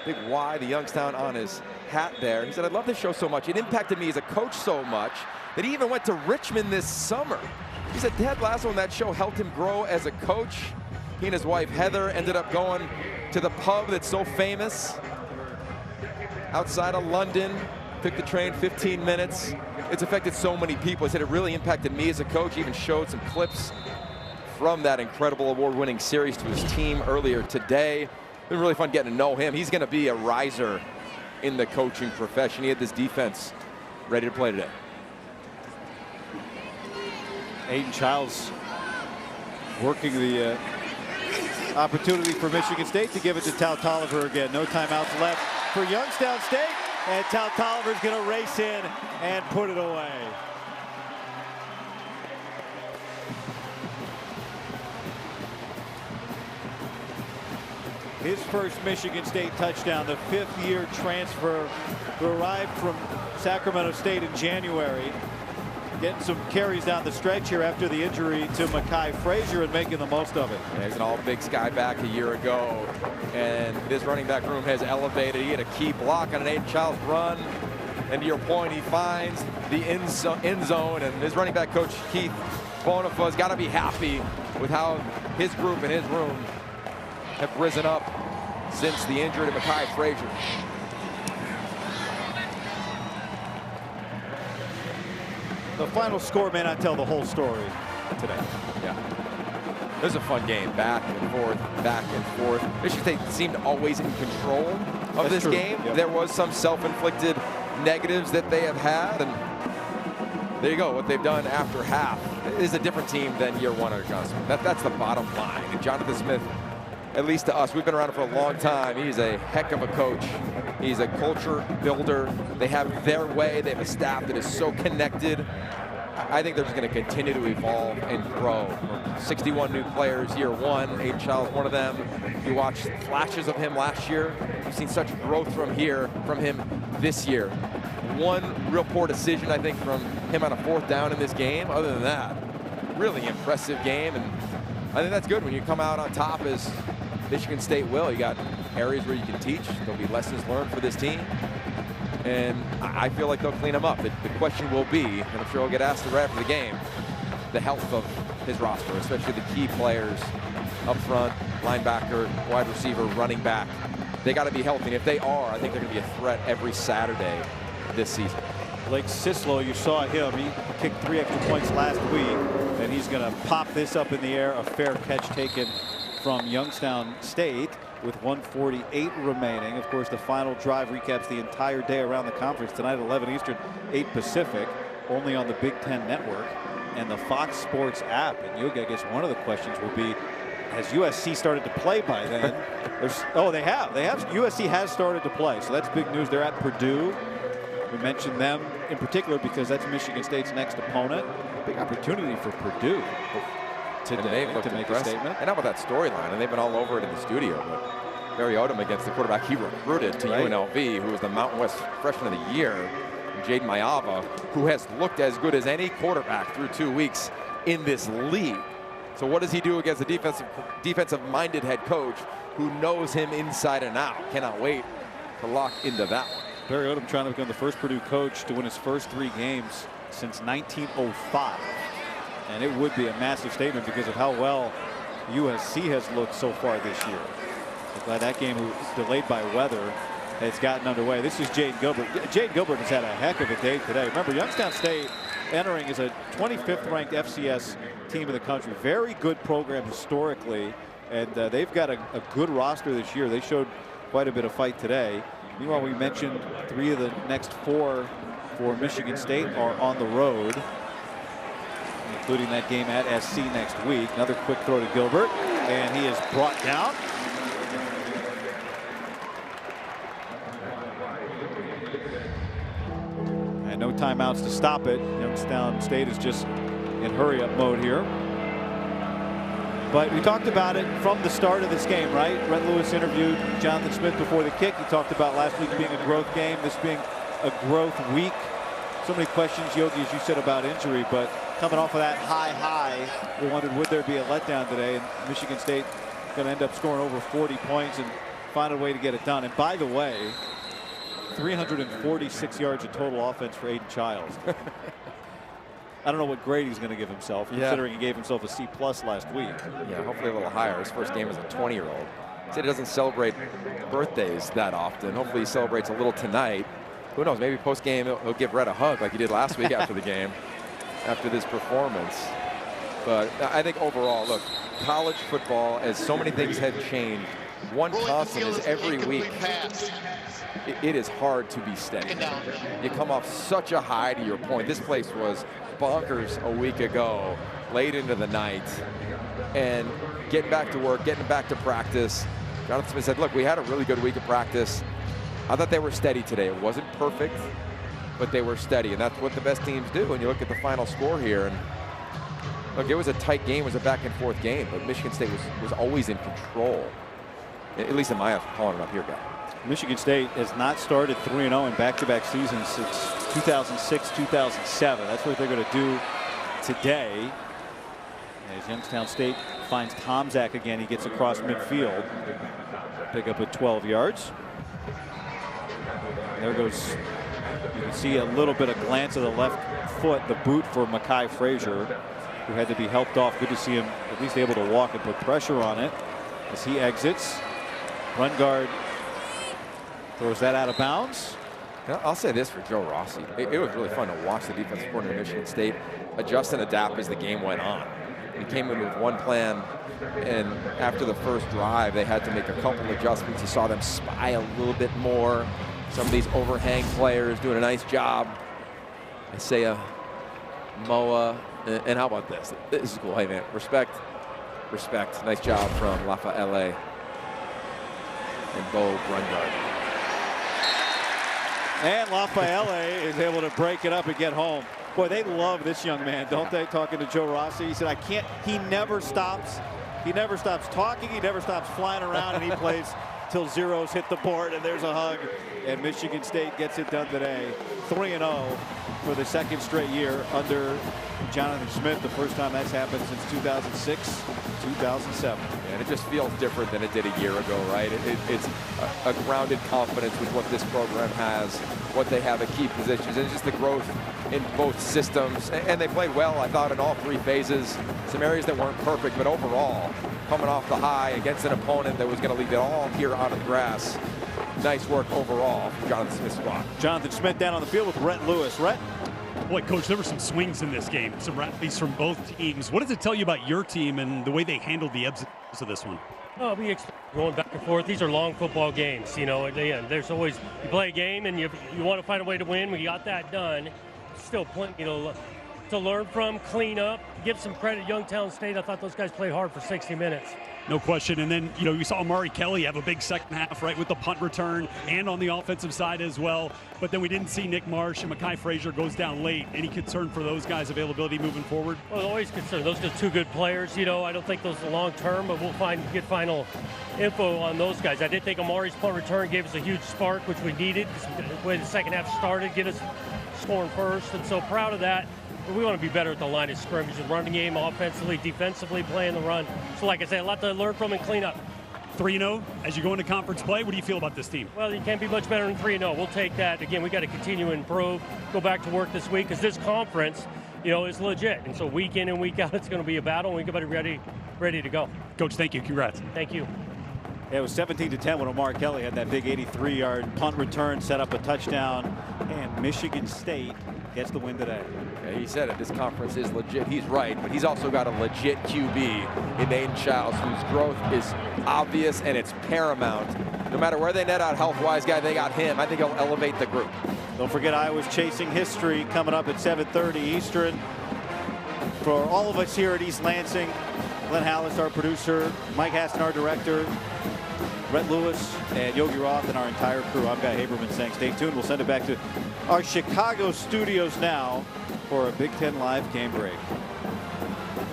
big Y, the Youngstown on his hat there. He said, I love the show so much. It impacted me as a coach so much that he even went to Richmond this summer. He said Ted Lasso on that show helped him grow as a coach. He and his wife, Heather, ended up going to the pub that's so famous outside of London. Took the train 15 minutes. It's affected so many people. He said it really impacted me as a coach. He even showed some clips from that incredible award-winning series to his team earlier today. It's been really fun getting to know him. He's going to be a riser in the coaching profession. He had this defense ready to play today. Aiden Childs working the opportunity for Michigan State to give it to Tal Tolliver again. No timeouts left for Youngstown State, and Tal Tolliver's going to race in and put it away. His first Michigan State touchdown, the 5th-year transfer who arrived from Sacramento State in January. getting some carries down the stretch here after the injury to Mekhi Frazier and making the most of it. Yeah, he's an all-big sky back a year ago, and this running back room has elevated. He had a key block on an Aiden Childs run, and to your point, he finds the end zone, and his running back coach, Keith Bonifa's got to be happy with how his group and his room have risen up since the injury to Mekhi Frazier. The final score may not tell the whole story today. Yeah. This is a fun game. Back and forth, back and forth. Michigan State seemed always in control of this game. Yep. There was some self-inflicted negatives that they have had, and there you go. What they've done after half is a different team than year one under John Smith. That's the bottom line. And Jonathan Smith, at least to us, we've been around for a long time. He's a heck of a coach. He's a culture builder. They have their way. They have a staff that is so connected. I think they're just going to continue to evolve and grow. 61 new players year one. Aiden Childs, one of them. You watched flashes of him last year. You've seen such growth from him this year. One real poor decision, I think, from him on a 4th down in this game. Other than that, really impressive game. And I think that's good when you come out on top as Michigan State will. You got areas where you can teach. There'll be lessons learned for this team. And I feel like they'll clean them up. The question will be, and I'm sure I'll get asked right after the game, the health of his roster, especially the key players up front, linebacker, wide receiver, running back. They got to be healthy. And if they are, I think they're going to be a threat every Saturday this season. Blake Sislow, you saw him. He kicked 3 extra points last week, and he's going to pop this up in the air. A fair catch taken from Youngstown State with 1:48 remaining. Of course, the final drive recaps the entire day around the conference tonight at 11 Eastern, 8 Pacific, only on the Big Ten Network and the Fox Sports app. And Yogi, I guess one of the questions will be, has USC started to play by then? They have. USC has started to play, so that's big news. They're at Purdue. We mentioned them in particular because that's Michigan State's next opponent. Big opportunity for Purdue today to make a statement. And how about that storyline? And they've been all over it in the studio. But Barry Odom against the quarterback he recruited to UNLV, who was the Mountain West Freshman of the Year, Jaden Mayava, who has looked as good as any quarterback through 2 weeks in this league. So what does he do against a defensive-minded head coach who knows him inside and out? Cannot wait to lock into that one. Barry Odom trying to become the first Purdue coach to win his first 3 games since 1905. And it would be a massive statement because of how well USC has looked so far this year. So glad that game was delayed by weather has gotten underway. This is Jaden Gilbert. Jaden Gilbert has had a heck of a day today. Remember, Youngstown State entering as a 25th ranked FCS team in the country. Very good program historically, and they've got a good roster this year. They showed quite a bit of fight today. Meanwhile, we mentioned 3 of the next 4 for Michigan State are on the road, including that game at SC next week. Another quick throw to Gilbert, and he is brought down. And no timeouts to stop it. Youngstown State is just in hurry-up mode here. But we talked about it from the start of this game, right? Brett Lewis interviewed Jonathan Smith before the kick. He talked about last week being a growth game, this being a growth week. So many questions, Yogi, as you said, about injury, but coming off of that high, we wondered, would there be a letdown today? And Michigan State going to end up scoring over 40 points and find a way to get it done. And by the way, 346 yards of total offense for Aiden Childs. I don't know what grade he's going to give himself, considering he gave himself a C+ last week. Yeah, hopefully a little higher. His first game as a 20-year-old. He said he doesn't celebrate birthdays that often. Hopefully he celebrates a little tonight. Who knows, maybe post-game he'll give Red a hug like he did last week after the game, after this performance. But I think overall, look, college football, as so many things have changed, one constant is every week, it is hard to be steady. You come off such a high, to your point. This place was bonkers a week ago, late into the night, and getting back to work, getting back to practice. Jonathan Smith said, look, we had a really good week of practice. I thought they were steady today. It wasn't perfect, but they were steady, and that's what the best teams do. And you look at the final score here, and look, it was a tight game. It was a back-and-forth game, but Michigan State was always in control, at least in my calling it up here, guy. Michigan State has not started 3-0 in back-to-back seasons since 2006, 2007. That's what they're going to do today. As Youngstown State finds Tomczak again, he gets across midfield. Pick up at 12 yards. There goes, you can see a little bit of glance of the left foot, the boot for Mekhi Frazier, who had to be helped off. Good to see him at least able to walk and put pressure on it as he exits. Run guard throws that out of bounds. I'll say this for Joe Rossi. It was really fun to watch the defensive coordinator of Michigan State adjust and adapt as the game went on. He came in with one plan, and after the first drive, they had to make a couple adjustments. You saw them spy a little bit more. Some of these overhang players doing a nice job. Isaiah, Moa, and how about this? This is cool. Hey, man, respect. Nice job from Lafayette and Bo Brungard. And Lafayette is able to break it up and get home. Boy, they love this young man, don't they? Talking to Joe Rossi, he said, he never stops. He never stops talking. He never stops flying around, and he plays till zeros hit the board, and there's a hug. And Michigan State gets it done today. 3-0 for the second straight year under Jonathan Smith. The first time that's happened since 2006, 2007. And it just feels different than it did a year ago, right? It's a grounded confidence with what this program has, what they have at key positions, and just the growth in both systems. And they played well, I thought, in all three phases. Some areas that weren't perfect, but overall, coming off the high against an opponent that was going to leave it all here on the grass. Nice work overall from Jonathan Smith's squad. Jonathan Smith down on the field with Rhett Lewis. Rhett? Boy, Coach, there were some swings in this game, some rallies from both teams. What does it tell you about your team and the way they handled the ebbs and flows of this one? Oh, we expect going back and forth. These are long football games. You know, there's always, you play a game and you want to find a way to win. We got that done. Still plenty, to learn from, clean up, give some credit to Youngstown State. I thought those guys played hard for 60 minutes. No question. And then, you saw Amari Kelly have a big second half, right, with the punt return and on the offensive side as well. But then we didn't see Nick Marsh, and Mekhi Frazier goes down late. Any concern for those guys' availability moving forward? Well, always concerned. Those are two good players. I don't think those are long term, but we'll get final info on those guys. I did think Amari's punt return gave us a huge spark, which we needed. The way the second half started, get us scoring first, and so proud of that. But we want to be better at the line of scrimmage, the running game, offensively, defensively, playing the run. So like I said, a lot to learn from and clean up. 3-0 as you go into conference play. What do you feel about this team? Well, you can't be much better than 3-0. We'll take that. Again, we got to continue to improve, go back to work this week, because this conference, is legit. And so week in and week out, it's going to be a battle, and we got to be ready to go. Coach, thank you. Congrats. Thank you. It was 17-10 when Omar Kelly had that big 83-yard punt return, set up a touchdown, and Michigan State gets the win today. Yeah, he said it, this conference is legit. He's right, but he's also got a legit QB in Aiden Childs, whose growth is obvious and it's paramount. No matter where they net out health-wise, guy, they got him. I think he'll elevate the group. Don't forget Iowa's Chasing History coming up at 7:30 Eastern. For all of us here at East Lansing, Glenn Hallis, our producer, Mike Haston, our director, Rhett Lewis, and Yogi Roth, and our entire crew. I'm Guy Haberman saying stay tuned. We'll send it back to our Chicago studios now for a Big Ten Live game break.